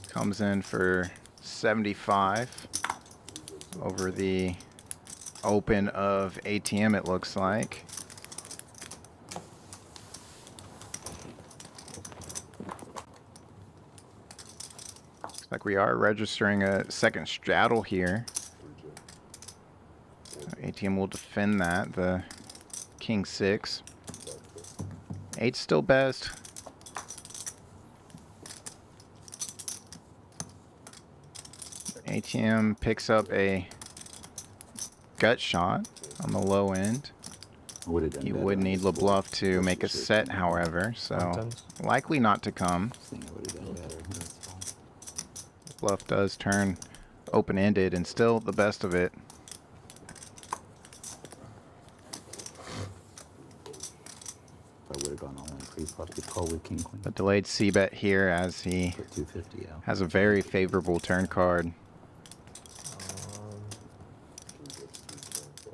Comes in for 75 over the open of ATM, it looks like. Looks like we are registering a second straddle here. ATM will defend that. The King 6. 8's still best. ATM picks up a gut shot on the low end. You would need Lebluff to make a set, however, so likely not to come. Lebluff does turn open-ended and still the best of it. Pre-flop, you call with king queen. A delayed c-bet here as he Put 250 out. has a very favorable turn card.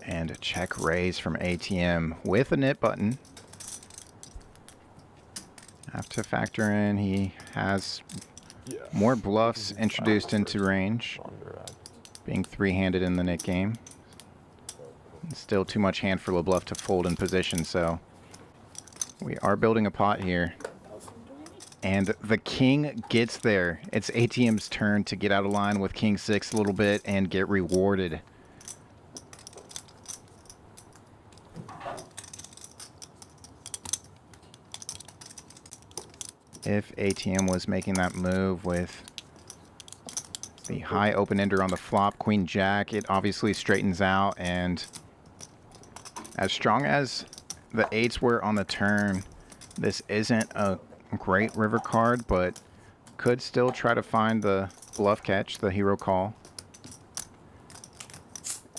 And a check raise from ATM with a nit button. Have to factor in he has more bluffs introduced into range, being three-handed in the nit game. Still too much hand for Lebluff to fold in position, so we are building a pot here. And the king gets there. It's ATM's turn to get out of line with king 6 a little bit and get rewarded. If ATM was making that move with the high open-ender on the flop, queen jack, it obviously straightens out, and as strong as the 8s were on the turn, this isn't a great river card, but could still try to find the bluff catch, the hero call.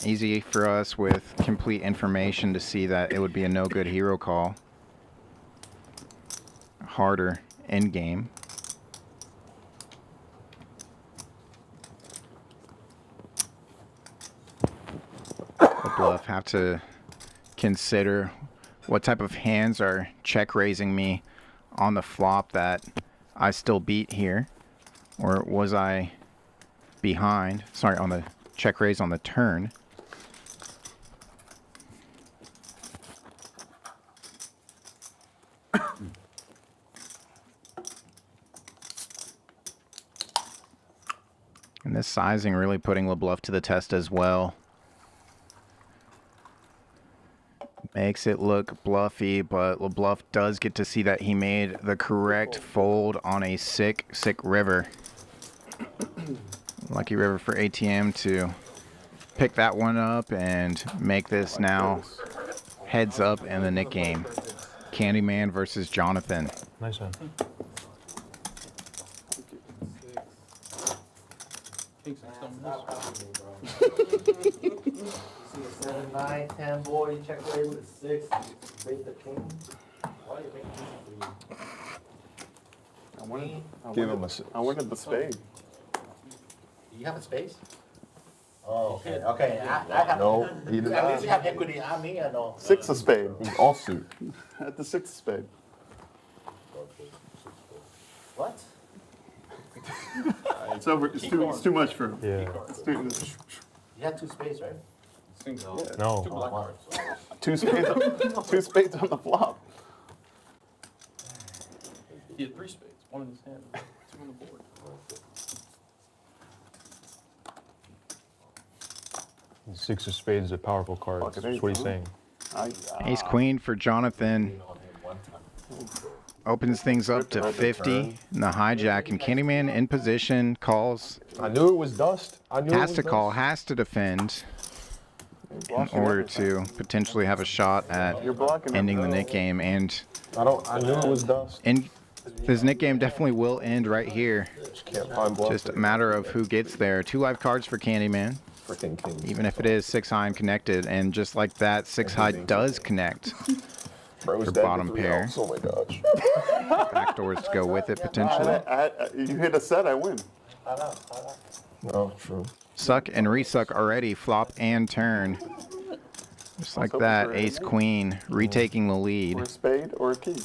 Easy for us with complete information to see that it would be a no good hero call. Harder end game. The bluff have to consider what type of hands are check raising me on the flop that I still beat here, or was I behind? Sorry, on the check raise on the turn. And this sizing really putting Lebluff to the test as well. Makes it look bluffy, but Lebluff does get to see that he made the correct fold on a sick river. Lucky river for ATM to pick that one up and make this now heads up in the Nick game. Candyman versus Jonathan. Nice one. 7, 9, 10 boy, you check away with a 6, bait the king. Why are you making this for you? I wanted the spade. Do you have a space? Oh, okay. Okay. I have, No, he did at not. least you have equity on me, I know. 6 of spade. He's offsuit. At the 6 of spade. What? It's over. It's too much for him. Yeah. You have 2 spades, right? No. Two spades on the flop. He had 3 spades, 1 in his hand, 2 on the board. The 6 of spades is a powerful card. Fuck it, That's what he's saying. Ace queen for Jonathan. Opens things up to 50 in the hijack, and Candyman in position calls. I knew it was dust. I knew Has to call, has to defend in order to potentially have a shot at ending the Nick game. And I knew it was dust. And this Nick game definitely will end right here. Can't find bluff. Just a matter of who gets there. 2 live cards for Candyman. Freaking king. Even if it is 6 high and connected, and just like that, 6 high does connect. For bottom pair. Oh my gosh. Backdoors to go with it potentially. You hit a set, I win. Oh, true. Suck and resuck already, flop and turn. Just like that, ace queen retaking the lead. Or a spade or a key.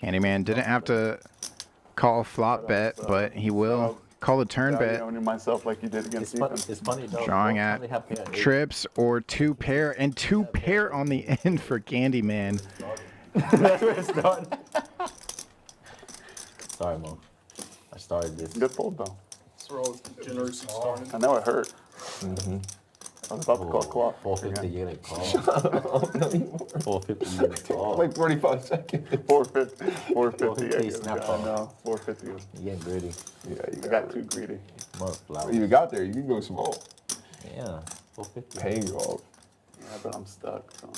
Candyman didn't have to call flop bet, but he will call the turn bet. Owning myself like you did against Ethan. It's funny though. Drawing at trips or 2 pair, and 2 pair on the end for Candyman. That's where it started. Sorry, Mo. I started this. Good fold though. Throw generous and started. I know it hurt. I was about to call clock. 450, you're gonna call. 450, you're gonna call. Like 45 seconds. 450. 450, snap I call. know. 450. You're getting greedy. Yeah, you I got too greedy. Flower. You got there. You can go small. Yeah, 450. Paying off. Yeah, but I'm stuck. So.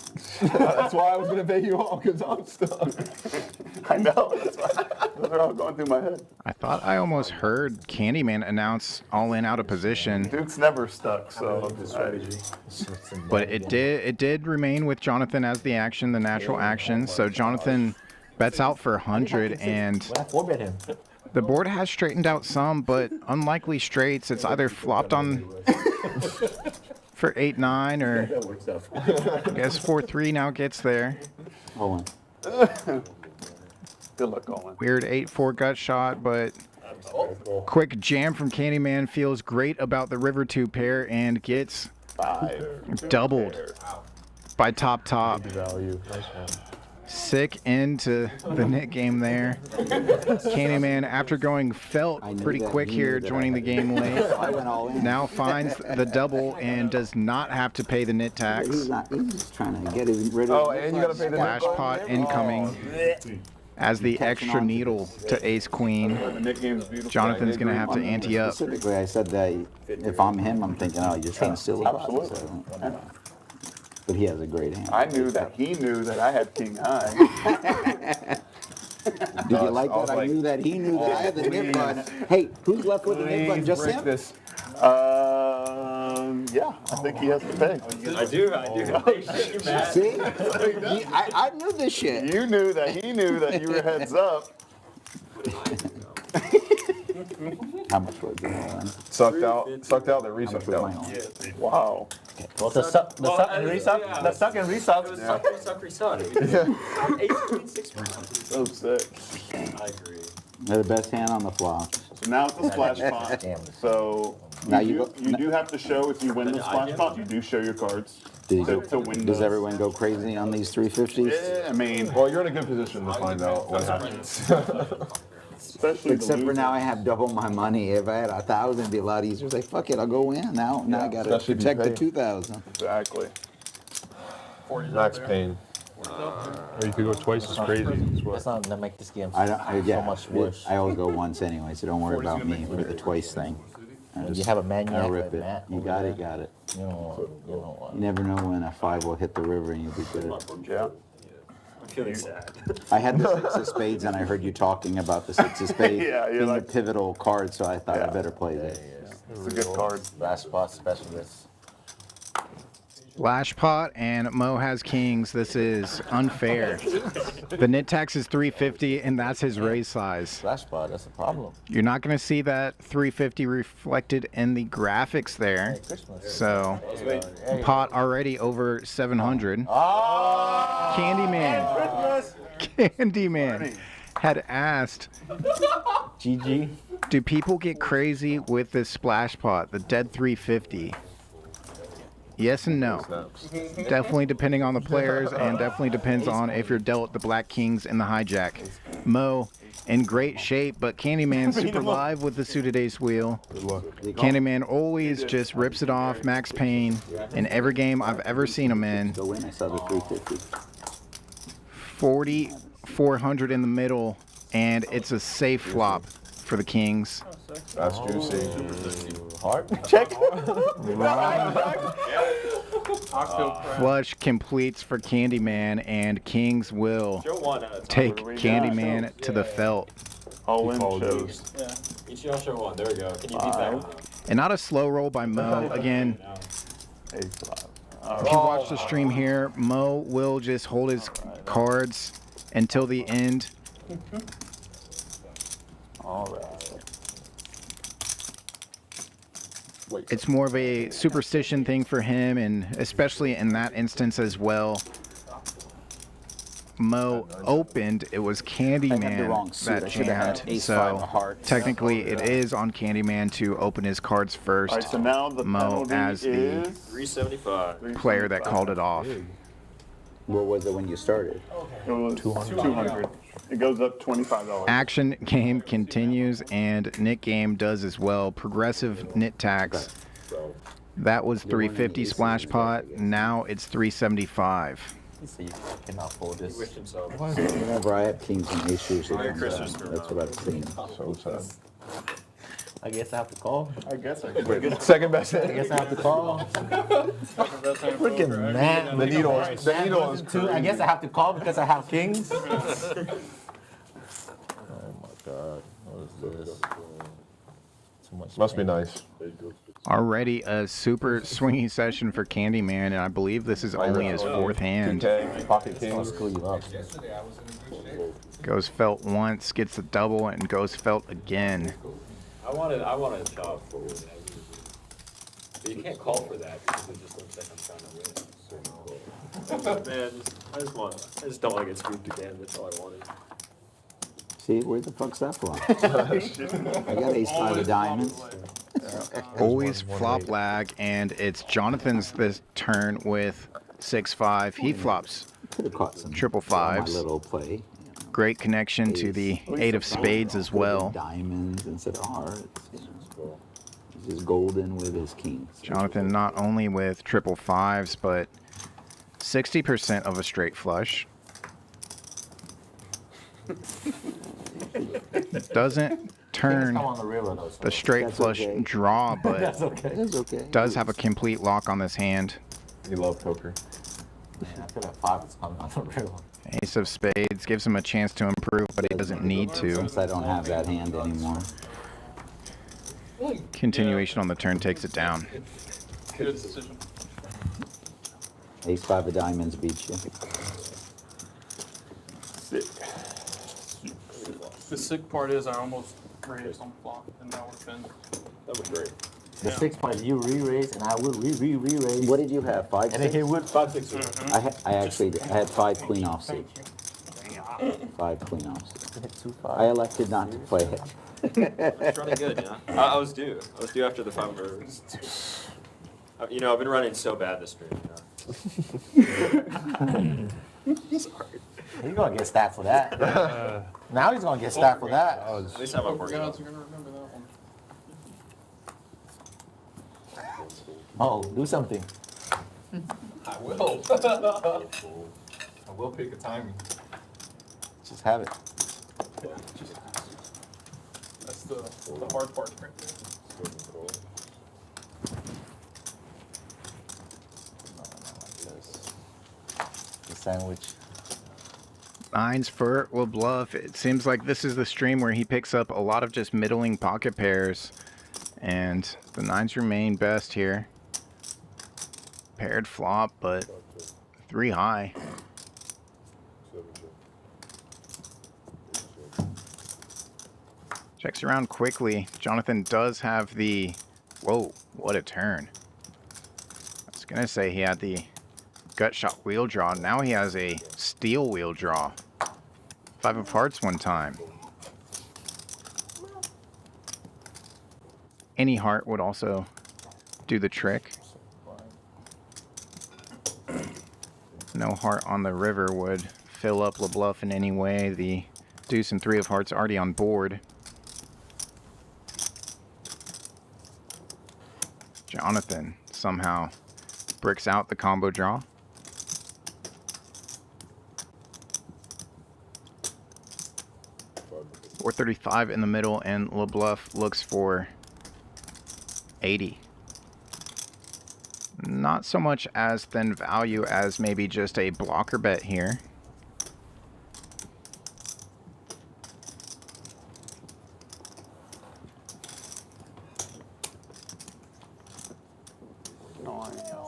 That's why I was gonna pay you all, because I'm stuck. I know. That's why. Those are all going through my head. I thought I almost heard Candyman announce all in out of position. Duke's never stuck, so. But it did remain with Jonathan as the action, the natural action. So Jonathan bets out for 100, and the board has straightened out some, but unlikely straights. It's either flopped on for 8-9 or I guess 4-3 now gets there. Hold on. Good luck, Owen. Weird 8-4 gut shot, but quick jam from Candyman feels great about the River 2 pair and gets doubled by Top. Sick into the net game there. Candyman, after going felt pretty quick here, joining the game late, now finds the double and does not have to pay the knit tax. He's just trying to get rid of. Oh, and you gotta pay the Splash pot incoming. As the extra needle to ace queen. Jonathan's gonna have to ante up. Specifically, I said that if I'm him, I'm thinking, oh, you're trying to steal the pot. Absolutely. But he has a great hand. I knew that he knew that I had king high. Did you like that? I knew that he knew that I had the nip button. Hey, who's left with the nip button? Just him? Yeah, I think he has to pay. I do. See? I knew this shit. You knew that he knew that you were heads up. How much was it? Sucked out the resuck out. Wow. Well, the suck and resuck. The suck and resuck. Resuck. So sick. I agree. They're the best hand on the flop. So now it's the splash pot. So Now you do have to show if you win the splash pot. You do show your cards. To win Does those. everyone go crazy on these 350s? Yeah, I mean, Well, you're in a good position to find out what happens. especially Except for now I have double my money. If I had 1,000, it'd be a lot easier. It's like, fuck it, I'll go in. Now I gotta especially if you protect the pay. 2,000. Exactly. Max Payne. Or you could go twice as crazy. That's not gonna make this game Yeah, so much worse. I always go once anyway, so don't worry about me for the twice thing. You have a maniac I'll rip like it. Matt. You got it, got it. You know what? You never know when a 5 will hit the river and you'll be good. Yeah. I'm feeling sad. I had the 6 of spades and I heard you talking about the 6 of spades Yeah, you're being like- a pivotal card, so I thought I better play that. It's a good card. Last spot specialist. Splash pot and Mo has kings. This is unfair. The knit tax is 350 and that's his raise size. Splash spot, that's a problem. You're not going to see that 350 reflected in the graphics there. So pot already over 700. Candyman had asked, GG. do people get crazy with this splash pot, the dead 350? Yes and no. Definitely depending on the players, and definitely depends on if you're dealt the black kings in the hijack. Mo in great shape, but Candyman super live with the suited ace wheel. Candyman always just rips it off. Max Payne in every game I've ever seen him in. Go in, I saw the 350. 4,400 in the middle, and it's a safe flop for the kings. That's juicy. Heart? Check. Flush completes for Candyman, and kings will take Candyman to the felt. All in shows. Yeah. Each y'all show one. There we go. Can you beat that one? And not a slow roll by Mo. Again, Ace 5. if you watch the stream here, Mo will just hold his cards until the end. All right. It's more of a superstition thing for him, and especially in that instance as well. Mo opened, it was Candyman that jammed, so technically it is on Candyman to open his cards first. All right, so now the Mo penalty as the is 375. player that called it off. What was it when you started? It was 200. It goes up $25. Action game continues, and knit game does as well. Progressive knit tax. That was 350 splash pot. Now it's 375. So you cannot fold this. Whenever I have kings and ace suited, Merry Christmas, that's what I've seen. So sad. I guess I have to call. I guess I could. Second best I hand. guess I have to call. best hand Freaking poker. man. The needle is Two. I guess I have to call because I have kings. Oh my god. What is this? Too much. Must be nice. Already a super swingy session for Candyman, and I believe this is only his fourth hand. 2K, pocket king. Screw you up. Goes felt once, gets a double, and goes felt again. I wanted a chop forward. But you can't call for that because it just looks like I'm trying to win. Man, I just don't want to get screwed again. That's all I wanted. See, where the fuck's that from? I got ace-5 of diamonds. Always flop lag, and it's Jonathan's this turn with 6-5. He flops Could have caught some triple my fives. little play. Great connection to the 8 of spades as well. Diamonds instead of hearts. He's just golden with his kings. Jonathan not only with triple fives, but 60% of a straight flush. Doesn't turn Come on the river, though, so the straight That's flush okay. draw, but that's okay. That's okay. does have a complete lock on this hand. You love poker. Man, I feel like 5 is coming on the river. Ace of spades gives him a chance to improve, but he doesn't need to. Since I don't have that hand anymore. Continuation on the turn takes it down. Good decision. Ace-5 of diamonds beats you. Sick. The sick part is I almost raised on flop, and that would have been. That was great. The 6 point, you re-raise, and I will re-raise. What did you have? 5, And then 6? he would 5, 6, 0. I had 5 queen off suit. 5 queen off suit. I elected not to play it. It's running good, you know. I was due. I was due after the 5 birds. You know, I've been running so bad this stream. You know? Sorry. He's gonna get stacked for that. Now he's gonna get stacked for that. At least I'm up Poker for gods are gonna remember that one. Oh, do something. I will. I will pick a timing. Just have it. That's the hard part right there. The sandwich. 9s for Lebluff. It seems like this is the stream where he picks up a lot of just middling pocket pairs, and the 9s remain best here. Paired flop, but 3 high. Checks around quickly. Jonathan does have the... Whoa, what a turn. I was going to say he had the gut shot wheel draw. Now he has a steel wheel draw. 5 of hearts one time. Any heart would also do the trick. No heart on the river would fill up Lebluff in any way. The deuce and 3 of hearts already on board. Jonathan somehow bricks out the combo draw. $435 in the middle, and Lebluff looks for 80. Not so much as thin value as maybe just a blocker bet here.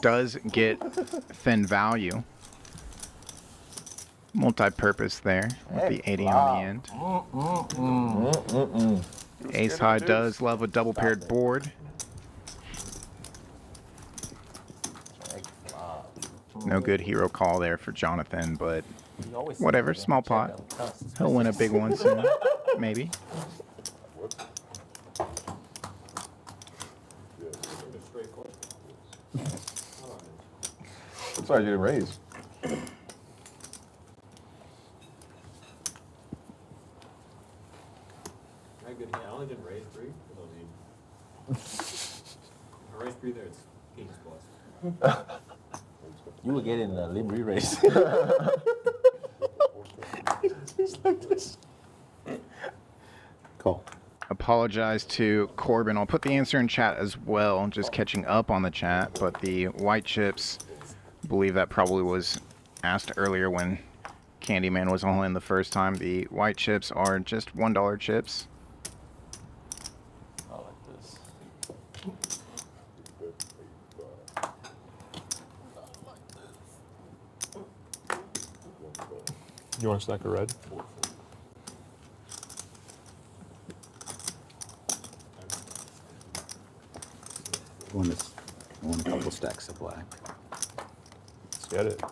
Does get thin value. Multi-purpose there with the 80 on the end. Ace high does love a double paired board. No good hero call there for Jonathan, but whatever, small pot. He'll win a big one soon, maybe. Sorry, you didn't raise. I only didn't raise 3 because I raised 3 there. It's king's plus. You were getting the limb re-raise. Just like this. Call. Apologize to Corbin. I'll put the answer in chat as well, just catching up on the chat, but the white chips I believe that probably was asked earlier when Candyman was all in the first time. The white chips are just $1 chips. I like this. You want a stack of red? I want a couple stacks of black. Let's get it.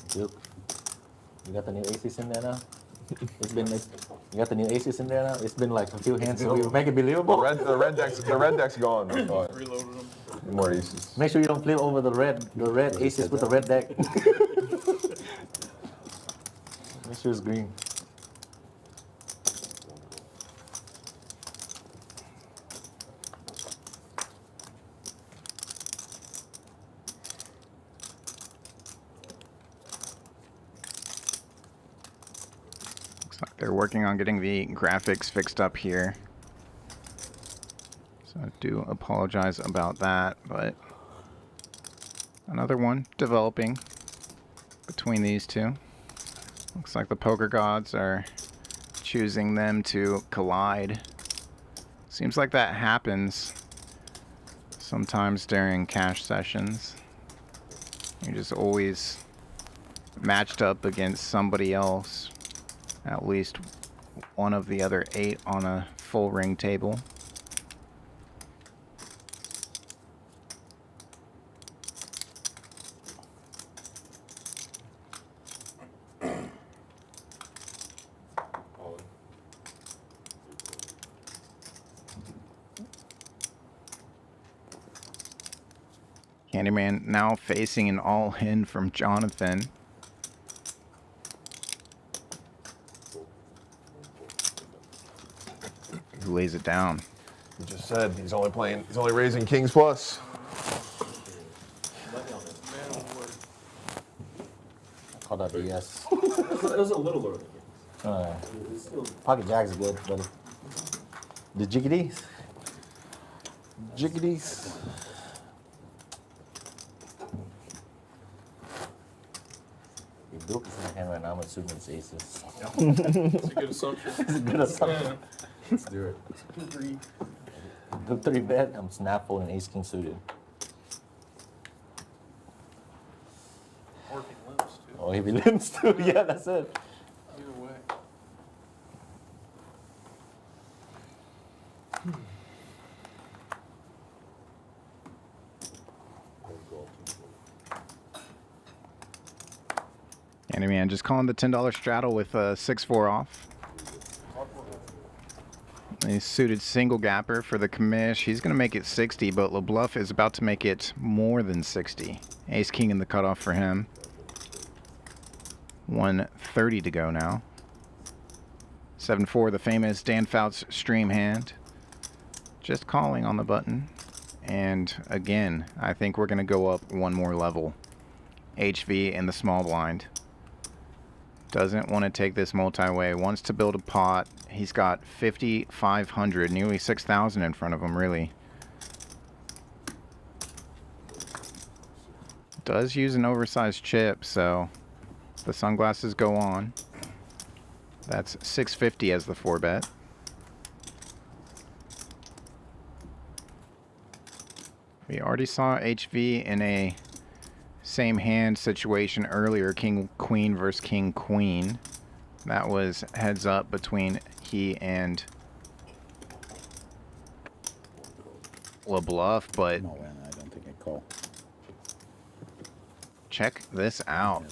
Duke, you got the new aces in there now? You got the new aces in there now? It's been like a few hands, so we make it believable. The red deck's gone. Reloaded them. More aces. Make sure you don't flip over the red aces with the red deck. Make sure it's green. They're working on getting the graphics fixed up here. So I do apologize about that, but another one developing between these two. Looks like the poker gods are choosing them to collide. Seems like that happens sometimes during cash sessions. You're just always matched up against somebody else. At least one of the other 8 on a full ring table. Candyman now facing an all-in from Jonathan. Who lays it down? He just said he's only raising kings plus. I call that BS. It was a little early. Pocket jacks is good, but the jiggities. Jiggities. If Duke is in the hand right now, I'm assuming it's aces. It's a good assumption. It's a good assumption. Yeah. Let's do it. 2-3. The 3 bet, I'm snap folding ace king suited. Or if he limps too. Oh, if he limps too, yeah, that's it. Either way. Candyman just calling the $10 straddle with a 6-4 off. He's suited single gapper for the commish. He's going to make it 60, but Lebluff is about to make it more than 60. Ace king in the cutoff for him. 1:30 to go now. 7-4, the famous Dan Fouts stream hand. Just calling on the button. And again, I think we're going to go up one more level. HV in the small blind. Doesn't want to take this multi-way. Wants to build a pot. He's got 5,500, nearly 6,000 in front of him, really. Does use an oversized chip, so the sunglasses go on. That's 650 as the 4-bet. We already saw HV in a same hand situation earlier, king queen versus king queen. That was heads up between he and Lebluff, but No, I don't think I call. check this out.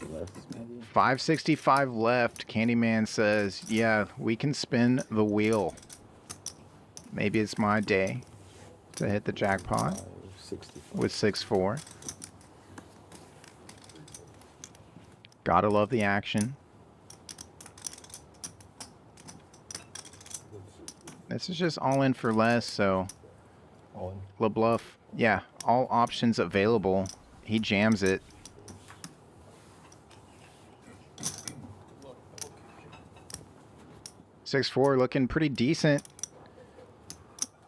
565 left. Candyman says, yeah, we can spin the wheel. Maybe it's my day to hit the jackpot with 6-4. Gotta love the action. This is just all in for less, so Lebluff, yeah, all options available. He jams it. $6-4 looking pretty decent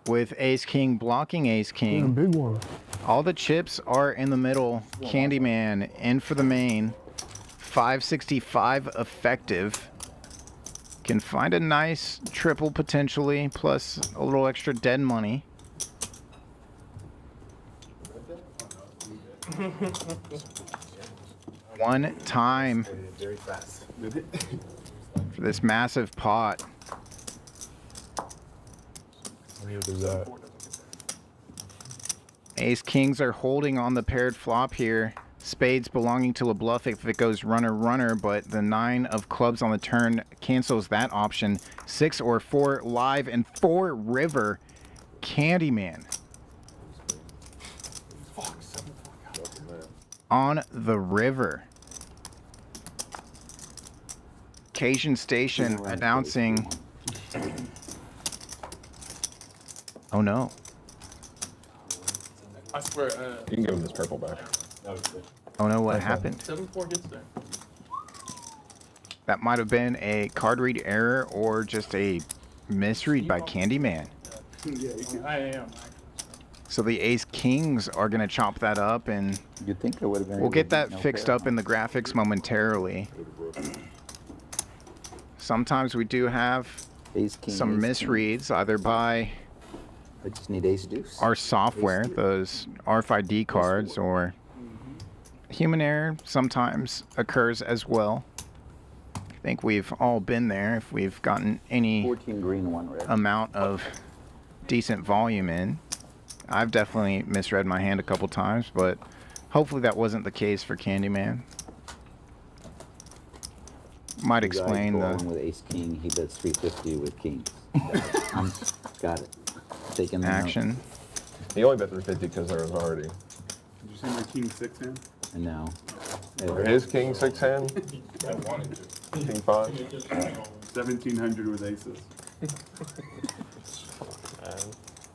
with ace king blocking ace king. Big one. All the chips are in the middle. Candyman in for the main. 565 effective. Can find a nice triple potentially, plus a little extra dead money. One time Very fast. for this massive pot. Ace Kings are holding on the paired flop here. Spades belonging to Lebluff if it goes runner runner, but the 9 of clubs on the turn cancels that option. 6 or 4 live and 4 river. Candyman on the river. Cajun Station announcing. Oh no. I swear. You can give him this purple back. Oh no, what happened? 7-4 gets there. That might have been a card read error or just a misread by Candyman. I am. So the Ace Kings are going to chop that up, and You'd think there would have been. we'll get that no fixed pair. up in the graphics momentarily. Sometimes we do have Ace king, some ace king. misreads, either by I just need ace deuce. our software, those RFID cards, or human error sometimes occurs as well. I think we've all been there if we've gotten any 14 green, 1 red. amount of decent volume in. I've definitely misread my hand a couple times, but hopefully that wasn't the case for Candyman. Might explain going the with ace king. He bets 350 with kings. Got it. Taking the note. action. He only bet 350 because there was already. Did you say my king 6 hand? No. His king 6 hand. King 5. 1700 with aces.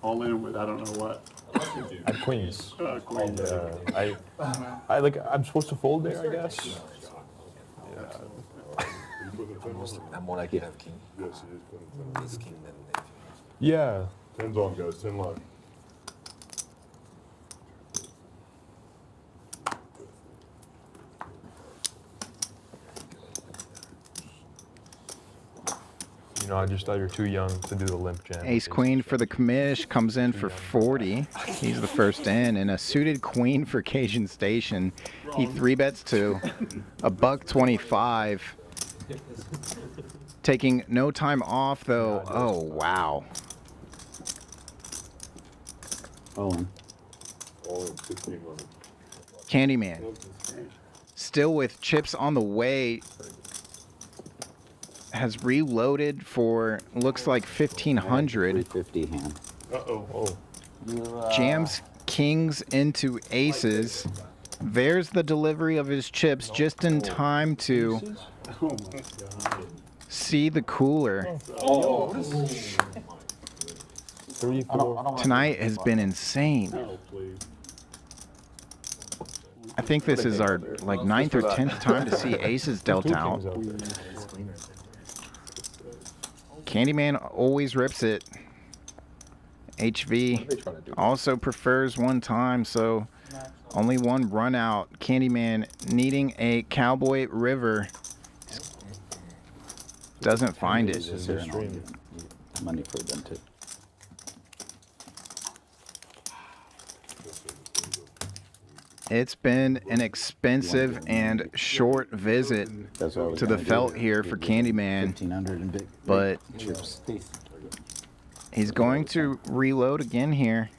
All in with I don't know what. I have queens. Queen. I like. I'm supposed to fold there, I guess. I'm more likely to have king. Yes, it is. Ace king then. Yeah. 10's on, guys. 10 live. You know, I just thought you're too young to do the limp jam. Ace Queen for the commish comes in for 40. He's the first in, and a suited queen for Cajun Station. He 3-bets to $1.25. Taking no time off though. Oh wow. All in. All in 16 on it. Candyman. Still with chips on the way. Has reloaded for looks like 1500. 350 hand. Uh-oh. Jams kings into aces. There's the delivery of his chips just in time to Oh my god. see the cooler. Oh. 3, 4. Tonight has been insane. Oh, please. I think this is our like 9th or 10th time to see aces dealt out. Candyman always rips it. HV also prefers one time, so only one run out. Candyman needing a cowboy river. Doesn't find it. Is there an money for them too? It's been an expensive and short visit to the felt here for Candyman, 1500 and big. but Chips. he's going to reload again here.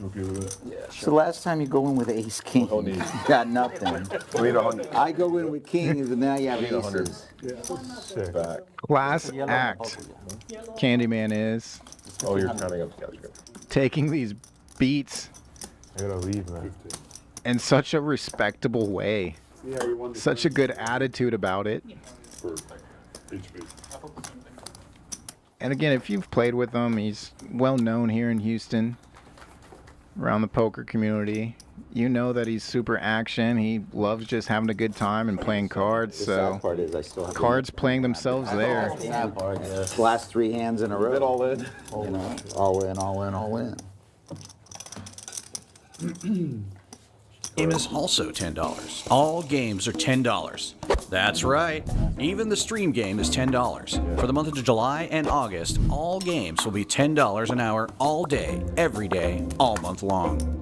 Okay with it? Yeah. So last time you go in with ace king, you got nothing. We need 100. I go in with kings, and now you have 100. aces. Back. Class act. Candyman is Oh, you're counting up the cash. taking these beats I gotta leave, man. in such a respectable way. Yeah, we won the Such a good attitude about it. For HB. And again, if you've played with him, he's well known here in Houston, around the poker community. You know that he's super action. He loves just having a good time and playing cards. The So sad part is I still have cards playing themselves there. Sad part, yeah. Last 3 hands in a row. All in. You know, all in, all in, all in. Game is also $10. All games are $10. That's right. Even the stream game is $10. For the month of July and August, all games will be $10 an hour all day, every day, all month long.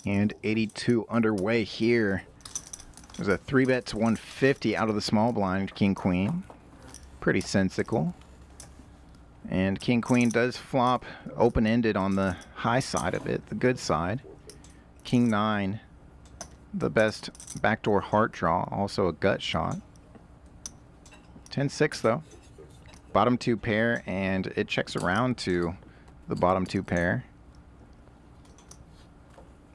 And 82 underway here. There's a 3-bet to 150 out of the small blind, King Queen. Pretty sensical. And King Queen does flop open-ended on the high side of it, the good side. King 9, the best backdoor heart draw, also a gut shot. 10-6 though. Bottom 2 pair, and it checks around to the bottom 2 pair.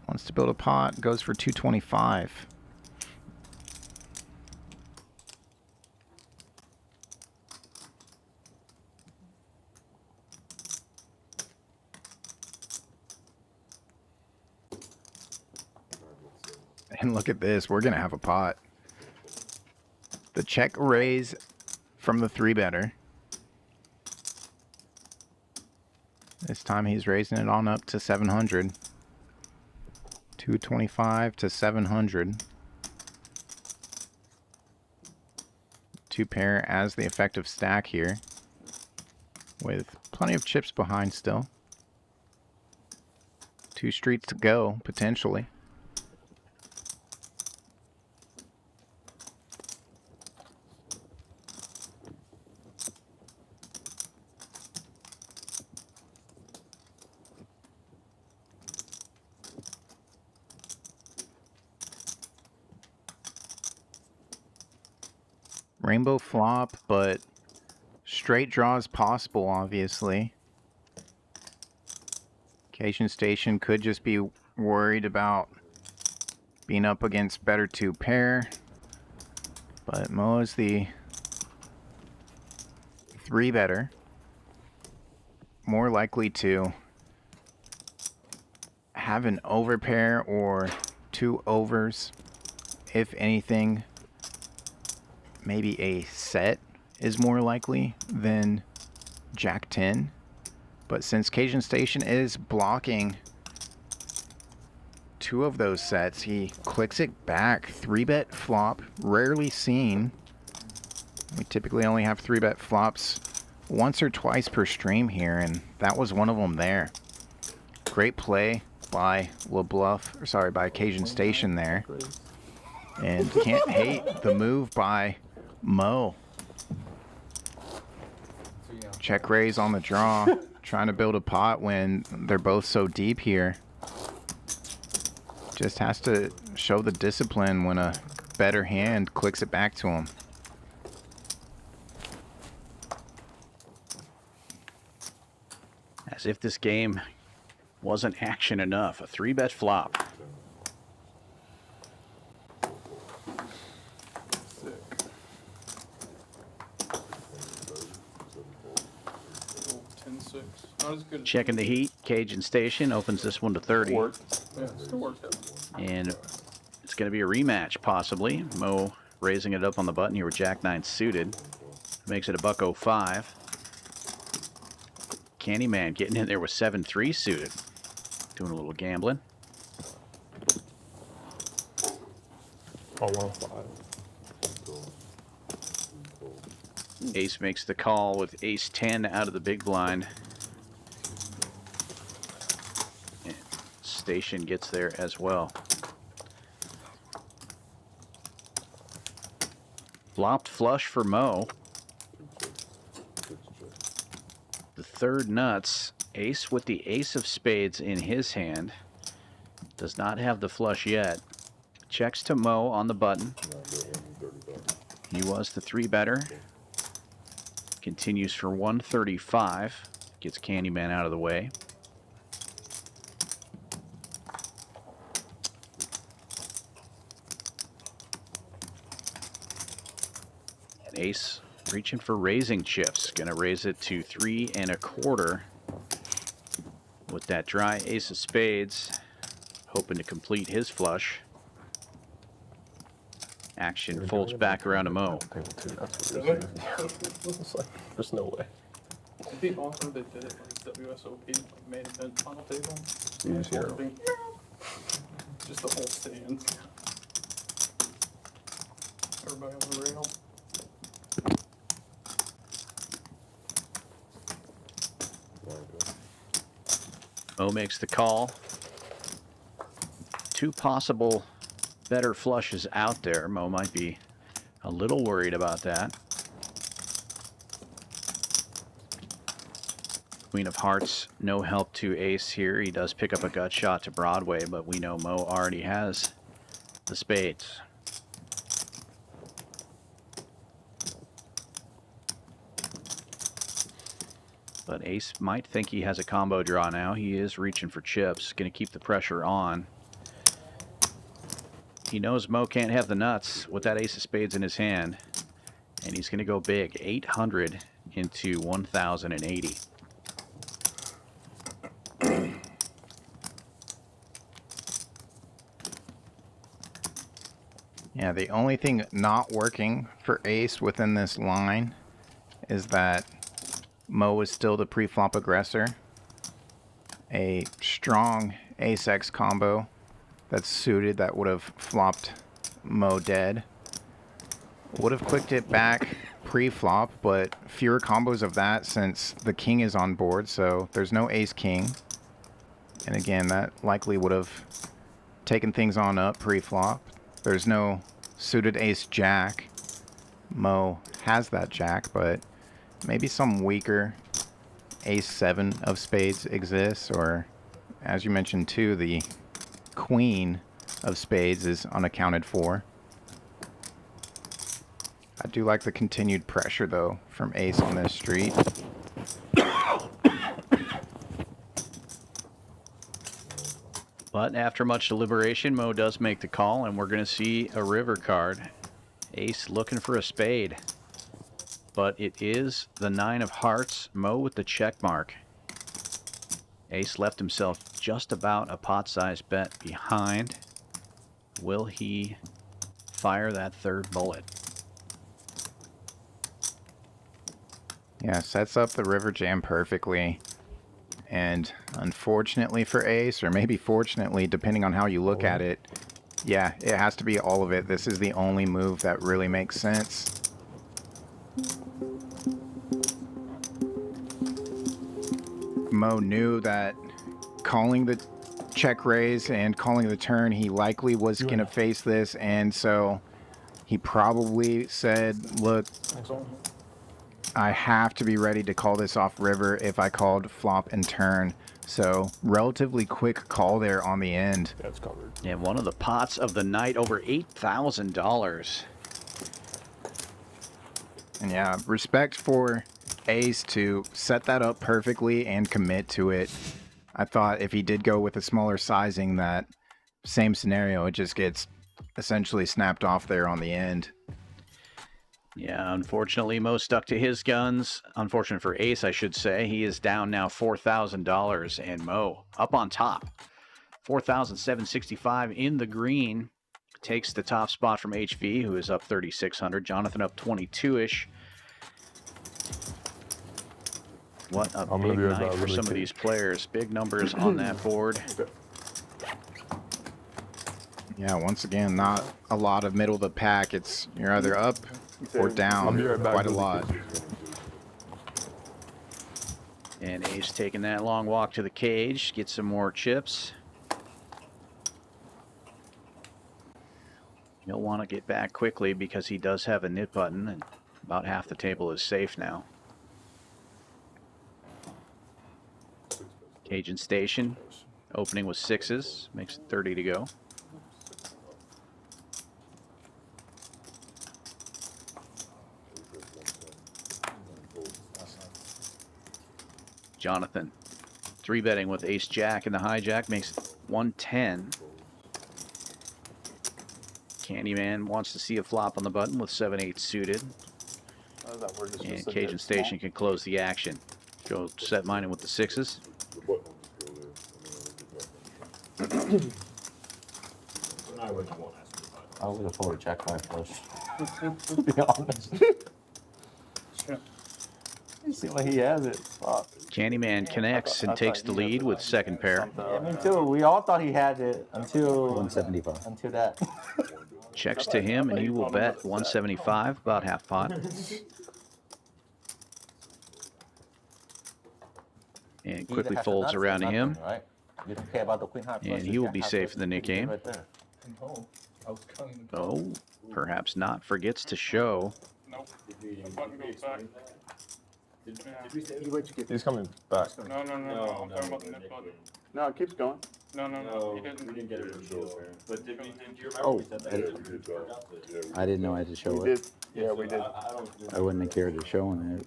Wants to build a pot, goes for 225. And look at this, we're gonna have a pot. The check raise from the 3-better. This time he's raising it on up to 700. 225 to 700. 2 pair as the effective stack here, with plenty of chips behind still. 2 streets to go, potentially. Rainbow flop, but straight draw is possible, obviously. Cajun Station could just be worried about being up against better 2 pair. But Mo is the 3-better. More likely to have an overpair or 2 overs, if anything. Maybe a set is more likely than Jack 10. But since Cajun Station is blocking 2 of those sets, he clicks it back. 3-bet flop, rarely seen. We typically only have 3-bet flops once or twice per stream here, and that was one of them there. Great play by by Cajun Station there. And can't hate the move by Mo. Check raise on the draw, trying to build a pot when they're both so deep here. Just has to show the discipline when a better hand clicks it back to him. As if this game wasn't action enough. A 3-bet flop. Checking the heat. Cajun Station opens this one to 30. Yeah, still works. And it's going to be a rematch, possibly. Mo raising it up on the button here with Jack 9 suited. Makes it a $1.05. Candyman getting in there with 7-3 suited. Doing a little gambling. Oh, 105. Ace makes the call with Ace 10 out of the big blind. And Station gets there as well. Flopped flush for Mo. The 3rd nuts. Ace with the ace of spades in his hand. Does not have the flush yet. Checks to Mo on the button. He was the 3-better. Continues for 135. Gets Candyman out of the way. Ace reaching for raising chips. Gonna raise it to 3 1/4 with that dry ace of spades. Hoping to complete his flush. Action folds back around to Mo. There's no way. It'd be awesome if they did it like WSOP, like main event final table. Use hero. Just the whole stand. Everybody on the rail. Mo makes the call. 2 possible better flushes out there. Mo might be a little worried about that. Queen of Hearts, no help to Ace here. He does pick up a gut shot to Broadway, but we know Mo already has the spades. But Ace might think he has a combo draw now. He is reaching for chips. Going to keep the pressure on. He knows Mo can't have the nuts with that ace of spades in his hand. And he's going to go big. 800 into 1,080. Yeah, the only thing not working for Ace within this line is that Mo is still the pre-flop aggressor. A strong Ace-X combo that's suited that would have flopped Mo dead. Would have clicked it back pre-flop, but fewer combos of that since the king is on board, so there's no ace-king. And again, that likely would have taken things on up pre-flop. There's no suited ace-jack. Mo has that jack, but maybe some weaker ace-7 of spades exists, or as you mentioned too, the queen of spades is unaccounted for. I do like the continued pressure though from Ace on this street. But after much deliberation, Mo does make the call, and we're going to see a river card. Ace looking for a spade. But it is the 9 of hearts. Mo with the check mark. Ace left himself just about a pot-sized bet behind. Will he fire that third bullet? Yeah, sets up the river jam perfectly. And unfortunately for Ace, or maybe fortunately, depending on how you look at it, yeah, it has to be all of it. This is the only move that really makes sense. Mo knew that calling the check raise and calling the turn, he likely was going to face this, and so he probably said, look, I have to be ready to call this off river if I called flop and turn. So relatively quick call there on the end. That's covered. And one of the pots of the night, over $8,000. And yeah, respect for Ace to set that up perfectly and commit to it. I thought if he did go with a smaller sizing, that same scenario, it just gets essentially snapped off there on the end. Yeah, unfortunately, Mo stuck to his guns. Unfortunate for Ace, I should say. He is down now $4,000, and Mo up on top. $4,765 in the green. Takes the top spot from HV, who is up $3,600. Jonathan up 22-ish. What a big night for some of these players. Big numbers on that board. Yeah, once again, not a lot of middle of the pack. It's you're either up or down quite a lot. And Ace taking that long walk to the cage, get some more chips. He'll want to get back quickly because he does have a knit button, and about half the table is safe now. Cajun Station opening with 6s, makes it 30 to go. Jonathan 3-betting with ace jack, and the hijack makes it 110. Candyman wants to see a flop on the button with 7-8 suited. that word is And just a Cajun bit Station small. can close the action. Go set mine in with the 6s. I was looking forward to Jack 5 flush. To be honest. You see when he has it. Fuck. Candyman connects and takes the lead with second pair. Yeah, me too. We all thought he had it until 175. Until that. Checks to him, and he will bet 175, about half pot. And quickly folds around to him. Right? You don't care about the queen high flush. And he will be safe in the Nick game. Right there. Oh, perhaps not. Forgets to show. Nope. The button goes back. He's coming back. No. I'm talking about the net button. No, it keeps going. No. He didn't get it. But did you remember Oh, we said that? I didn't know I had to show We it. did. Yeah, we did. I wouldn't have cared to show it. Yeah, we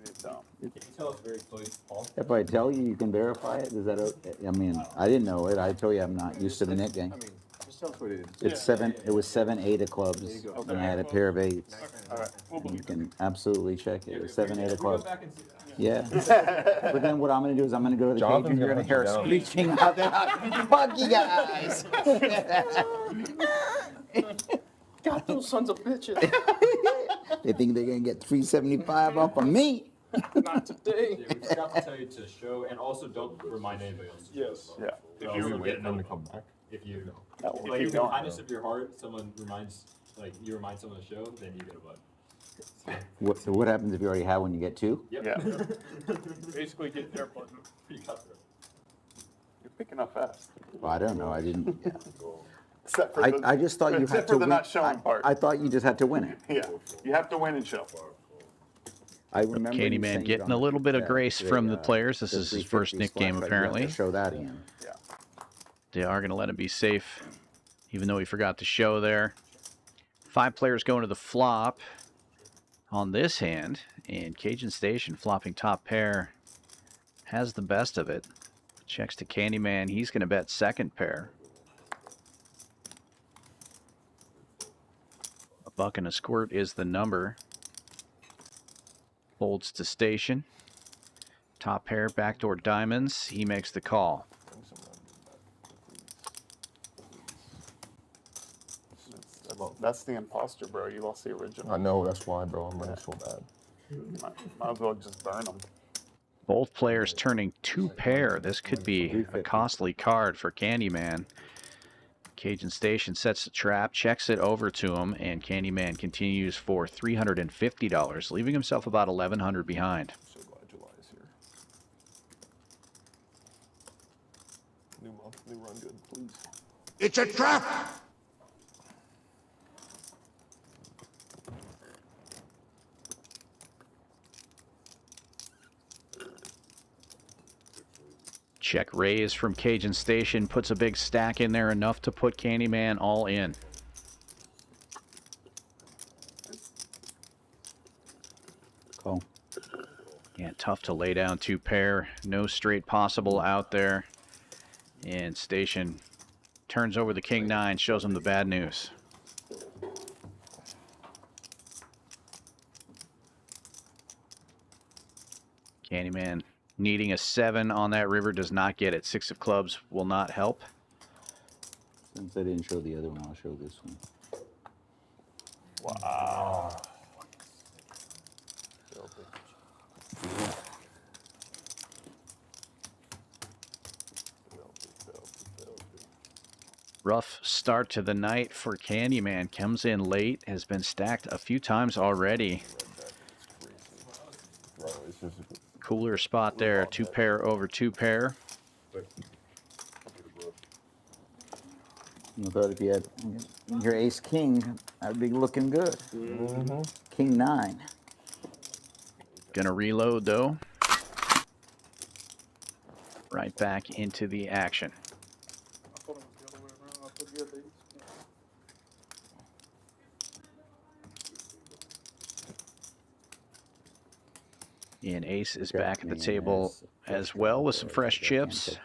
did. Can you tell us very close, Paul? If I tell you, you can verify it. Is that okay? I mean, I didn't know it. I told you I'm not used to the net game. Just tell us what it is. It's seven. It was 7 8 of clubs, and I had a pair of 8s. All right. And you can absolutely check it. It was 7 8 of clubs. Yeah. Yeah. But then what I'm gonna do is I'm gonna go to the Jonathan's cage and you're gonna gonna hear hunt you screeching out there. Fuck you guys. Got those sons of bitches. They think they're gonna get 375 off of me. Not today. Yeah, we forgot to tell you to show, and also don't remind anybody else. Yes. Yeah. If you you wait get for him to come back. If you, No, we'll like, keep if in the going. kindness of your heart, someone reminds, like, you remind someone to show, then you get a button. So what happens if you already have one? You get 2? Yep. Yeah. Basically get their button. Pretty cutthroat. You're picking up fast. Well, I don't know. I didn't. Except for I just thought you except had for to the win. not showing part. I thought you just had to win it. Yeah. You have to win and show. I remember you saying Candyman it getting on a little bit of that grace they, from the players. This the is his first 350 Nick game, splash, but you have to apparently. Show that in. Yeah. They are going to let him be safe, even though he forgot to show there. 5 players going to the flop on this hand, and Cajun Station flopping top pair has the best of it. Checks to Candyman. He's going to bet second pair. A buck and a squirt is the number. Folds to Station. Top pair, backdoor diamonds. He makes the call. That's the imposter, bro. You lost the original. I know, that's why, bro. I'm running so bad. Might as well just burn them. Both players turning 2 pair. This could be a costly card for Candyman. Cajun Station sets the trap, checks it over to him, and Candyman continues for $350, leaving himself about $1,100 behind. So glad July is here. New month, new run good, please. It's a trap! Check raise from Cajun Station, puts a big stack in there, enough to put Candyman all in. Call. Yeah, tough to lay down 2 pair. No straight possible out there. And Station turns over the King 9, shows him the bad news. Candyman needing a 7 on that river, does not get it. 6 of clubs will not help. Since I didn't show the other one, I'll show this one. Wow. Rough start to the night for Candyman. Comes in late, has been stacked a few times already. Bro, it's just Cooler spot there. 2 pair over 2 pair. I thought if you had your ace king, that'd be looking good. King 9. Gonna reload though. Right back into the action. I thought it was the other way around. I thought you had the ace. And Ace is back at the table as well with some fresh chips.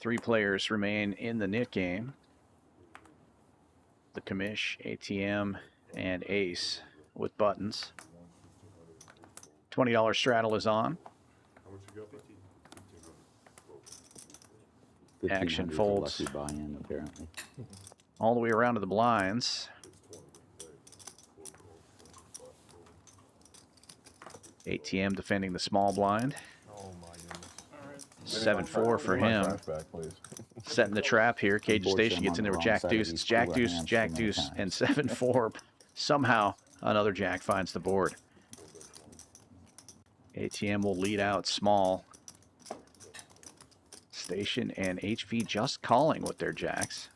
3 players remain in the knit game. The Commish, ATM, and Ace. with buttons. $20 straddle is on. Action 1500's a folds lucky buy-in, apparently. all the way around to the blinds. ATM defending the small blind. Oh my goodness. 7-4 for him. Flashback, please. Setting the trap here. Cajun Unfortunately, Station I'm gets on in there the with wrong Jack side of Deuce. these It's Jack cooler Deuce, hands Jack too many Deuce, and times. 7-4. Somehow another Jack finds the board. ATM will lead out small. Station and HV just calling with their jacks.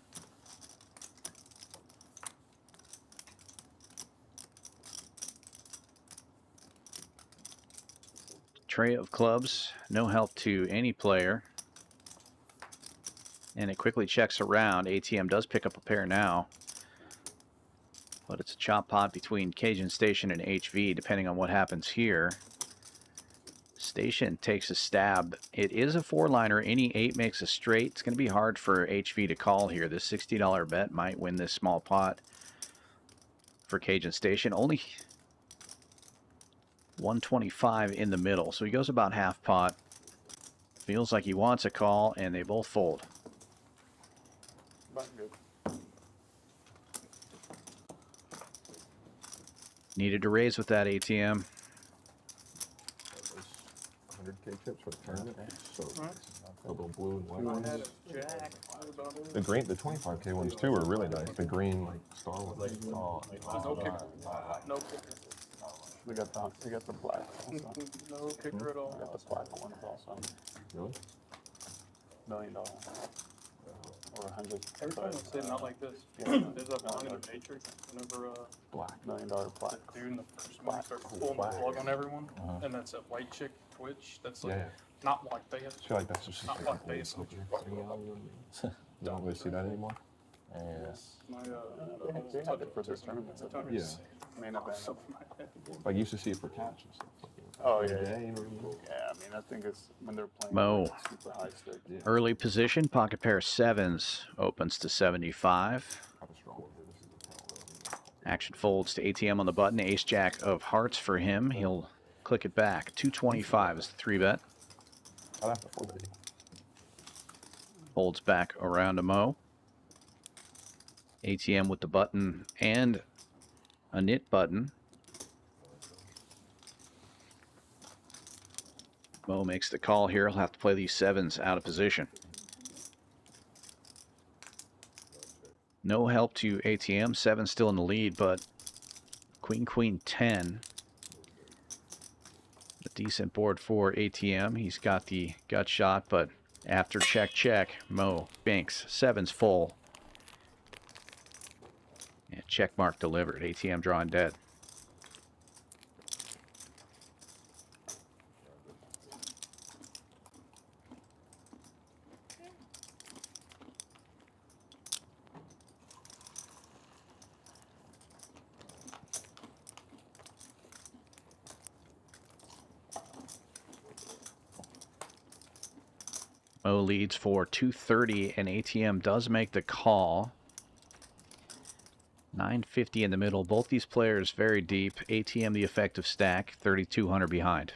Tray of clubs, no help to any player. And it quickly checks around. ATM does pick up a pair now. But it's a chop pot between Cajun Station and HV, depending on what happens here. Station takes a stab. It is a 4-liner. Any 8 makes a straight. It's going to be hard for HV to call here. This $60 bet might win this small pot for Cajun Station. Only 125 in the middle, so he goes about half pot. Feels like he wants a call, and they both fold. Needed to raise with that ATM. 100K chips for the tournament. So a little blue and white I ones. had a jack. What about it? The green, the 25K ones too are really nice. The green like star ones. Oh, No kicker. No kicker. We got the black. Also. No kicker at all. We got the black ones also. Really? $1 million. Or 100. Every time I say not like this, Yeah. there's that line in the Matrix whenever Black. $1 million black. dude in the first movie starts pulling the plug on everyone, and that's a white chick Twitch. That's like not black face. I feel like that's just Not black face. Don't really see that anymore. Yes. My They have it for this tournament. Yeah. Main event. Like you used to see it for catch and stuff. Oh yeah. Yeah, you know. Yeah, I mean I think it's when they're playing Mo. super high stake. Early position, pocket pair of 7s opens to 75. Action folds to ATM on the button. Ace Jack of hearts for him. He'll click it back. 225 is the 3-bet. I'll have to fold it. Folds back around to Mo. ATM with the button and a knit button. Mo makes the call here. He'll have to play these 7s out of position. No help to ATM. 7 still in the lead, but Queen, 10. A decent board for ATM. He's got the gut shot, but after check, Mo binks. 7's full. And check mark delivered. ATM drawing dead. Mo leads for 230, and ATM does make the call. 950 in the middle. Both these players very deep. ATM the effective stack, 3,200 behind.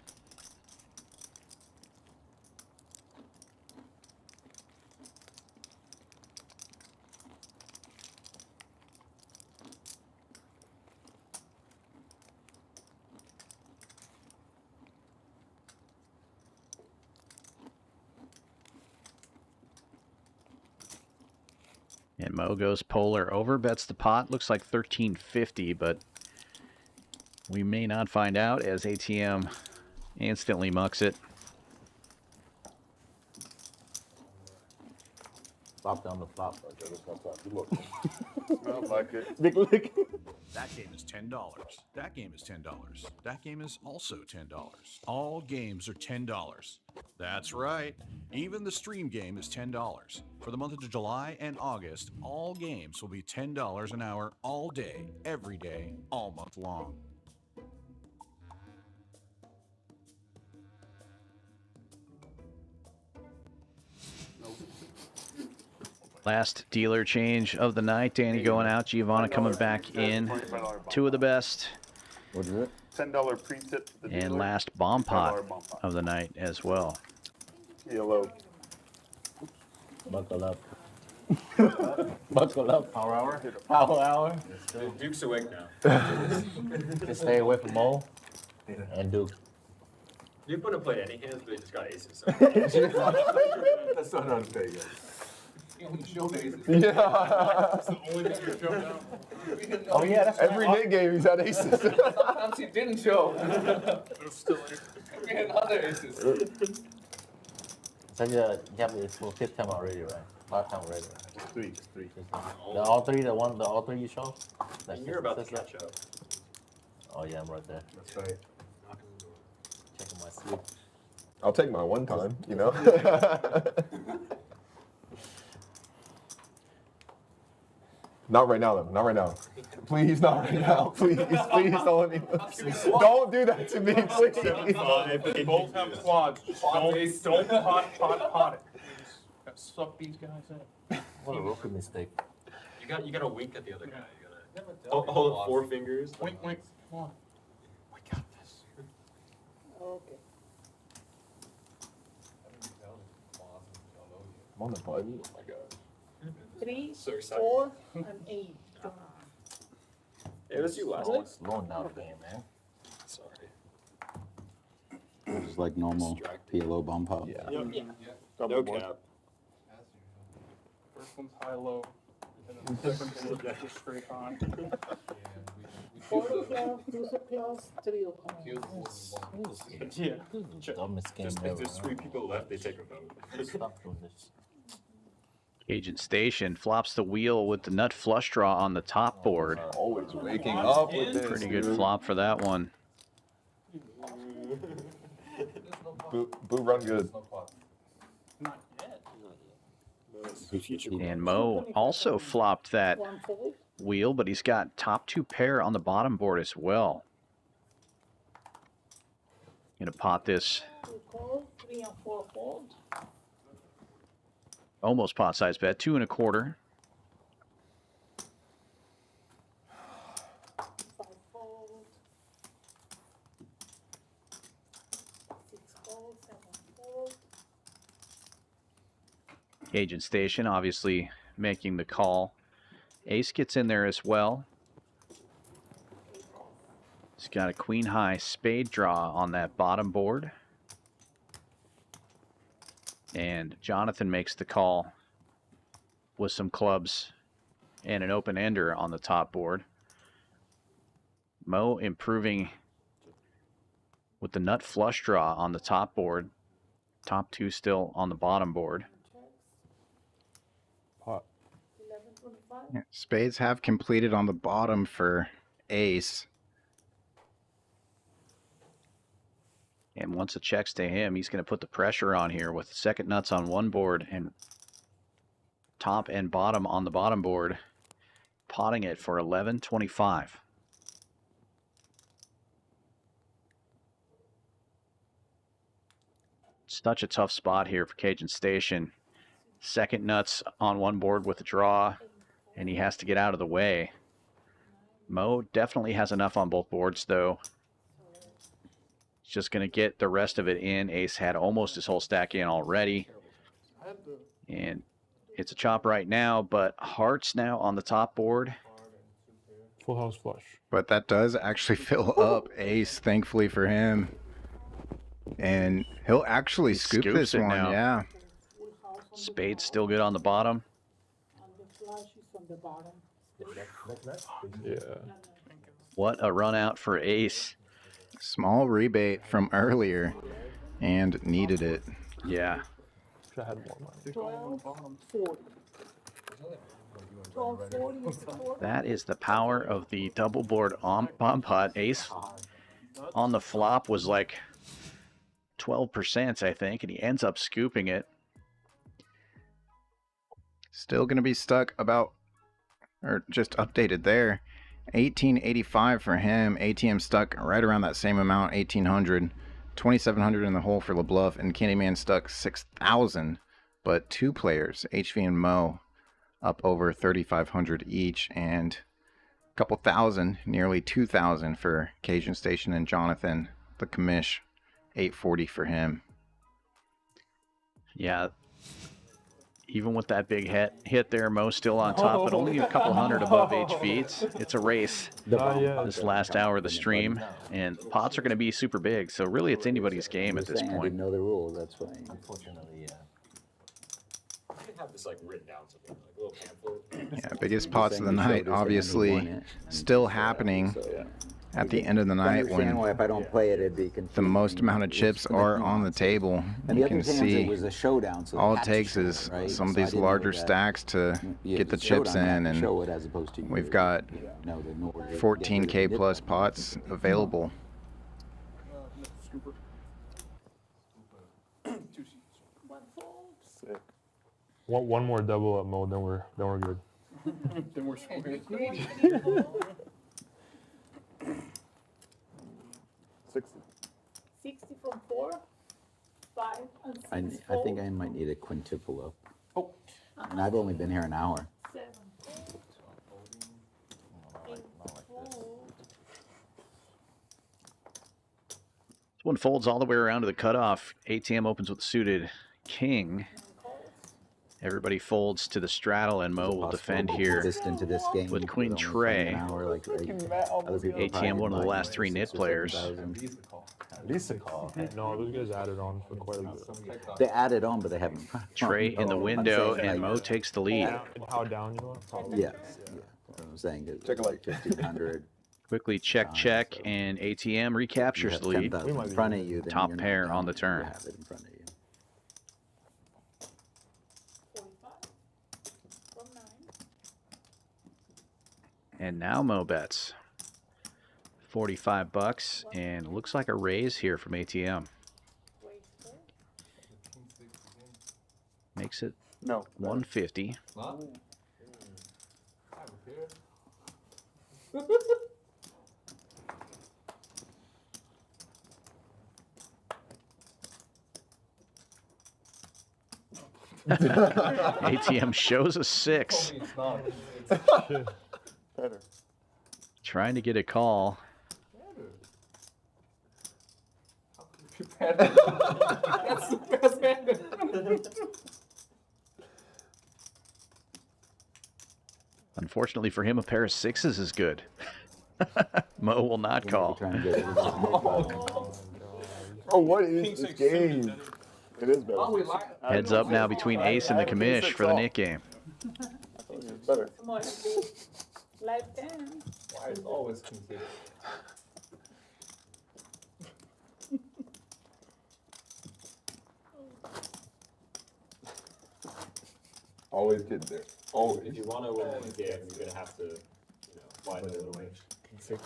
And Mo goes polar over, bets the pot. Looks like 1350, but we may not find out as ATM instantly mucks it. Flop down the flop. Smells like it. Big lick. That game is $10. That game is $10. That game is also $10. All games are $10. That's right. Even the stream game is $10. For the month of July and August, all games will be $10 an hour all day, every day, all month long. Last dealer change of the night. Danny going out, Giovanna coming back in. 2 of the best. What is it? $10 pre-tip to the And dealer, last bomb $5 pot bomb pot. of the night as well. Yellow. Buckle up. Buckle up. Power hour? Power hour? Duke's awake now. Just stay away from Mo and Duke. Duke wouldn't play any hands, but he just got aces. So. That's not how to play, guys. He only showed aces. Yeah. That's the only thing you showed down. Oh yeah, that's every day game he's had aces. Sometimes he didn't show. But it's still aces. We had other aces. So you have it for fifth time already, right? Last time already. Three. All three you show? And you're about to catch up. Oh yeah, I'm right there. That's right. Checking my sleep. I'll take my one time, you know. Not right now, though. Not right now. Please, not right now. Please, please don't let me. Don't do that to me, please. They both have quads. Don't pot it. Suck these guys in. What a rookie mistake. You gotta wink at the other guy. You gotta hold up 4 fingers. Wink, come on. We got this. Okay. I'm on the button. Oh my god. 3, So excited. 4, and 8. It was you last Oh, time. it's slowing down the game, man. Sorry. Just like normal PLO bomb pop. Yeah. Yep. Yeah. No cap. First one's high-low, and then the second one is just straight on. 4 o'clock, 2 o'clock, 3 o'clock. Yeah. Dumbest game Just ever. if there's 3 people left, they take a vote. Stop doing this. Cajun Station flops the wheel with the nut flush draw on the top board. Always waking up with this. Pretty good dude. flop for that one. Boo run good. Not yet. And Mo also flopped that 1 fold. wheel, but he's got top 2 pair on the bottom board as well. Gonna pot this 2 calls, 3 and 4 fold. almost pot size bet, 2 1/4. 5 fold. 6 fold, 7 fold. Cajun Station obviously making the call. Ace gets in there as well. He's got a queen high spade draw on that bottom board. And Jonathan makes the call with some clubs and an open ender on the top board. Mo improving with the nut flush draw on the top board. Top 2 still on the bottom board. Pot. 11.25. Yeah, spades have completed on the bottom for ace. And once it checks to him, he's going to put the pressure on here with second nuts on one board and top and bottom on the bottom board, potting it for 11.25. Such a tough spot here for Cajun Station. Second nuts on one board with a draw, and he has to get out of the way. Mo definitely has enough on both boards, though. Just going to get the rest of it in. Ace had almost his whole stack in already. And it's a chop right now, but hearts now on the top board. Full house flush. But that does actually fill up ace, thankfully for him. And he'll actually scoop scoops this it one, now. yeah. Spade's still good on the bottom. And the flush is on the bottom. Yeah. What a run out for Ace. Small rebate from earlier and needed it. Yeah. Should have had more money. 12, 40. 12, 40 is 40. That is the power of the double board bomb pot. Ace on the flop was like 12%, I think, and he ends up scooping it. Still going to be stuck about, or just updated there. 1885 for him. ATM stuck right around that same amount, 1800. 2700 in the hole for Lebluff, and Candyman stuck 6000. But 2 players, HV and Mo, up over 3500 each, and couple thousand, nearly 2,000 for Cajun Station and Jonathan. The commish, 840 for him. Yeah. Even with that big hit there, Mo's still on top, but only a couple hundred above HV. It's a race this last hour of the stream, and pots are going to be super big, so really it's anybody's game at this I point. didn't know the rules, that's why. Unfortunately, yeah. I can have this like written down something, like a little pamphlet. Yeah, biggest pots of the night, obviously still happening at the end of the night when why if I don't play it, it'd be the most amount of chips are on the table. And You the can other things, see it was a showdown, so all they it had to takes show is it, right? some of So I these didn't know larger that. stacks to Yeah, get the the chips showdown, in, you have to and show it as opposed to we've got no, the Nord, get 14K rid of plus it. pots available. Sick. One more double up mode, then we're good. Then we're squared. 60 from 4, 5, and 6. I think I might need a quintuple up. Oh. And I've only been here an hour. 7. 8, 4. This one folds all the way around to the cutoff. ATM opens with a suited king. Everybody folds to the straddle, and Mo will defend here Into this game with Queen Tray. ATM, one of the last 3 NIT players. At least a call. No, those guys added on for quite a bit. They added on, but they haven't. Tray in the window, and Mo takes the lead. How down you are? Yes. Yeah. That's what I'm saying. Check like 1,500. Quickly check, and ATM recaptures the lead. In front of you, then Top you're not pair down. on the turn. You have it in front of you. 45 from 9. And now Mo bets $45, and it looks like a raise here from ATM. Makes it 150. ATM shows a 6. Trying to get a call. That's the best man. Unfortunately for him, a pair of 6s is good. Mo will not call. Oh, what is this game? It is better. Heads up now between Ace and the commish for the NIT game. Better. Live 10. Why is always considered? Always get there. Always. If you want to win the game, you're gonna have to, find a way. Yeah.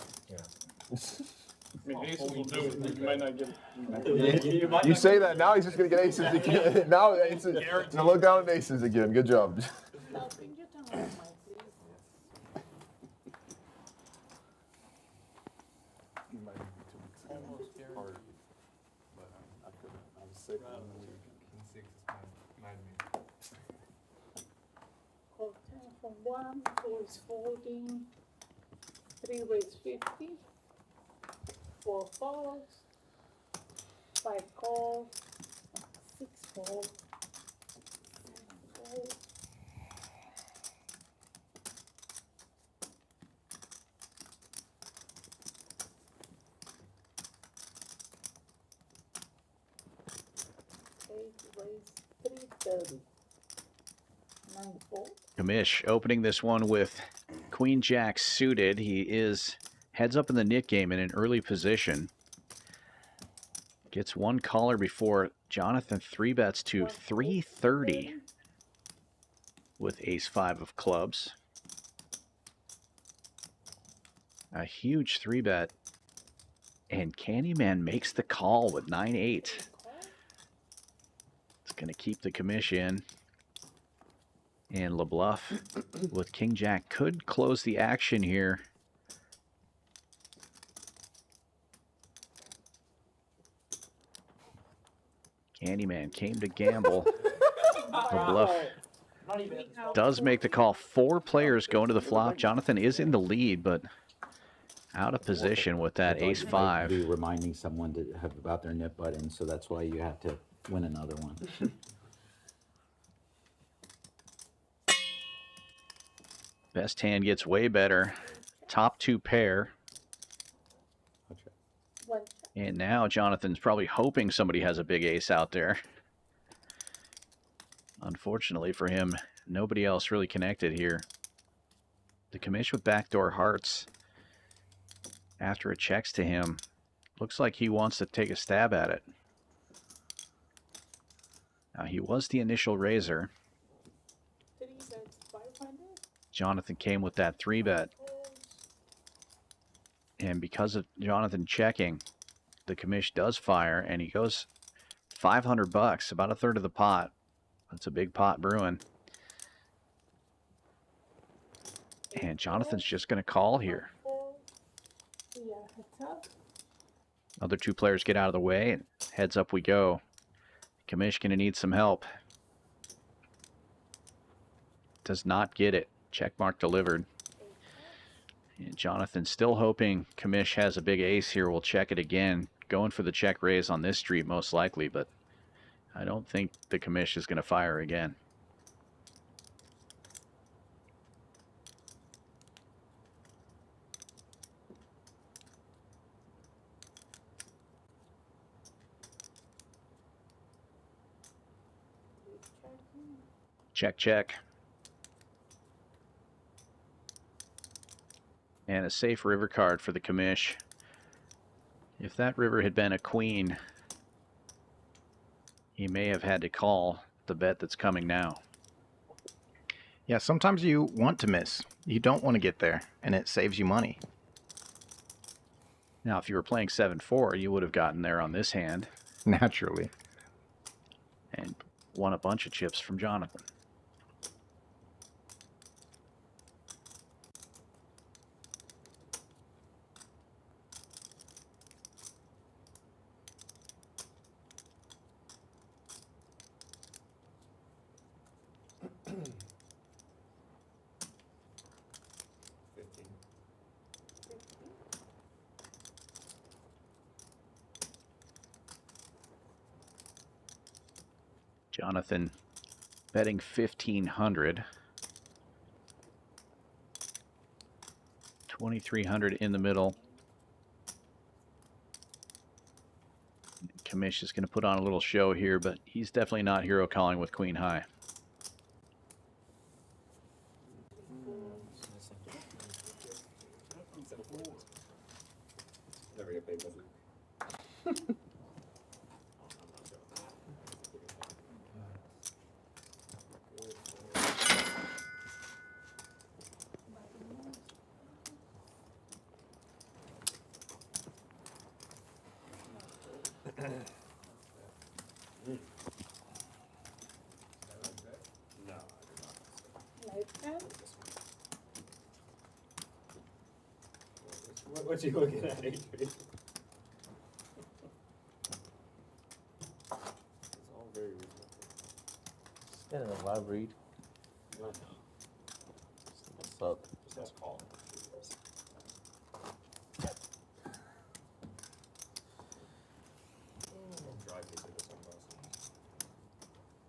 I mean, aces will do it, but you might not get it. You say that, now he's just going to get aces again. Now aces. Now look down at aces again. Good job. Now bring your tongue on my please. Call 10 from 1, 4 is 14, 3 raise 50, 4 falls, 5 calls, 6 falls, 7 falls. Raise 330. 9 falls. Commish opening this one with Queen Jack suited. He is heads up in the NIT game in an early position. Gets one caller before Jonathan 3-bets to 330 with ace-5 of clubs. A huge 3-bet. And Candyman makes the call with 9-8. It's going to keep the commish in. And Lebluff with King Jack could close the action here. Candyman came to gamble. Lebluff does make the call. 4 players going to the flop. Jonathan is in the lead, but out of position with that ace 5. Be reminding someone to have about their nip button, so that's why you have to win another one. Best hand gets way better. Top 2 pair. And now Jonathan's probably hoping somebody has a big ace out there. Unfortunately for him, nobody else really connected here. The commish with backdoor hearts. After it checks to him, looks like he wants to take a stab at it. Now, he was the initial raiser. Jonathan came with that 3-bet. And because of Jonathan checking, the commish does fire, and he goes 500 bucks, about a third of the pot. That's a big pot brewing. And Jonathan's just going to call here. Other 2 players get out of the way, and heads up we go. Commish going to need some help. Does not get it. Check mark delivered. And Jonathan still hoping Commish has a big ace here. We'll check it again. Going for the check raise on this street most likely, but I don't think the commish is going to fire again. Check, check. And a safe river card for the commish. If that river had been a queen, he may have had to call the bet that's coming now. Yeah, sometimes you want to miss. You don't want to get there, and it saves you money. Now, if you were playing 7-4, you would have gotten there on this hand. Naturally. And won a bunch of chips from Jonathan. Jonathan betting 1,500. 2,300 in the middle. Commish is going to put on a little show here, but he's definitely not hero calling with queen high. Never get paid, does it? What you looking at, Adrian? It's all very reasonable. Get in a live read. What's up? Just call.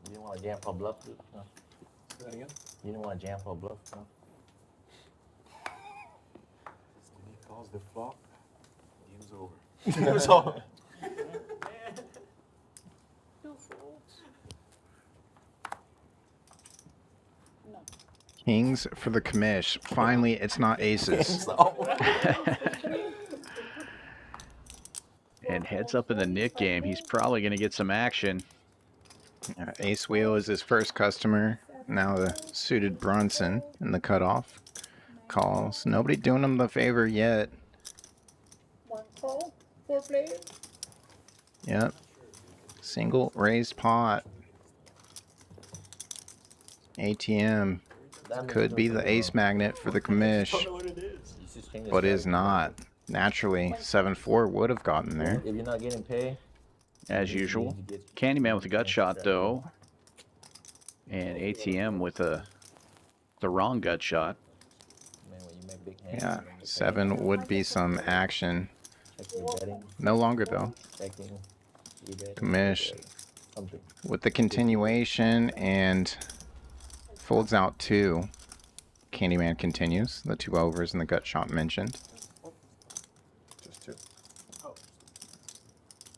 You didn't want to jam for a bluff? No. Say that again? You didn't want to jam for a bluff? No? When he calls the flop, game's over. That's all. Kings for the commish. Finally, it's not aces. And heads up in the Nick game. He's probably going to get some action. Ace wheel is his first customer. Now the suited Brunson in the cutoff. Calls. Nobody doing him the favor yet. One call, 4 players. Yep. Single raised pot. ATM could be the ace magnet for the commish, but is not. Naturally, 7-4 would have gotten there. If you're not getting paid, as usual. Candyman with a gut shot, though. And ATM with the wrong gut shot. Yeah, 7 would be some action. No longer though. Commish with the continuation and folds out 2. Candyman continues. The 2 overs and the gut shot mentioned. Just 2.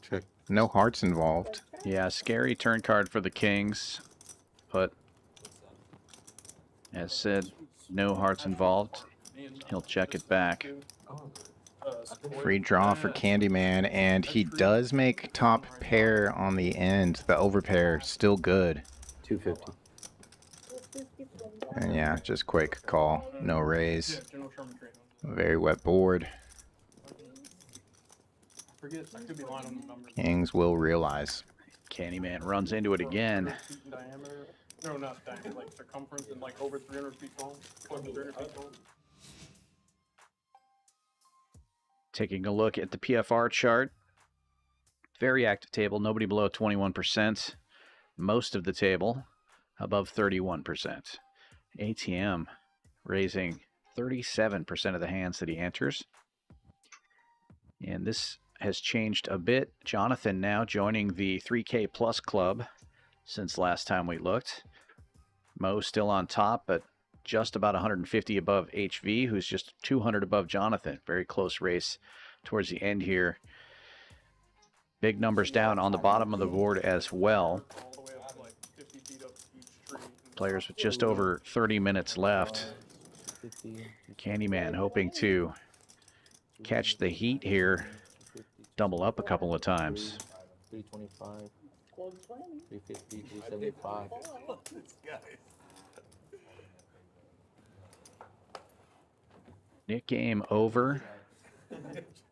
Check. No hearts involved. Yeah, scary turn card for the Kings. But as said, no hearts involved. He'll check it back. Free draw for Candyman, and he does make top pair on the end. The overpair still good. 250. And yeah, just quick call, no raise. Very wet board. Kings will realize. Candyman runs into it again. No, not diameter, like circumference and like over 300 feet tall. Over 300 feet tall. Taking a look at the PFR chart. Very active table. Nobody below 21%. Most of the table above 31%. ATM raising 37% of the hands that he enters. And this has changed a bit. Jonathan now joining the 3K plus club since last time we looked. Mo still on top, but just about 150 above HV, who's just 200 above Jonathan. Very close race towards the end here. Big numbers down on the bottom of the board as well. Players with just over 30 minutes left. Candyman hoping to catch the heat here. Double up a couple of times. 325, 350, 375. Nick game over.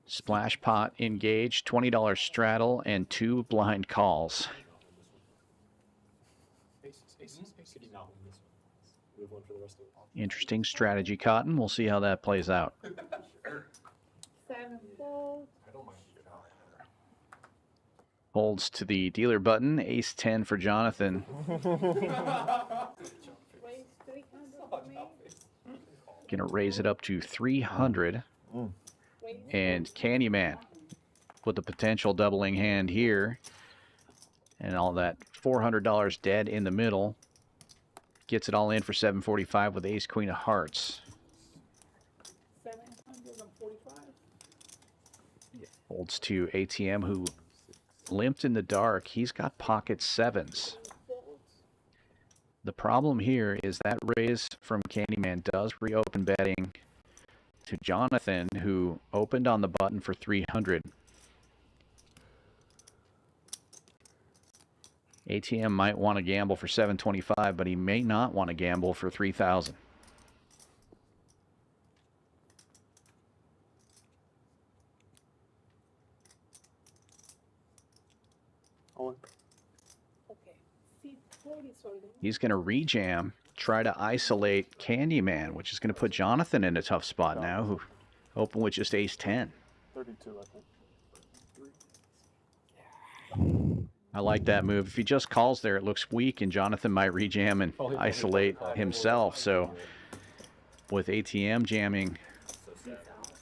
Splash pot engaged, $20 straddle, and 2 blind calls. Interesting strategy, Cotton. We'll see how that plays out. 7 folds. Holds to the dealer button. Ace 10 for Jonathan. Raise 300 for me. Gonna raise it up to 300. And Candyman with the potential doubling hand here. And all that $400 dead in the middle. Gets it all in for 745 with ace queen of hearts. 745. Holds to ATM, who limped in the dark. He's got pocket 7s. The problem here is that raise from Candyman does reopen betting to Jonathan, who opened on the button for 300. ATM might want to gamble for 725, but he may not want to gamble for 3,000. He's going to rejam, try to isolate Candyman, which is going to put Jonathan in a tough spot now, who opened with just ace 10. 32, I think. I like that move. If he just calls there, it looks weak, and Jonathan might rejam and isolate himself. So with ATM jamming,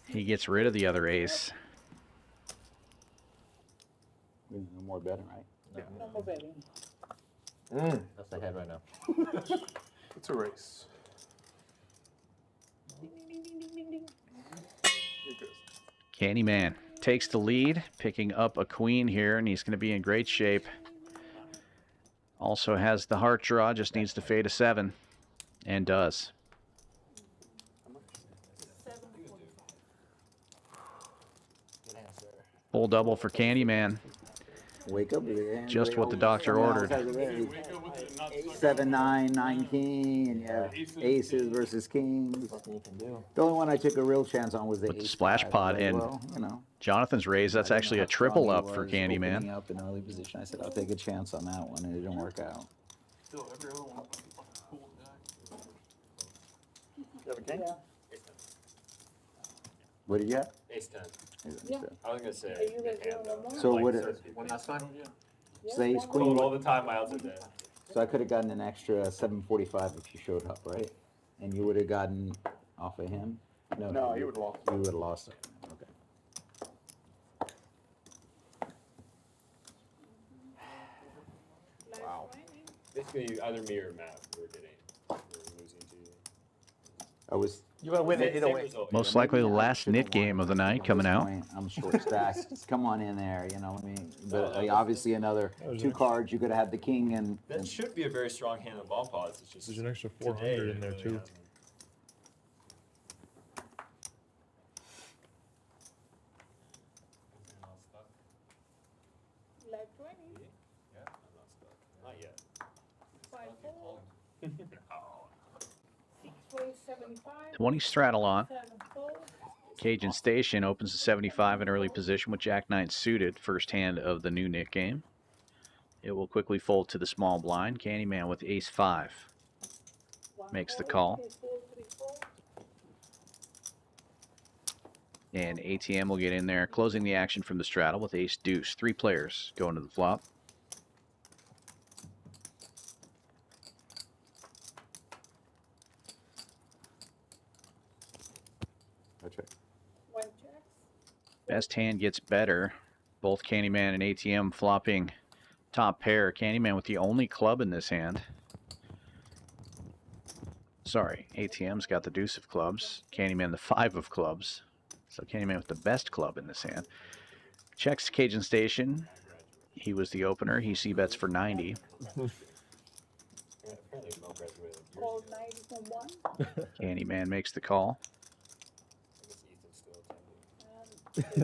he gets rid of the other ace. No more betting, right? No more betting. That's the head right now. It's a race. Candyman takes the lead, picking up a queen here, and he's going to be in great shape. Also has the heart draw, just needs to fade a 7, and does. Full double for Candyman. Wake up with it. Just what the doctor ordered. 7, 9, 9 king, and you have aces versus kings. The only one I took a real chance on was the With the ace splash five. pot and Well, you know, Jonathan's raise, that's actually a triple up for Candyman. opening up in early position. I said I'll take a chance on that one, and it didn't work out. Still, every other one was a cool guy. You have a king? What did you get? Ace 10. Yeah. I was gonna say. Are you guys doing no more? So like what? 30. When last time? Say ace All queen. the time my odds are dead. So I could have gotten an extra 745 if you showed up, right? And you would have gotten off of him? No, you would have lost. You would have lost. Okay. Wow. Basically, either me or Matt were losing to you. I was. You want to win it either way. Most likely the last knit game of the night coming out. I'm short stacked. Come on in there, you know. I mean, but obviously another 2 cards. You could have had the king and. That should be a very strong hand of bomb pods. It's just There's an extra 400 in there too. Like 20. Yeah, I'm not stuck. Not yet. 5-4. 6-way 75. 20 straddle on. 7-4. Cajun Station opens the 75 in early position with Jack 9 suited, first hand of the new Nick game. It will quickly fold to the small blind. Candyman with Ace 5 makes the call. And ATM will get in there, closing the action from the straddle with Ace Deuce. 3 players going to the flop. Best hand gets better. Both Candyman and ATM flopping top pair. Candyman with the only club in this hand. Sorry, ATM's got the deuce of clubs. Candyman the 5 of clubs. So Candyman with the best club in this hand. Checks Cajun Station. He was the opener. He c-bets for 90. Call 90 from 1. Candyman makes the call.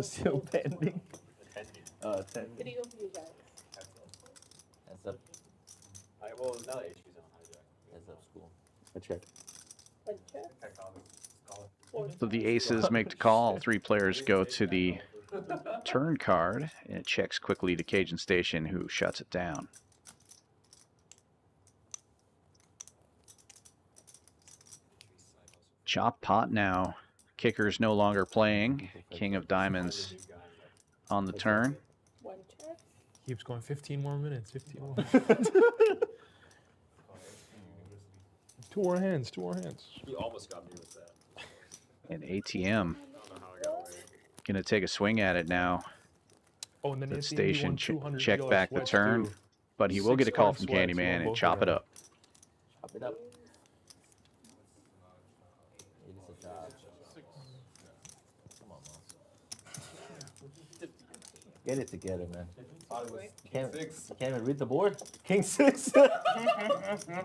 Still pending. 3 of you guys. Heads up. Well, now that HP's on hijack. Heads up, school. I check. One check. So the aces make the call. 3 players go to the turn card, and it checks quickly to Cajun Station, who shuts it down. Chop pot now. Kicker's no longer playing. King of Diamonds on the turn. One check. Keeps going 15 more minutes. 15 more. 2 more hands. 2 more hands. He almost got me with that. And ATM gonna take a swing at it now. Oh, and then That ATM Station won $200 check back the sweats, turn, too. but he will get a 6 call card from sweats, Candyman won and both chop of it them. up. Chop it up. It is a job. Come on, man. Get it together, man. You can't even read the board? King 6?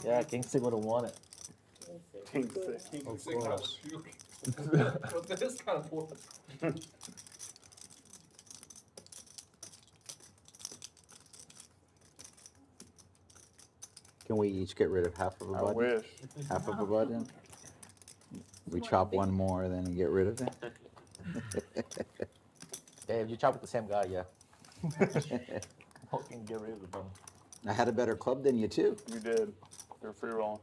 Yeah, King 6 would have won it. King 6. King 6, I was puking. What's this kind of board? Can we each get rid of half of a button? I wish. Half of a button? We chop one more, then get rid of it? Yeah, if you chop with the same guy, yeah. Can get rid of the button. I had a better club than you, too. You did. You're free rolling.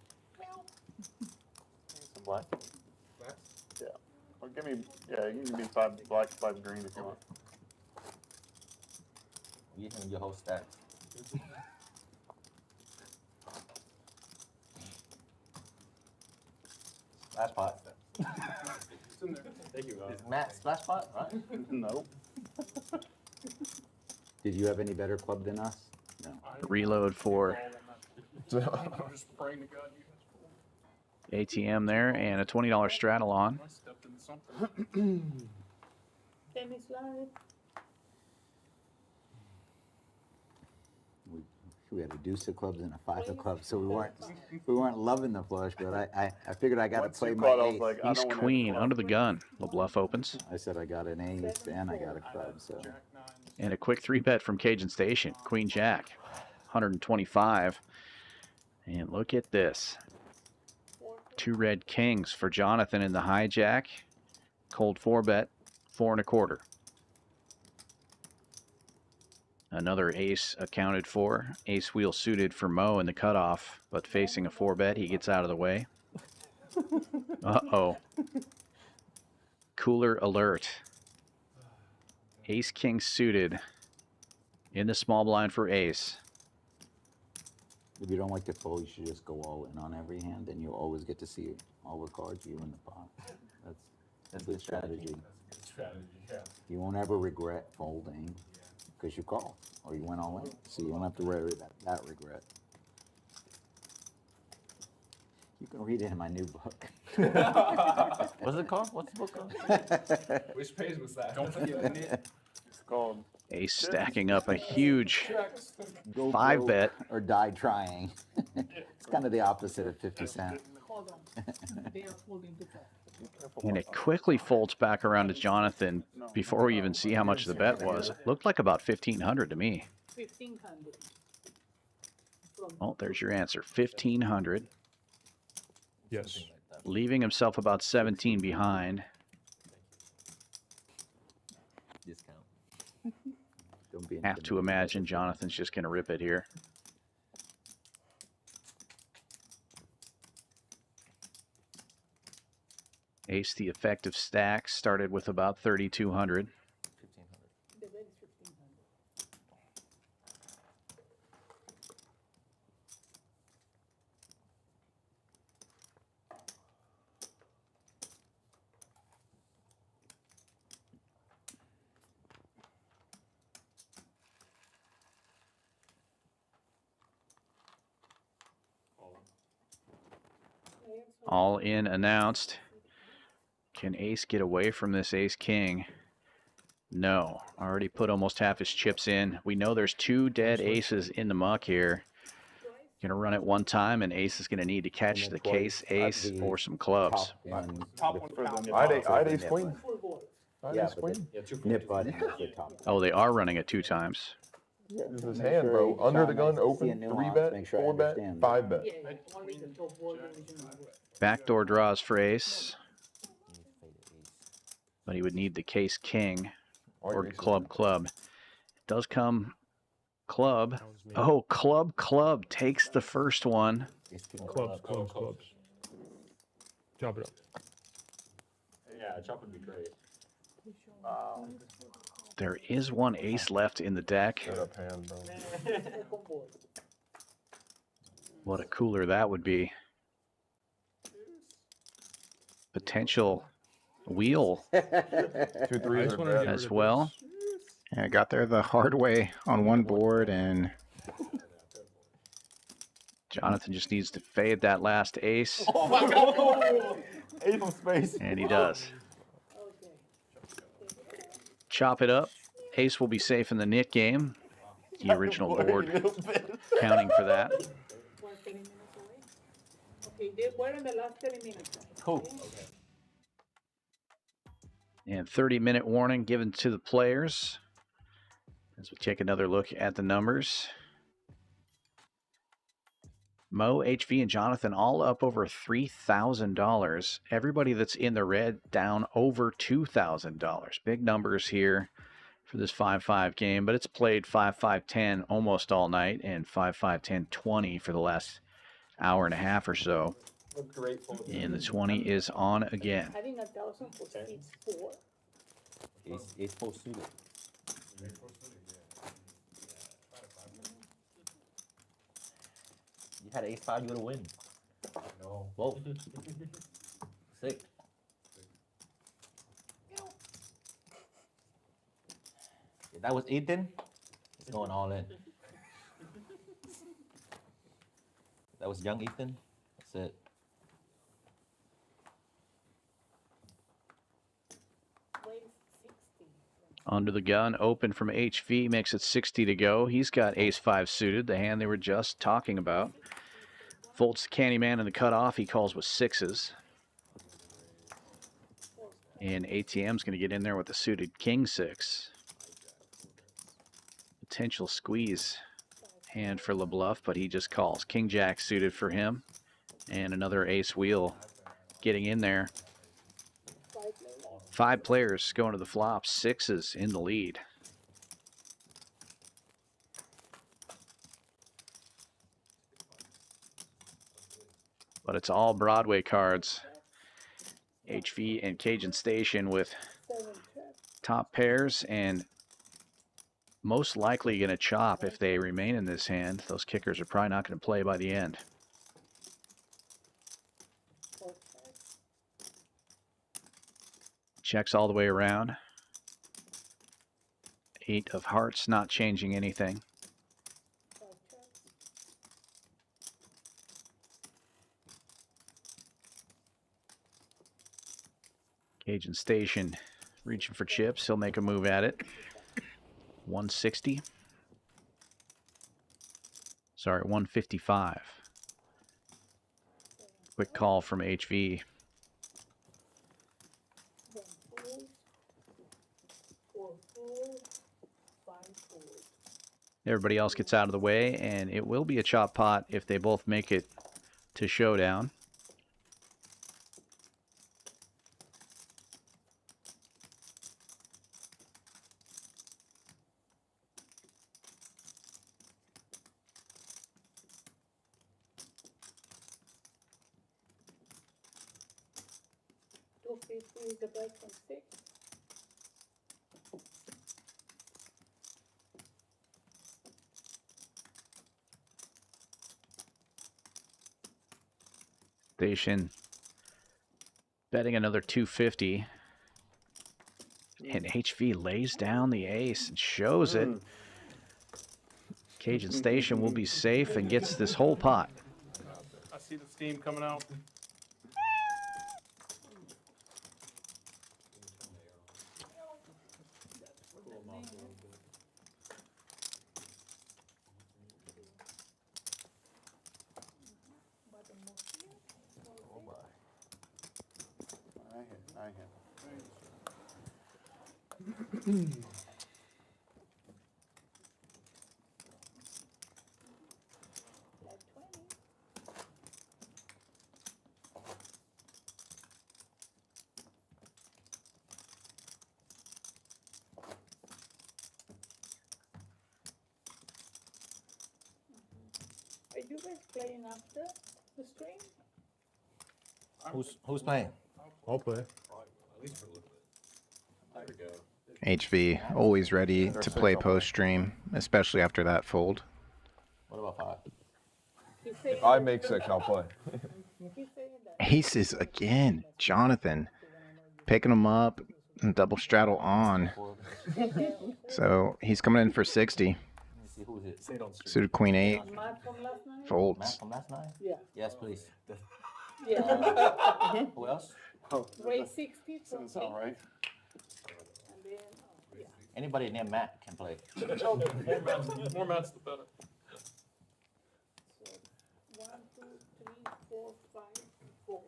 Some black. Yeah. Or give me, yeah, you can give me 5 black, 5 green if you want. Give him your whole stack. Splash pot. It's in there. Thank you, Is Matt splash pot, right? Nope. Did you have any better club than us? No. Reload for I'm just praying to God you guys fall. ATM there, and a $20 straddle on. I stepped into something. Tennis live. We had a deuce of clubs and a 5 of clubs, so we weren't loving the flush. But I figured I got to Once play you my called, I was ace. like, I Ace don't want to Queen under the gun. Lebluff opens. I said I got an ace and I got a club. So And a quick 3-bet from Cajun Station. Queen Jack, 125. And look at this. 2 red kings for Jonathan in the hijack. Cold 4-bet, 4 1/4. Another ace accounted for. Ace wheel suited for Mo in the cutoff, but facing a 4-bet, he gets out of the way. Uh-oh. Cooler alert. Ace king suited in the small blind for ace. If you don't like to fold, you should just go all in on every hand, and you'll always get to see all the cards you in the pot. That's the strategy. Good strategy, yeah. You won't ever regret folding because you call or you went all in, so you don't have to worry about that regret. You can read it in my new book. What's it called? What's the book called? Which page was that? Don't forget it. It's called Ace stacking up a huge Go 5-bet. broke or die trying. It's kind of the opposite of 50 Cent. Hold on. They are folding the top. And it quickly folds back around to Jonathan before we even see how much the bet was. It looked like about 1,500 to me. 1,500. Oh, there's your answer. 1,500. Yes. Leaving himself about 17 behind. Discount. Don't be Have to imagine Jonathan's just going to rip it here. Ace, the effective stack, started with about 3,200. 1,500. The bet is 1,500. All in announced. Can Ace get away from this Ace King? No. Already put almost half his chips in. We know there's 2 dead aces in the muck here. Gonna run it one time, and Ace is gonna need to catch the case ace or some clubs. top one for the I'd ace queen. Full board. I'd Yeah, ace but queen. Yeah, 2 Nip button is the top. Oh, they are running it 2 times. This is hand, bro. Under the gun, open, 3-bet, 4-bet, 5-bet. Yeah, yeah. Only the top board original board. Backdoor draws for Ace, but he would need the case king or club. It does come club. Oh, club takes the first one. Clubs. Chop it up. Yeah, chop would be great. There is one ace left in the deck. Shut up hand, bro. Second board. What a cooler that would be. Potential wheel 2 3s are bad. as well. Yeah, I got there the hard way on one board, and Jonathan just needs to fade that last ace, Oh my god! Ace of spades. and he does. Okay. Chop it up. Ace will be safe in the knit game. The original board counting for that. We're 30 minutes away. Okay, they were in the last 30 minutes. Cool. And 30-minute warning given to the players as we take another look at the numbers. Mo, HV, and Jonathan all up over $3,000. Everybody that's in the red down over $2,000. Big numbers here for this 5-5 game, but it's played 5-5-10 almost all night and 5-5-10-20 for the last hour and a half or so. Look great for And the 20 is on again. Having 1,000 for speeds 4. Ace 4 suited. You had ace 5, you would have win. No. Whoa. Sick. If that was Ethan, it's going all in. If that was young Ethan, that's it. Under the gun, open from HV, makes it 60 to go. He's got ace-5 suited, the hand they were just talking about. Folds the Candyman in the cutoff. He calls with 6s. And ATM's going to get in there with the suited King-6. Potential squeeze hand for Lebluff, but he just calls. King-Jack suited for him. And another ace wheel getting in there. 5 players going to the flop, 6s in the lead. But it's all Broadway cards. HV and Cajun Station with top pairs and most likely going to chop if they remain in this hand. Those kickers are probably not going to play by the end. Checks all the way around. 8 of hearts, not changing anything. Cajun Station reaching for chips. He'll make a move at it. 160. Sorry, 155. Quick call from HV. Everybody else gets out of the way, and it will be a chop pot if they both make it to showdown. Is the best from 6. Station betting another 250. And HV lays down the ace and shows it. Cajun Station will be safe and gets this whole pot. I see the steam coming out. Are you guys playing after the stream? Who's playing? I'll play. HV, always ready to play post-stream, especially after that fold. What about 5? If I make 6, I'll play. Aces again. Jonathan picking them up and double straddle on. So he's coming in for 60. See who's it? Suited Queen 8. Matt from last night? Folds. Matt from last night? Yeah. Yes, please. Yeah. Who else? Ray 60 from Sounds all right. And then, yeah. Anybody named Matt can play. More mats the better. So 1, 2, 3, 4, 5, 4.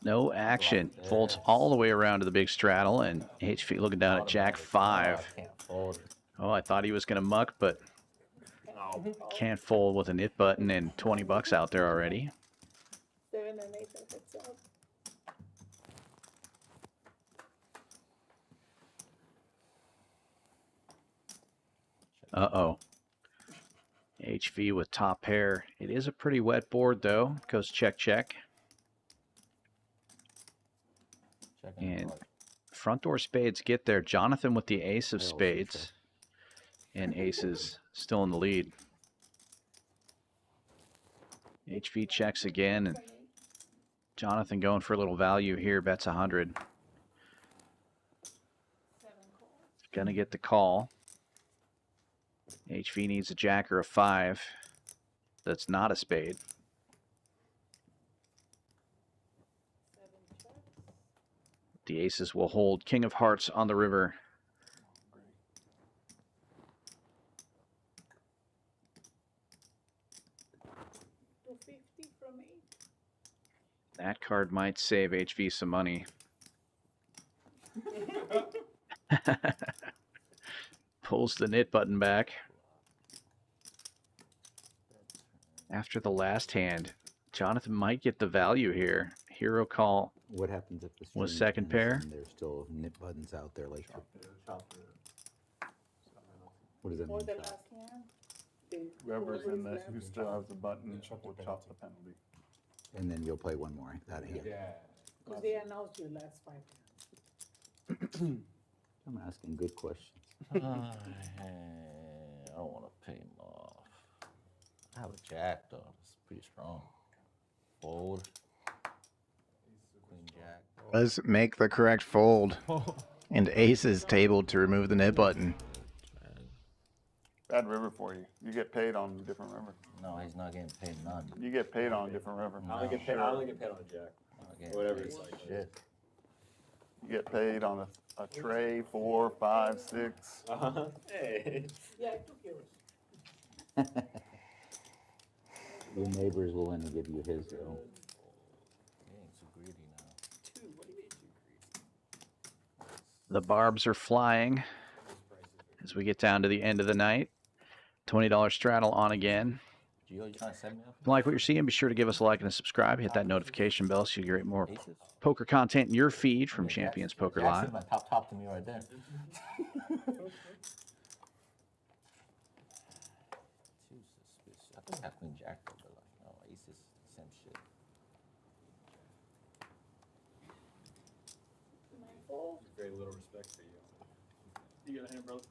No action. Folds all the way around to the big straddle, and HV looking down at Jack 5. Oh, I thought he was going to muck, but can't fold with an it button and 20 bucks out there already. 7 and 8 are heads up. Uh-oh. HV with top pair. It is a pretty wet board, though. Goes check, check. And front door spades get there. Jonathan with the ace of spades. And aces still in the lead. HV checks again. And Jonathan going for a little value here. Bets 100. Gonna get the call. HV needs a jack or a 5. That's not a spade. The aces will hold King of Hearts on the river. From 8. That card might save HV some money. Pulls the knit button back. After the last hand, Jonathan might get the value here. Hero call. What happens if the was stream second ends pair? and there's still nip buttons out there like what does that Or mean? the chop? last hand. Whoever's in this who still has the button will chop the penalty. And then you'll play one more out of here. Because they announced your last 5 hands. I'm asking good questions. don't want to pay him off. I have a jack though. It's pretty strong. Fold. Queen jack. Let's make the correct fold. And ace is tabled to remove the nib button. Bad river for you. You get paid on a different river. No, he's not getting paid none. You get paid on a different river. I only get paid. I only get paid on a jack. Whatever it's like. Shit. You get paid on a tray, 4, 5, 6. Hey. Yeah, I took yours. Your neighbor's willing to give you his though. He ain't too greedy now. Dude, what do you mean too greasy? The barbs are flying as we get down to the end of the night. $20 straddle on again. Gio, you trying to set me up? If you like what you're seeing, be sure to give us a like and a subscribe. Hit that notification bell so you get more poker content in your feed from Champions Poker Live. My top to me right there. Too suspicious. I think I have Queen Jack though, but like, no, ace is the same shit. Very little respect for you. You got a hand, brother?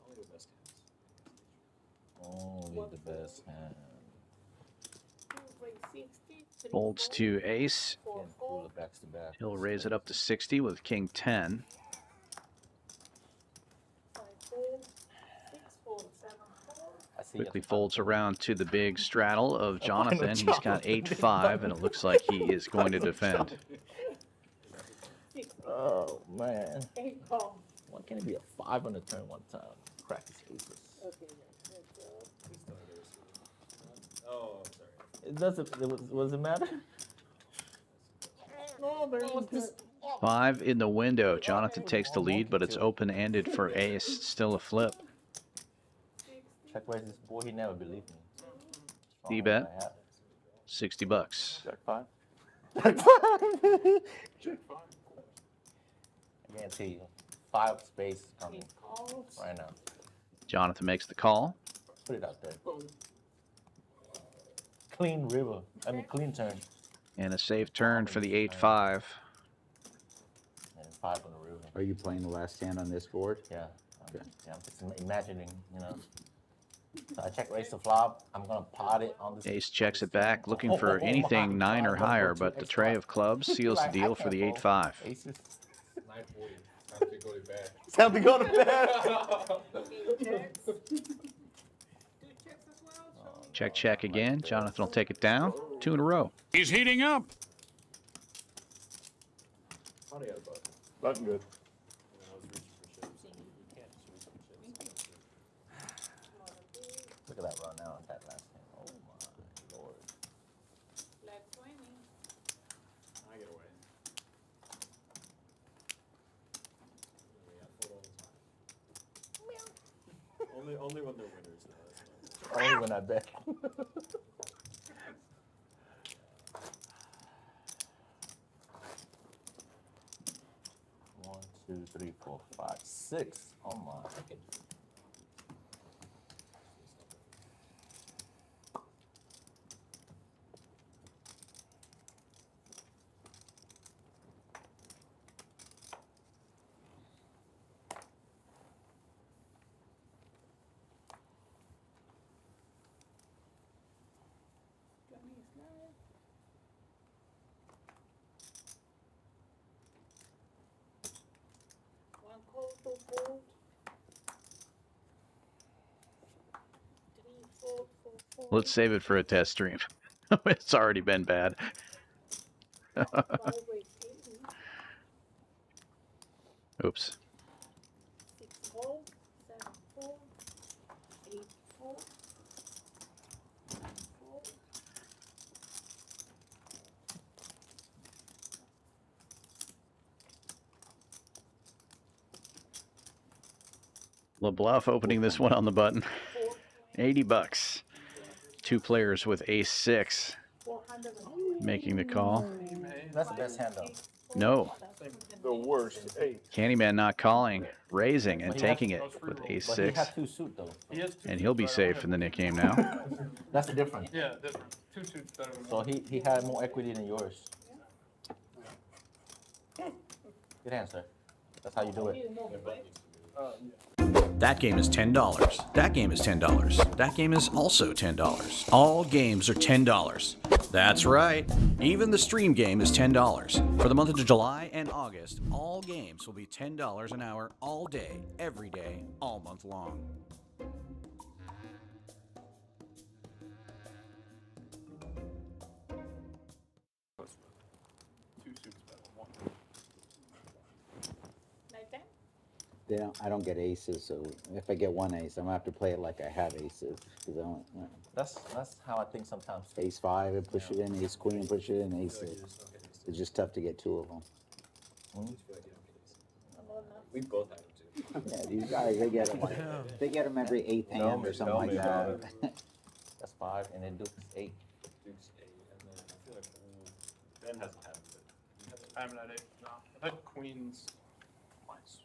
Only the best hands. Only the best hand. Folds to ace. Getting cooler backs to back. He'll raise it up to 60 with king 10. Quickly folds around to the big straddle of Jonathan. He's got 8-5, and it looks like he is going to defend. Oh man. Why can't it be a 5 on the turn one time? Crack his aces. Oh, I'm sorry. It doesn't. Does it matter? No, there was this. 5 in the window. Jonathan takes the lead, but it's open-ended for ace. Still a flip. Check raise this boy. He never believed me. D-bet. $60. Jack 5. I guarantee you, 5 space coming right now. Jonathan makes the call. Put it out there. Clean river. I mean, clean turn. And a safe turn for the 8-5. And 5 on the river. Are you playing the last hand on this board? Yeah. Okay. Yeah, I'm just imagining, you know. So I check raise the flop. I'm gonna pot it on this. Ace checks it back, looking for anything 9 or higher, but the tray of clubs seals the deal for the 8-5. Aces. 940. Time to go to bed. It's time to go to bed. Check, check again. Jonathan will take it down. 2 in a row. He's heating up. Probably got a button. Button good. I was reaching for chips. You can't just reach for chips. Look at that run now on that last hand. Oh my lord. I get away. We got fold all the time. Only when they're winners, though. That's Only when I bet. 1, 2, 3, 4, 5, 6. Oh my. Let's save it for a test stream. It's already been bad. Oops. Lebluff opening this one on the button. $80. 2 players with ace-6 making the call. That's the best hand though. No. The worst. 8. Candyman not calling, raising and taking it with But he ace-6. has 2 suit though. And he'll be safe in the Nick game now. That's the difference. Yeah, different. 2 suits better than So he had more equity than yours. Good hand, sir. That's how you do it. That game is $10. That game is $10. That game is also $10. All games are $10. That's right. Even the stream game is $10. For the month of July and August, all games will be $10 an hour all day, every day, all month long. I don't get aces, so if I get one ace, I'm gonna have to play it like I have aces. Cause I don't, That's how I think sometimes. ace five and push it in, ace queen and push it in, ace six. It's just tough to get two of them. We both have them too. Yeah, these guys, they get them like, they get them every eighth hand or something like that. That's 5, and then Duke's 8. Duke's 8, and then I feel like Ben hasn't had it. I haven't had 8. No, I've had queens twice.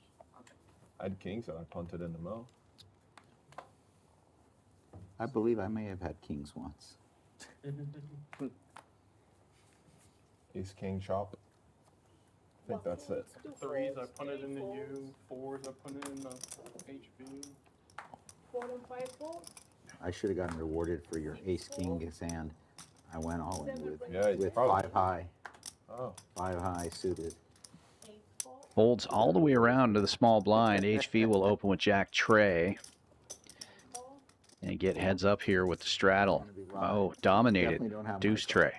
I had king, so I punted in the mo. I believe I may have had kings once. Ace, king, chop. I think that's it. 3s, I punted in the U. 4s, I punted in the HB. 4 and 5 4. I should have gotten rewarded for your ace king hand. I went all in with probably. 5 high. Oh. 5 high suited. Folds all the way around to the small blind. HV will open with Jack Trey. And get heads up here with the straddle. Oh, dominated. Deuce Trey.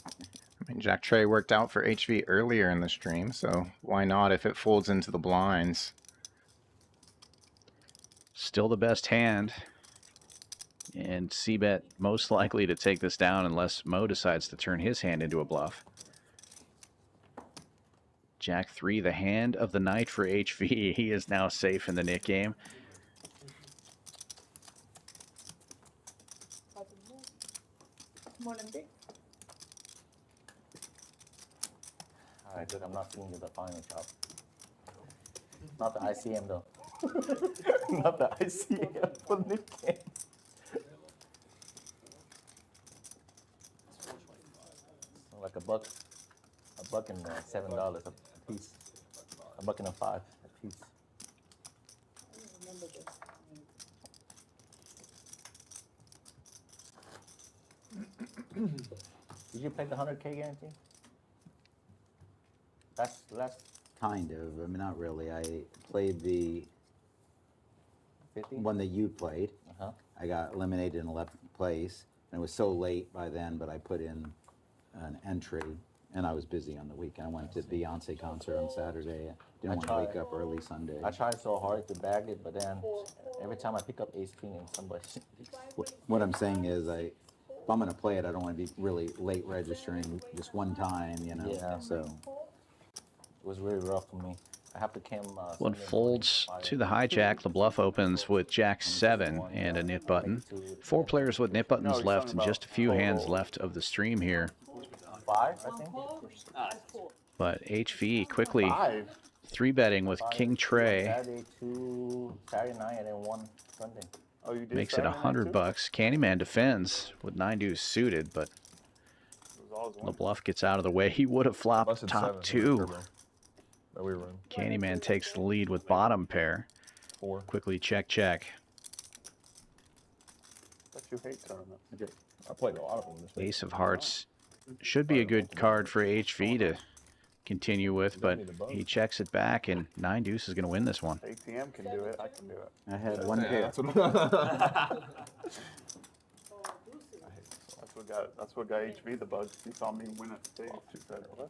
I mean, Jack Trey worked out for HV earlier in the stream, so why not if it folds into the blinds? Still the best hand. And C-bet most likely to take this down unless Mo decides to turn his hand into a bluff. Jack 3, the hand of the night for HV. He is now safe in the Nick game. Alright, good. I'm not seeing the final chop. Not the ICM though. Not the ICM for the Nick game. Like a buck and $7 a piece. A buck and a 5 a piece. Did you play the 100K guarantee? That's Kind of. I mean, not really. I played the 50? one that you played. Uh-huh. I got eliminated in 11th place. And it was so late by then, but I put in an entry. And I was busy on the weekend. I went to Beyonce concert on Saturday. Didn't want to wake up early Sunday. I tried so hard to bag it, but then every time I pick up ace king and somebody. What I'm saying is, if I'm going to play it, I don't want to be really late registering just one time, you know. Yeah. So It was really rough for me. I have to cam. One folds to the hijack. Lebluff opens with Jack 7 and a nit button. 4 players with nit buttons left and just a few hands left of the stream here. 5, I think. But HV quickly 5. 3-betting with King Trey. Saturday 2, Saturday night, and then 1 Sunday. Oh, you did Makes it $100. Candyman defends with 9 deuce suited, but Lebluff gets out of the way. He would have flopped top 2. Candyman takes the lead with bottom pair. 4. Quickly check, check. But you hate tournament. Okay. I played a lot of them this week. Ace of Hearts should be a good card for HV to continue with, but he checks it back, and 9 deuce is going to win this one. ATM can do it. I can do it. I had one pair. That's what got HV the bug. He saw me win at stage. He said, what?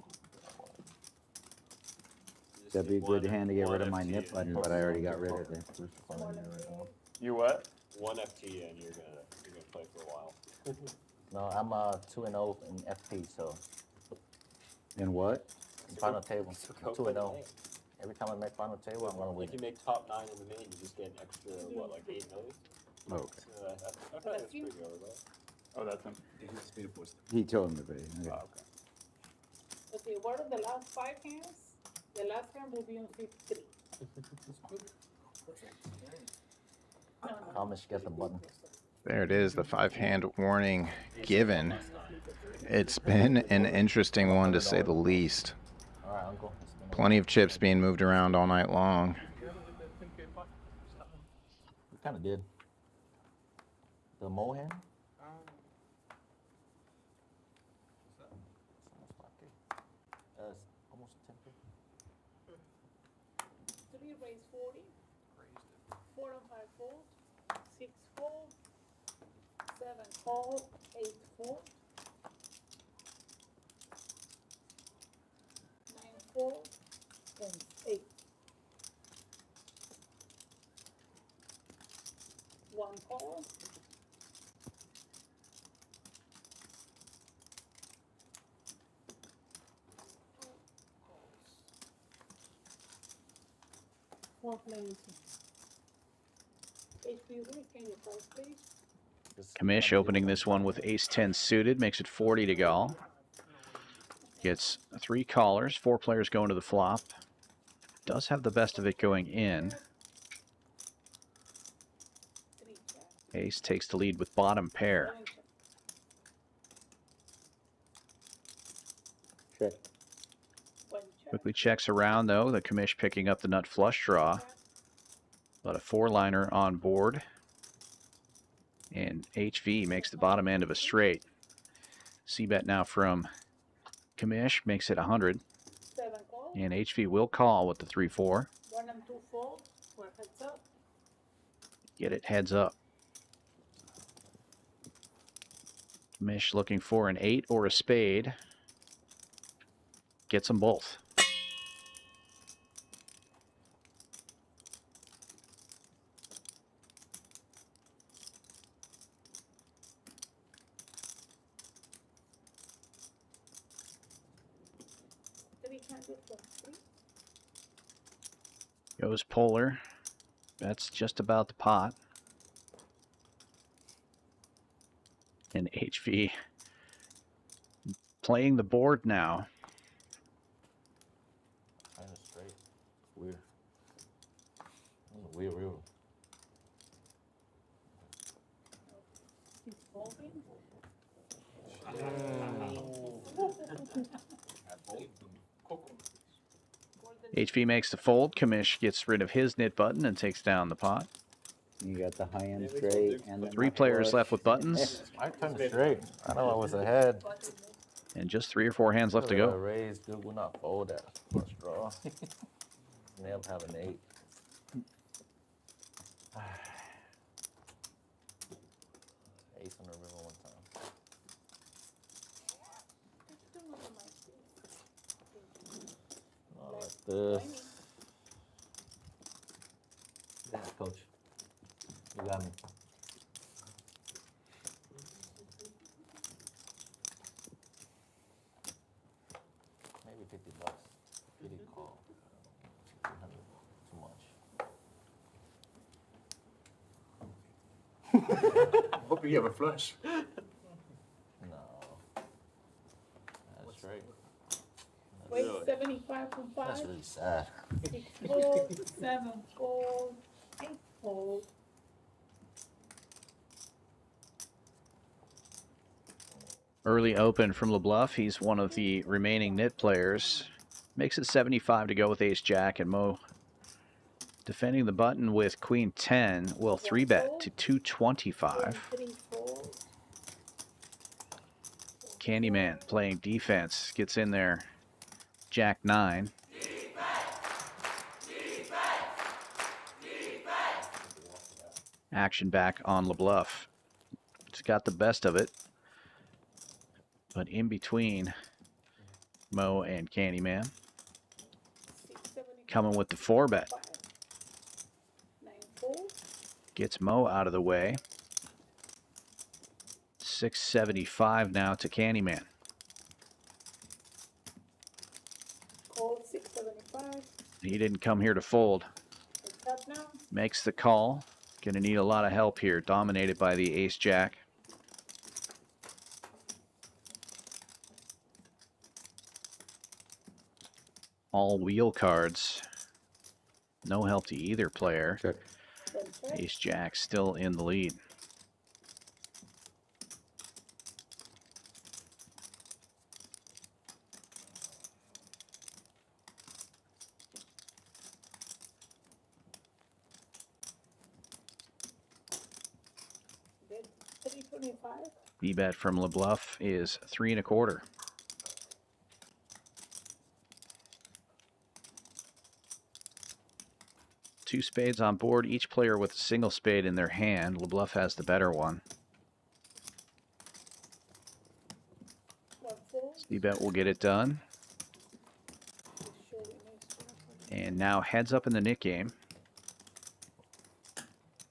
That'd be a good hand to get rid of my nip button, but I already got rid of it. You what? 1 FT and you're gonna play for a while. No, I'm 2-0 in FP, so. In what? In final table. 2-0. Every time I make final table, I'm gonna win. If you make top 9 in the main, you just get an extra, what, like 8 million? Oh, okay. I thought that's pretty good, right? Oh, that's him. He told me to be. Okay. Oh, okay. Okay, what are the last 5 hands? The last hand will be on 53. Commish gets the button. There it is, the 5-hand warning given. It's been an interesting one to say the least. All right, Uncle. Plenty of chips being moved around all night long. We kind of did. The Mohan? Almost 10K. 3 raise 40. 4 and 5 fold. 6 fold. 7 fold. 8 fold. 9 fold. And 8. 1 call. Four players. HPV, can you call please? Commish opening this one with ace-10 suited, makes it 40 to go. Gets 3 callers, 4 players going to the flop. Does have the best of it going in. Ace takes the lead with bottom pair. Check. Quickly checks around though, the Commish picking up the nut flush draw. But a 4-liner on board. And HV makes the bottom end of a straight. C-bet now from Commish makes it 100. And HV will call with the 3-4. 1 and 2 fold. 4 heads up. Get it heads up. Commish looking for an 8 or a spade. Gets them both. Goes polar. That's just about the pot. And HV playing the board now. Kind of straight. Weird. Weird. He's folding. HV makes the fold. Commish gets rid of his knit button and takes down the pot. You got the high end straight and the 3 players left with buttons. My turn straight. I know I was ahead. And just 3 or 4 hands left to go. Raise, dude, will not fold that first draw. Never have an 8. Ace on the river one time. Not like this. Yeah, coach. You got me. Maybe 50 bucks. 50 call. 300. Too much. Hope you have a flush. No. That's right. Wait, 75 from 5. That's really sad. 6 fold. 7 fold. 8 fold. Early open from Lebluff. He's one of the remaining knit players. Makes it 75 to go with ace jack, and Mo defending the button with queen 10 will 3-bet to 225. Candyman playing defense gets in there. Jack 9. Action back on Lebluff. It's got the best of it. But in between Mo and Candyman. Coming with the 4-bet. Gets Mo out of the way. 675 now to Candyman. Call 675. He didn't come here to fold. Makes the call. Gonna need a lot of help here. Dominated by the ace jack. All wheel cards. No help to either player. Check. Ace jack still in the lead. 325. B bet from Lebluff is 3 1/4. Two spades on board, each player with a single spade in their hand. Lebluff has the better one. C-bet will get it done. And now heads up in the nit game.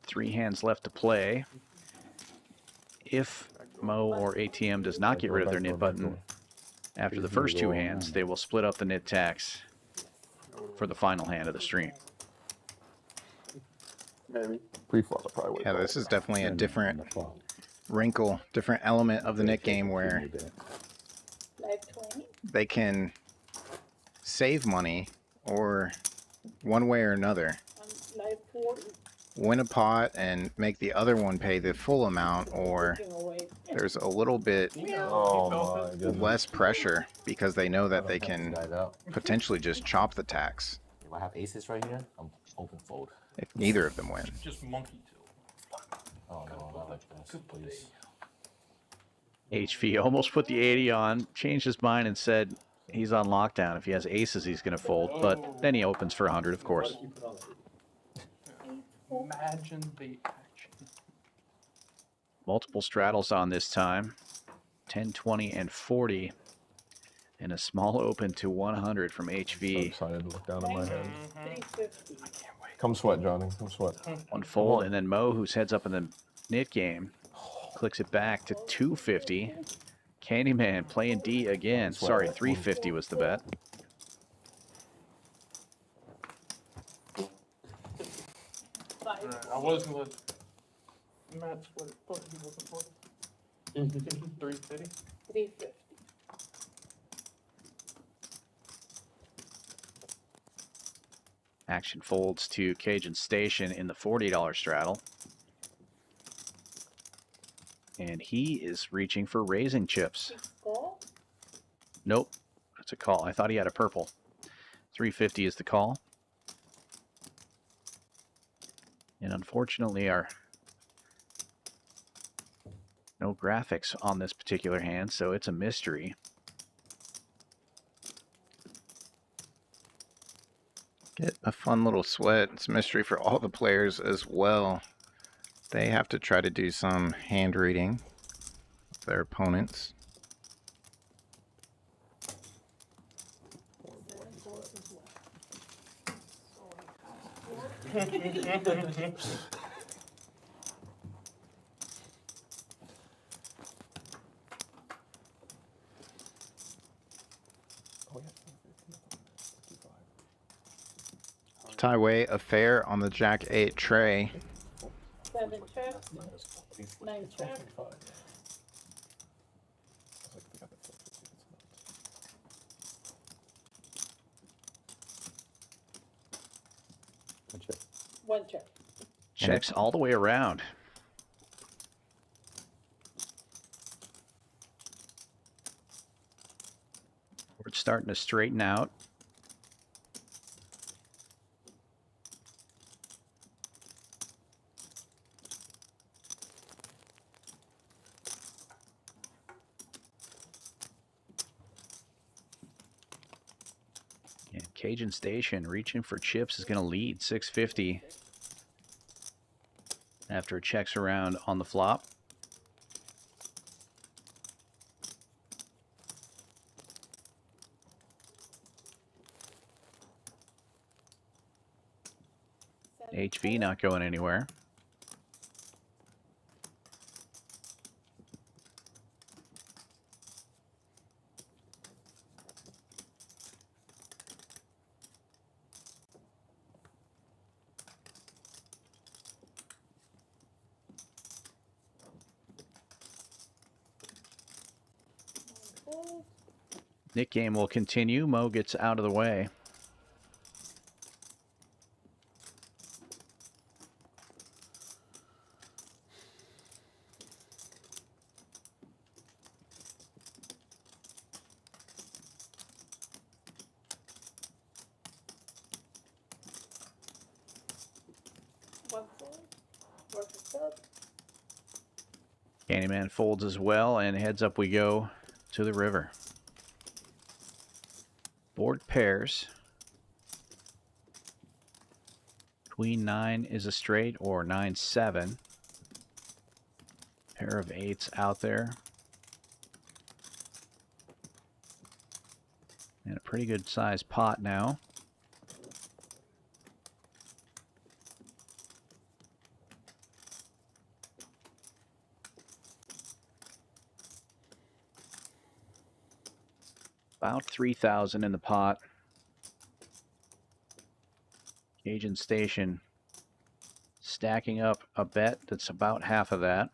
3 hands left to play. If Mo or ATM does not get rid of their nit button after the first 2 hands, they will split up the nit tax for the final hand of the stream. Maybe. Pre-flop, I probably would. Yeah, this is definitely a different wrinkle, different element of the nit game where they can save money or one way or another win a pot and make the other one pay the full amount, or there's a little bit less pressure because they know that they can potentially just chop the tax If I have aces right here, I'm open fold. if neither of them win. Just monkey too. Oh no, not like this, please. HV almost put the 80 on, changed his mind and said he's on lockdown. If he has aces, he's going to fold, but then he opens for 100, of course. Imagine the action. Multiple straddles on this time. 10, 20, and 40. And a small open to 100 from HV. So excited to look down at my hand. 350. Come sweat, Johnny. Come sweat. One fold, and then Mo, who's heads up in the nit game, clicks it back to 250. Candyman playing D again. Sorry, 350 was the bet. I was gonna let Matt split it, but he wasn't for it. 350. 350. Action folds to Cajun Station in the $40 straddle. And he is reaching for raising chips. Call. Nope, that's a call. I thought he had a purple. 350 is the call. And unfortunately, no graphics on this particular hand, so it's a mystery. Get a fun little sweat. It's a mystery for all the players as well. They have to try to do some hand reading of their opponents. Tie-way affair on the Jack-8 tray. 7 chips. 9 chips. One chip. Checks all the way around. We're starting to straighten out. And Cajun Station reaching for chips is going to lead 650 after it checks around on the flop. HV not going anywhere. Nick game will continue. Mo gets out of the way. One fold. Work it up. Candyman folds as well, and heads up we go to the river. Board pairs. Queen 9 is a straight, or 9-7. Pair of 8s out there. And a pretty good sized pot now. About 3,000 in the pot. Cajun Station stacking up a bet that's about half of that.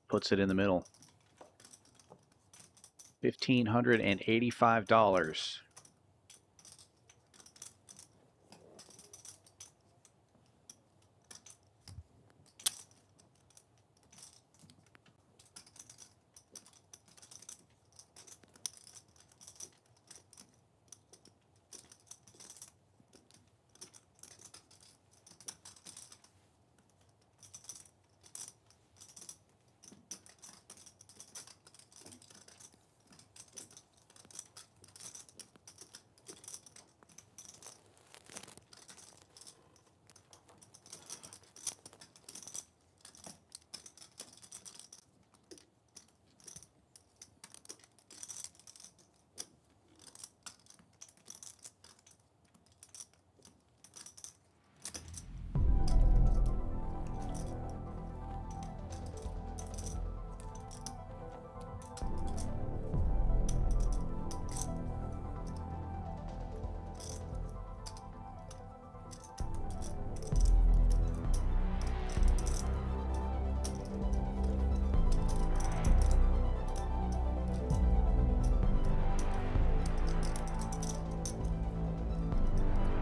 Puts it in the middle. $1,585.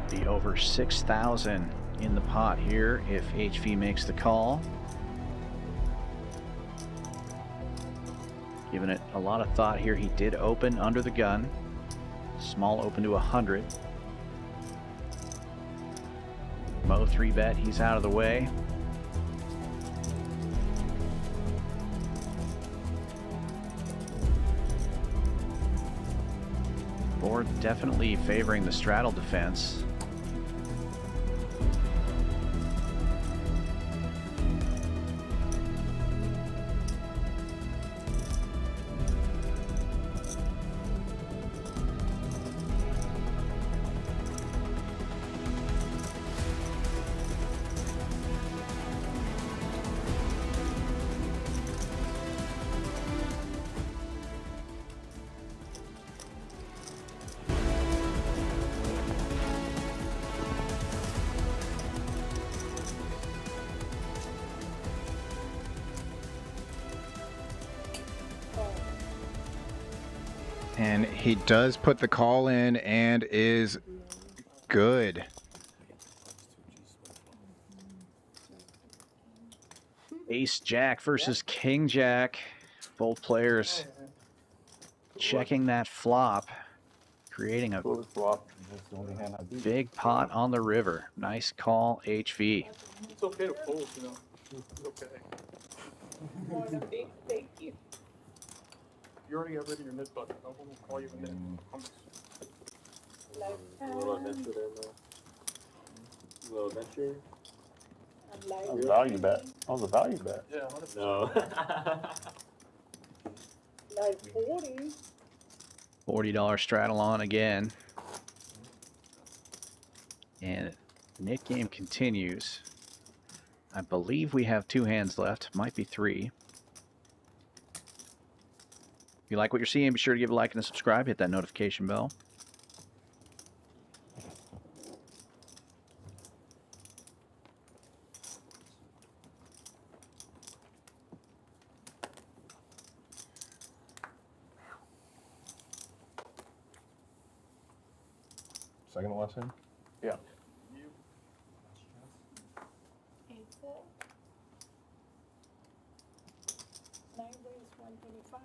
Be over 6,000 in the pot here if HV makes the call. Giving it a lot of thought here. He did open under the gun. Small open to 100. Mo 3-bet, he's out of the way. Board definitely favoring the straddle defense. And he does put the call in and is good. Ace Jack versus King Jack. Both players checking that flop, creating a big pot on the river. Nice call, HV. It's okay to fold, you know. It's okay. Thank you. You already got rid of your mid button. No one will call you a mid. A little adventure there, man. A little adventure. That was a value bet. That was a value bet. Yeah, 100%. No. Like 40. $40 straddle on again. And Nick game continues. I believe we have 2 hands left. Might be 3. If you like what you're seeing, be sure to give a like and a subscribe. Hit that notification bell. Second to last hand? Yeah. 8-4. 9 raise 125.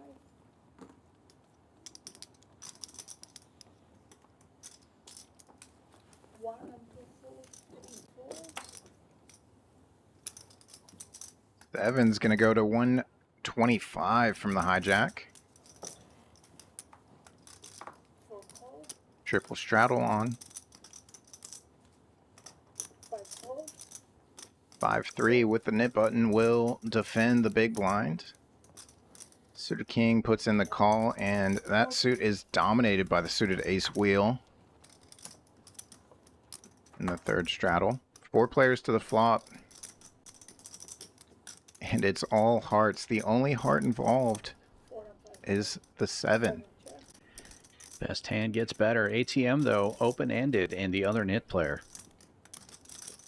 Seven's going to go to 125 from the hijack. Triple straddle on. 5-3 with the nip button will defend the big blind. Suited king puts in the call, and that suit is dominated by the suited ace wheel in the third straddle. 4 players to the flop, and it's all hearts. The only heart involved is the 7. Best hand gets better. ATM, though, open-ended, and the other nit player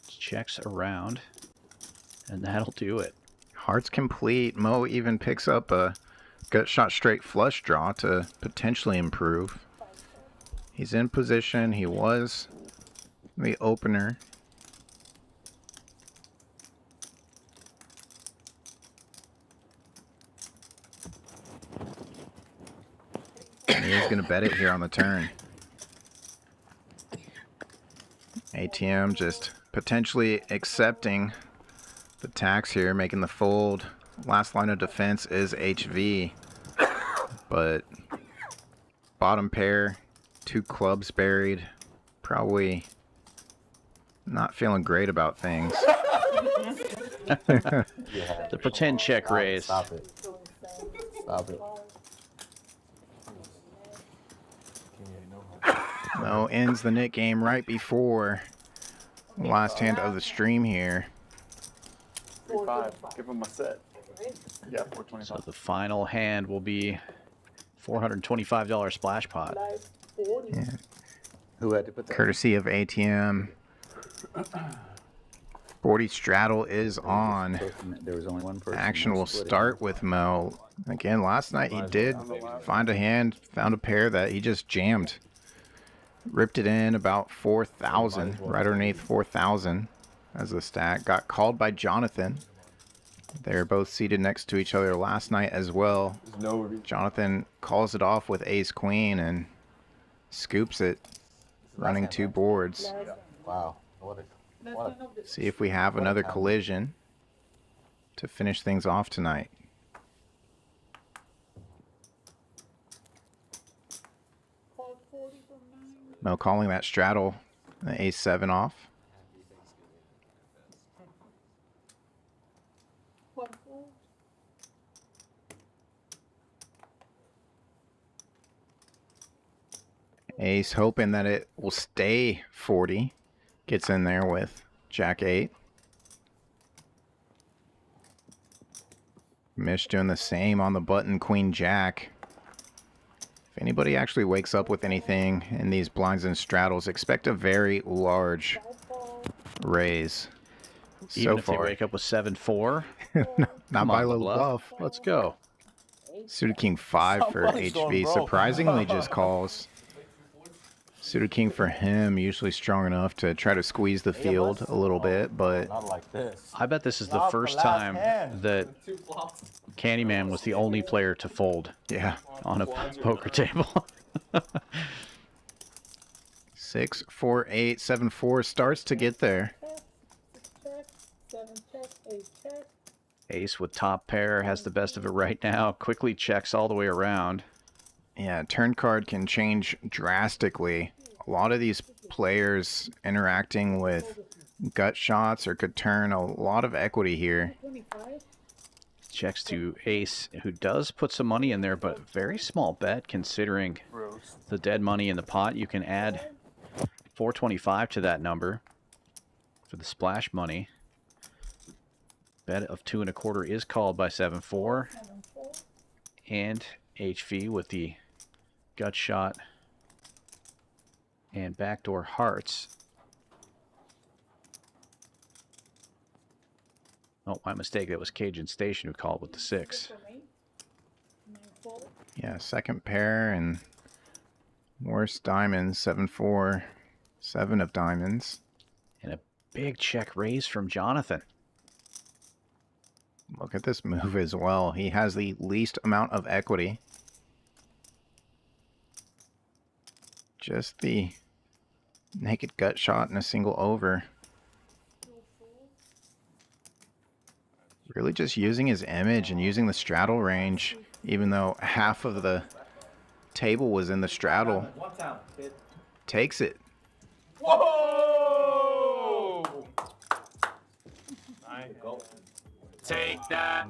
checks around, and that'll do it. Hearts complete. Mo even picks up a gut shot straight flush draw to potentially improve. He's in position. He was the opener. And he is going to bet it here on the turn. ATM just potentially accepting the tax here, making the fold. Last line of defense is HV, but bottom pair, 2 clubs buried, probably not feeling great about things. The pretend check raise. Stop it. Stop it. Mo ends the nit game right before last hand of the stream here. 3-5. Give him a set. Yeah, 425. So the final hand will be $425 splash pot. Yeah. Who had to put that? Courtesy of ATM. 40 straddle is on. There was only one person. Action will start with Mo. Again, last night he did find a hand, found a pair that he just jammed. Ripped it in about 4,000, right underneath 4,000 as the stack. Got called by Jonathan. They're both seated next to each other last night as well. Jonathan calls it off with ace queen and scoops it, running 2 boards. Wow. See if we have another collision to finish things off tonight. Mo calling that straddle, the ace-7 off. Ace hoping that it will stay 40. Gets in there with Jack-8. Mish doing the same on the button, Queen-Jack. If anybody actually wakes up with anything in these blinds and straddles, expect a very large raise. Even So if far. they wake up with 7-4. Not by Lebluff. Let's go. Suited King 5 for Somebody's going HV. broke. Surprisingly just calls. Suited King for him, usually strong enough to try to squeeze the field a little bit, but Not like this. I bet this is the Not first the last time hand. that Candyman was the only player to fold yeah. on a poker table. 6, 4, 8, 7, 4 starts to get there. Check, 7 check, 8 check. Ace with top pair has the best of it right now. Quickly checks all the way around. Yeah, turn card can change drastically. A lot of these players interacting with gut shots or could turn a lot of equity here. 25. Checks to Ace, who does put some money in there, but very small bet considering the dead money in the pot. You can add 425 to that number for the splash money. Bet of 2 1/4 is called by 7-4. And HV with the gut shot and backdoor hearts. Oh, my mistake. That was Cajun Station who called with the 6. Yeah, second pair and worse diamonds. 7-4, 7 of diamonds. And a big check raise from Jonathan. Look at this move as well. He has the least amount of equity. Just the naked gut shot and a single over. Really just using his image and using the straddle range, even though half of the table was in the straddle. Takes it. Whoa! Take that.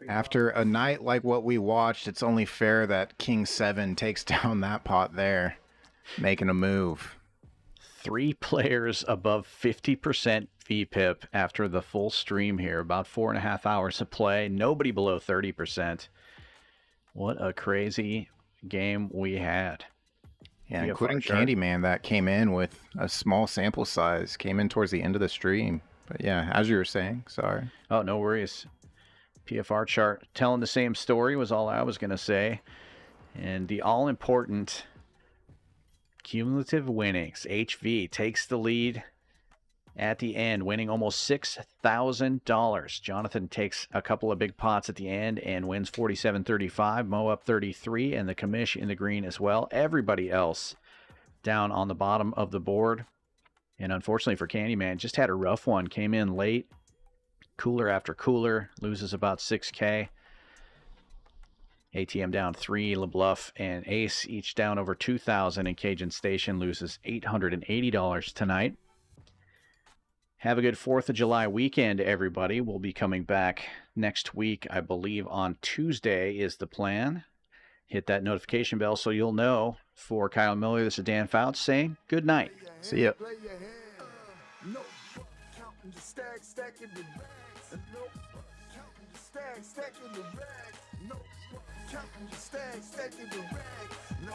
After a night like what we watched, it's only fair that King 7 takes down that pot there, making a move. 3 players above 50% VPIP after the full stream here. About 4.5 hours of play. Nobody below 30%. What a crazy game we had. Yeah, including Candyman that came in with a small sample size. Came in towards the end of the stream. But yeah, as you were saying, sorry. Oh, no worries. PFR chart telling the same story was all I was going to say. And the all-important Cumulative Winnings. HV takes the lead at the end, winning almost $6,000. Jonathan takes a couple of big pots at the end and wins 47.35. Mo up 33, and the commish in the green as well. Everybody else down on the bottom of the board. And unfortunately for Candyman, just had a rough one. Came in late. Cooler after cooler. Loses about 6K. ATM down 3. Lebluff and Ace each down over 2,000. And Cajun Station loses $880 tonight. Have a good 4th of July weekend, everybody. We'll be coming back next week, I believe, on Tuesday is the plan. Hit that notification bell so you'll know. For Kyle Miller, this is Dan Fouts saying good night. See ya. No counting the stacking the bags. No counting the stacking the bags. No counting the stacking the bags. No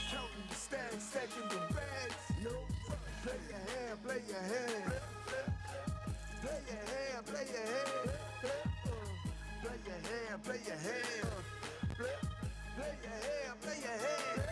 counting the stacking the bags. No play your hand, play your hand. Play your hand, play your hand. Play your hand, play your hand. Play your hand, play your hand.